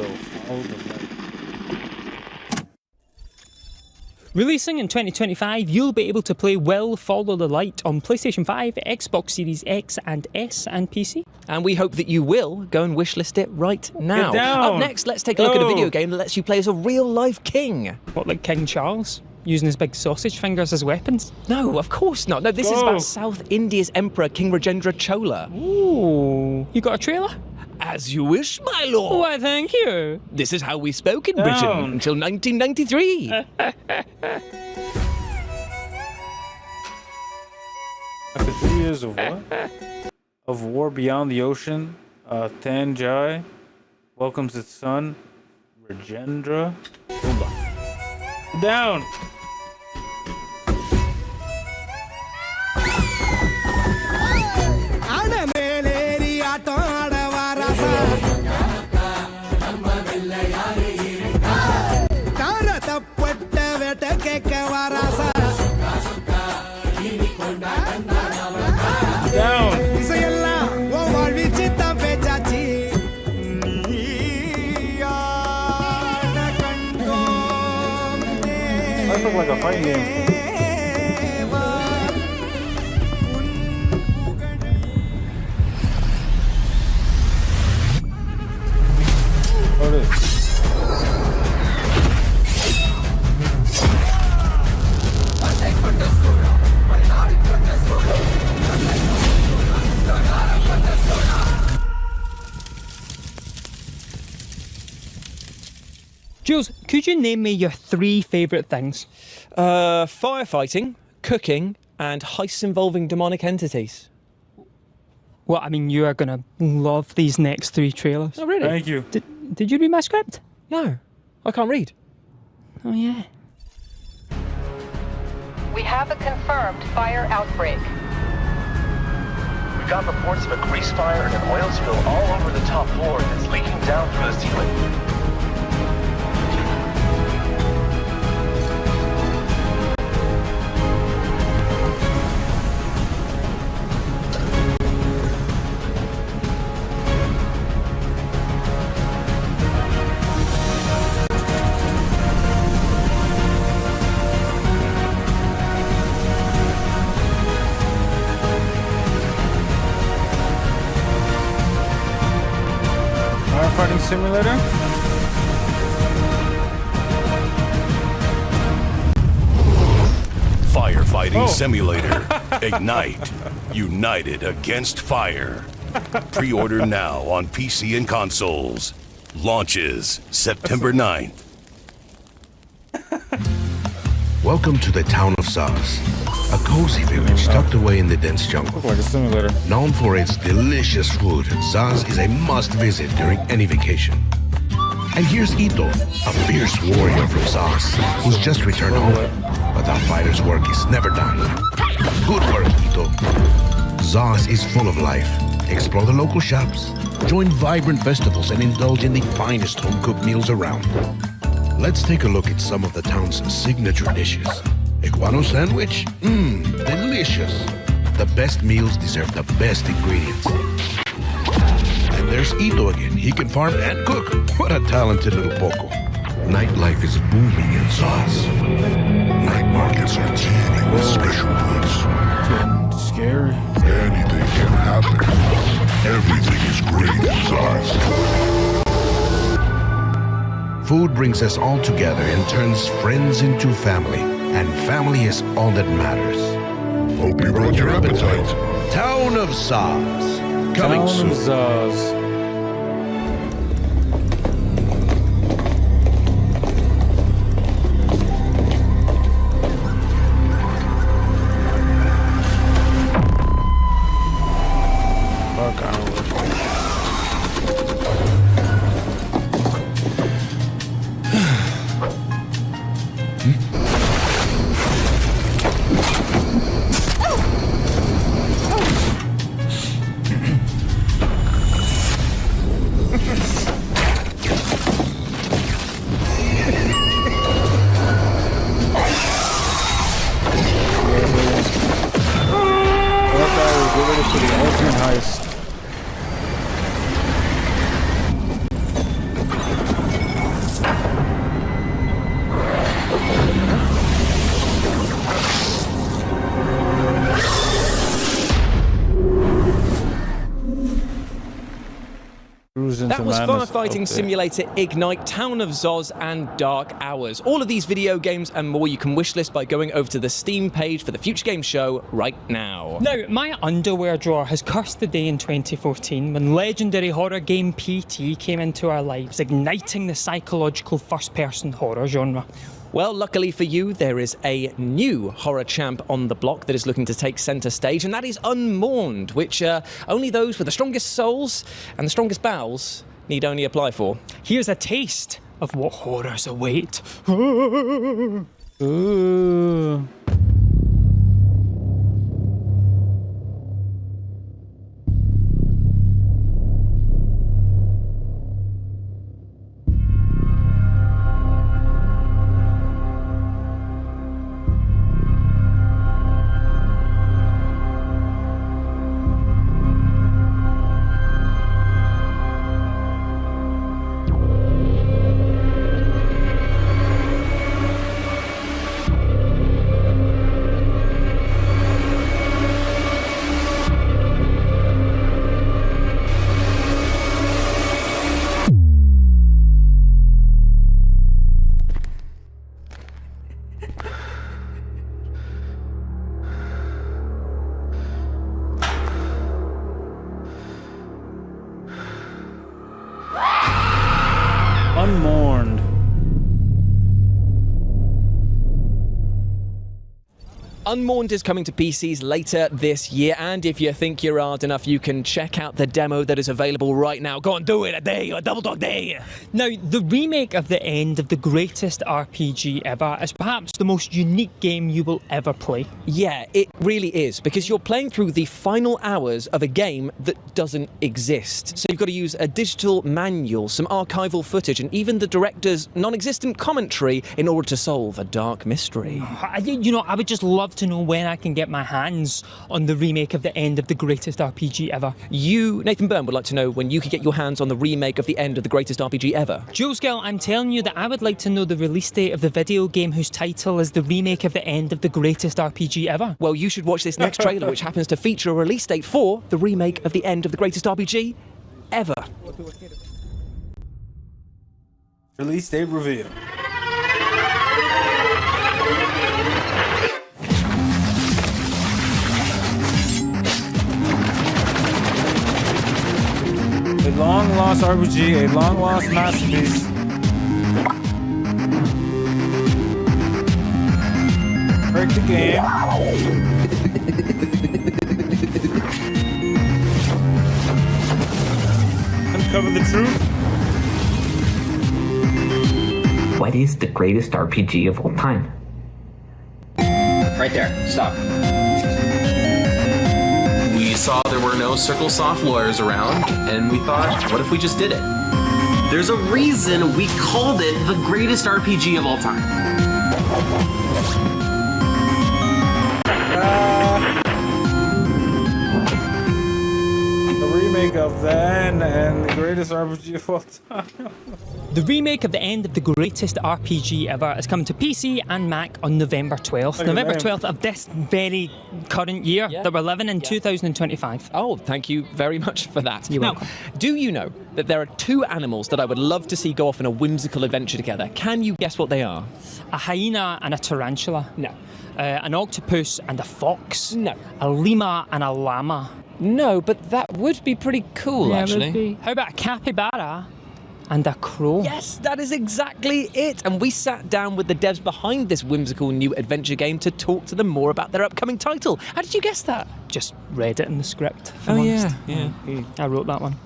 so follow the light. Releasing in 2025, you'll be able to play Will Follow the Light on PlayStation 5, Xbox Series X and S, and PC. And we hope that you will go and wishlist it right now. Get down. Up next, let's take a look at a video game that lets you play as a real-life king. What, like King Charles? Using his big sausage fingers as weapons? No, of course not. No, this is about South India's Emperor, King Rajendra Chola. Ooh. You got a trailer? As you wish, my lord. Why, thank you. This is how we spoke in Britain until 1993. After 3 years of what? Of war beyond the ocean, Thanjai welcomes its son, Rajendra Chola. Down! Down! That looks like a fighting game. What is it? Jules, could you name me your 3 favourite things? Firefighting, cooking, and heists involving demonic entities. Well, I mean, you are going to love these next 3 trailers. Oh, really? Thank you. Did you read my script? No, I can't read. Oh, yeah. We have a confirmed fire outbreak. We got reports of a grease fire and an oil spill all over the top floor that's leaking down through the ceiling. Firefighting simulator? Firefighting simulator. Ignite. United against fire. Pre-order now on PC and consoles. Launches September 9th. Welcome to the town of Zaz, a cozy village tucked away in the dense jungle. Looks like a simulator. Known for its delicious food, Zaz is a must-visit during any vacation. And here's Ito, a fierce warrior from Zaz, who's just returned home. But the fighter's work is never done. Good work, Ito. Zaz is full of life. Explore the local shops, join vibrant festivals, and indulge in the finest home-cooked meals around. Let's take a look at some of the town's signature dishes. Iguano sandwich? Delicious. The best meals deserve the best ingredients. And there's Ito again. He can farm and cook. What a talented little poco. Nightlife is booming in Zaz. Night markets are teeming with special goods. Getting scary. Anything can happen. Everything is great in Zaz. Food brings us all together and turns friends into family. And family is all that matters. Hope you brought your appetite. Town of Zaz. Coming soon. Town of Zaz. That was Firefighting Simulator Ignite, Town of Zoz, and Dark Hours. All of these video games and more you can wishlist by going over to the Steam page for the Future Game Show right now. Now, my underwear drawer has cursed the day in 2014 when legendary horror game PT came into our lives, igniting the psychological first-person horror genre. Well, luckily for you, there is a new horror champ on the block that is looking to take centre stage, and that is Unmourned, which only those with the strongest souls and the strongest bowels need only apply for. Here's a taste of what horrors await. Unmourned. Unmourned is coming to PCs later this year, and if you think you're hard enough, you can check out the demo that is available right now. Go on, do it, a day, a double dog day. Now, the remake of the end of the greatest RPG ever is perhaps the most unique game you will ever play. Yeah, it really is, because you're playing through the final hours of a game that doesn't exist. So you've got to use a digital manual, some archival footage, and even the director's non-existent commentary in order to solve a dark mystery. You know, I would just love to know when I can get my hands on the remake of the end of the greatest RPG ever. You, Nathan Byrne, would like to know when you could get your hands on the remake of the end of the greatest RPG ever. Jules Gill, I'm telling you that I would like to know the release date of the video game whose title is the remake of the end of the greatest RPG ever. Well, you should watch this next trailer, which happens to feature a release date for the remake of the end of the greatest RPG ever. Release date reveal. A long-lost RPG, a long-lost masterpiece. Break the game. Uncover the truth. What is the greatest RPG of all time? Right there. Stop. We saw there were no Circle Soft lawyers around, and we thought, what if we just did it? There's a reason we called it the greatest RPG of all time. The remake of the end and the greatest RPG of all time. The remake of the end of the greatest RPG ever is coming to PC and Mac on November 12th. November 12th of this very current year that we're living in, 2025. Oh, thank you very much for that. You're welcome. Do you know that there are two animals that I would love to see go off on a whimsical adventure together? Can you guess what they are? A hyena and a tarantula. No. An octopus and a fox. No. A lemur and a llama. No, but that would be pretty cool, actually. Would be. How about a capybara and a crow? Yes, that is exactly it. And we sat down with the devs behind this whimsical new adventure game to talk to them more about their upcoming title. How did you guess that? Just read it in the script. Oh, yeah. I wrote that one.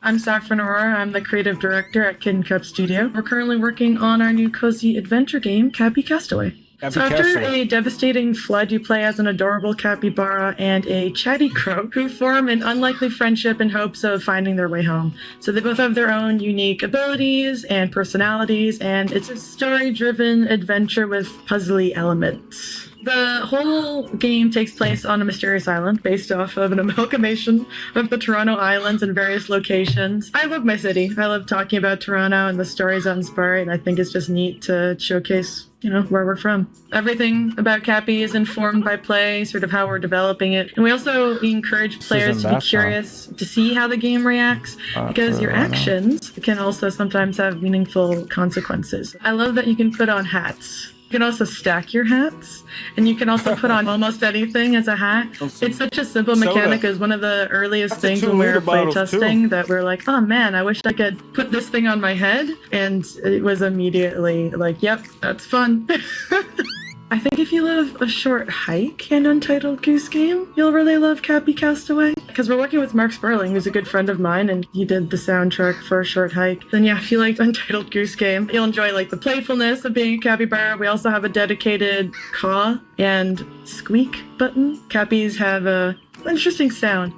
I'm Saffron Aurora. I'm the creative director at Kid and Cup Studio. We're currently working on our new cozy adventure game, Cappy Castaway. So after a devastating flood, you play as an adorable capybara and a chatty crow who form an unlikely friendship in hopes of finding their way home. So they both have their own unique abilities and personalities, and it's a story-driven adventure with puzzly elements. The whole game takes place on a mysterious island based off of an amalgamation of the Toronto Islands and various locations. I love my city. I love talking about Toronto and the stories that inspire it, and I think it's just neat to showcase, where we're from. Everything about Cappy is informed by play, sort of how we're developing it. And we also encourage players to be curious to see how the game reacts, because your actions can also sometimes have meaningful consequences. I love that you can put on hats. You can also stack your hats, and you can also put on almost anything as a hat. It's such a simple mechanic. It was one of the earliest things when we were playtesting that we're like, oh man, I wish I could put this thing on my head. And it was immediately like, yep, that's fun. I think if you love a short hike and Untitled Goose Game, you'll really love Cappy Castaway. Because we're working with Mark Sperling, who's a good friend of mine, and he did the soundtrack for A Short Hike. Then yeah, if you liked Untitled Goose Game, you'll enjoy the playfulness of being a capybara. We also have a dedicated caw and squeak button. Cappies have a interesting sound.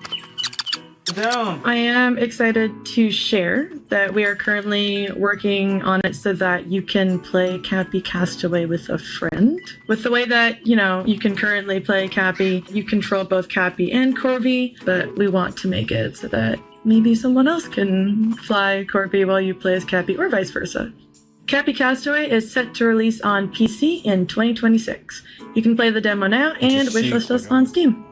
I am excited to share that we are currently working on it so that you can play Cappy Castaway with a friend. With the way that, you can currently play Cappy, you control both Cappy and Corby, but we want to make it so that maybe someone else can fly Corby while you play as Cappy, or vice versa. Cappy Castaway is set to release on PC in 2026. You can play the demo now and wishlist us on Steam.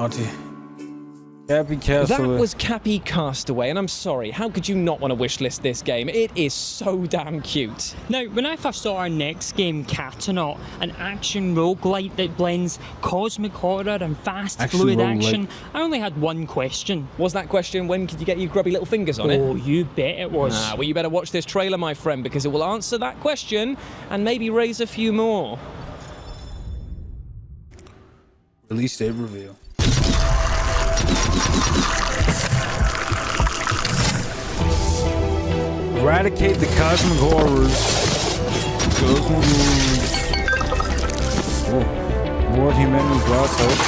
Cappy Castaway. That was Cappy Castaway, and I'm sorry, how could you not want to wishlist this game? It is so damn cute. Now, when I first saw our next game, Catanaut, an action roguelite that blends cosmic horror and fast, fluid action, I only had one question. Was that question, when could you get your grubby little fingers on it? Oh, you bet it was. Well, you better watch this trailer, my friend, because it will answer that question and maybe raise a few more. Release date reveal. Eradicate the cosmic horrors. More humanity's lost hope.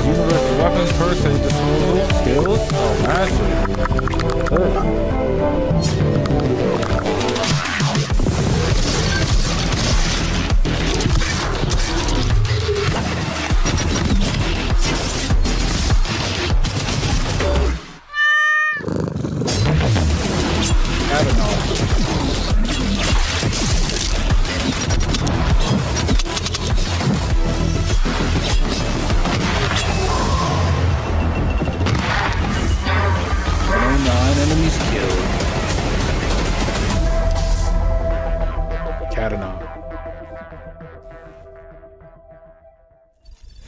Universal weapons, first aid disposal, skills. Oh, master.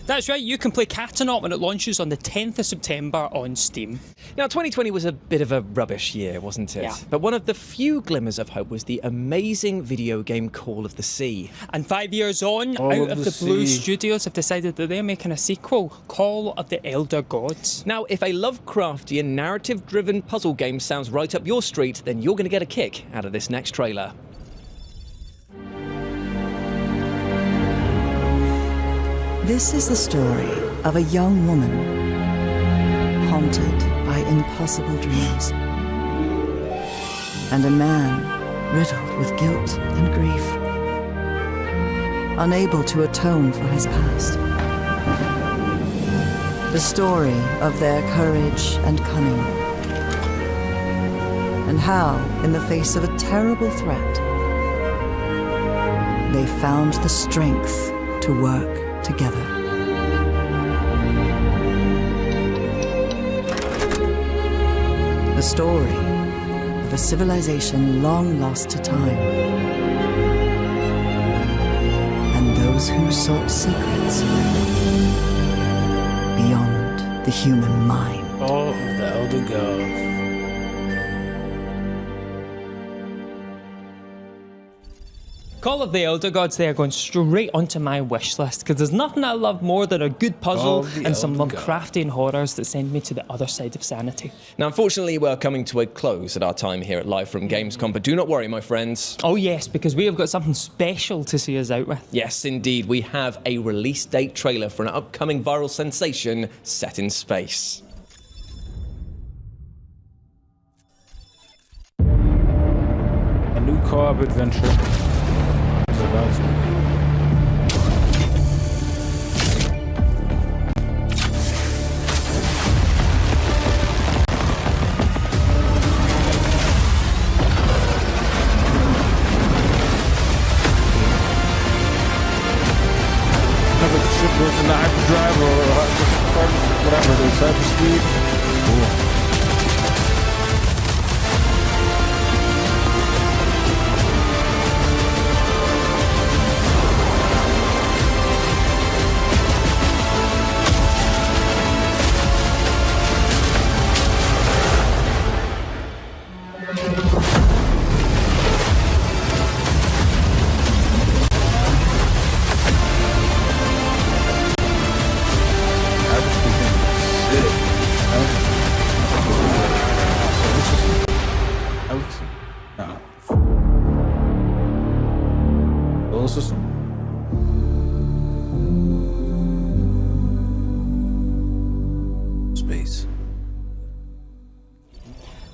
That's right, you can play Catanaut when it launches on the 10th of September on Steam. Now, 2020 was a bit of a rubbish year, wasn't it? Yeah. But one of the few glimmers of hope was the amazing video game Call of the Sea. And 5 years on, Out of the Blue Studios have decided that they're making a sequel, Call of the Elder Gods. Now, if a Lovecraftian, narrative-driven puzzle game sounds right up your street, then you're going to get a kick out of this next trailer. This is the story of a young woman haunted by impossible dreams, and a man riddled with guilt and grief, unable to atone for his past. The story of their courage and cunning, and how, in the face of a terrible threat, they found the strength to work together. The story of a civilization long lost to time, and those who sought secrets beyond the human mind. Oh, the Elder Gods. Call of the Elder Gods, they are going straight onto my wish list because there's nothing I love more than a good puzzle and some Lovecraftian horrors that send me to the other side of sanity. Now, unfortunately, we're coming to a close at our time here at Live from Gamescom, but do not worry, my friends. Oh yes, because we have got something special to see us out with. Yes, indeed, we have a release date trailer for an upcoming viral sensation set in space. A new co-op adventure. Goes into hyperdrive or whatever it is, hyperspeed. Cool.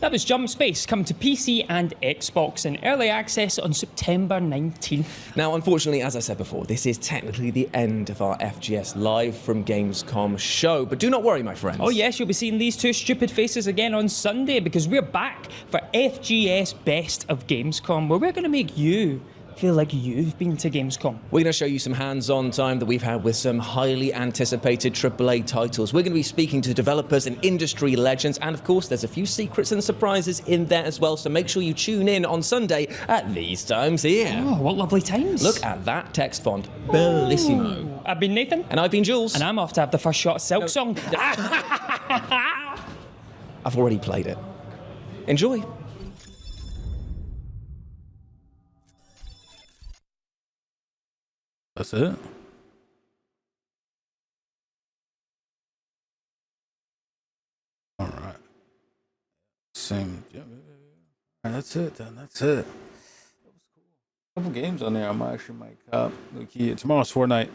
That was Jump Space, coming to PC and Xbox in early access on September 19th. Now, unfortunately, as I said before, this is technically the end of our FGS Live from Gamescom show, but do not worry, my friends. Oh yes, you'll be seeing these two stupid faces again on Sunday because we're back for FGS Best of Gamescom, where we're going to make you feel like you've been to Gamescom. We're going to show you some hands-on time that we've had with some highly anticipated AAA titles. We're going to be speaking to developers and industry legends, and of course there's a few secrets and surprises in there as well, so make sure you tune in on Sunday at these times here. Oh, what lovely times. Look at that text font. Bellissimo. I've been Nathan. And I've been Jules. And I'm off to have the first shot of Silk Song. I've already played it. Enjoy. That's it. All right. Same. Yeah. All right, that's it then. That's it. That was cool. A couple games on there. I might cop. Tomorrow's Fortnite.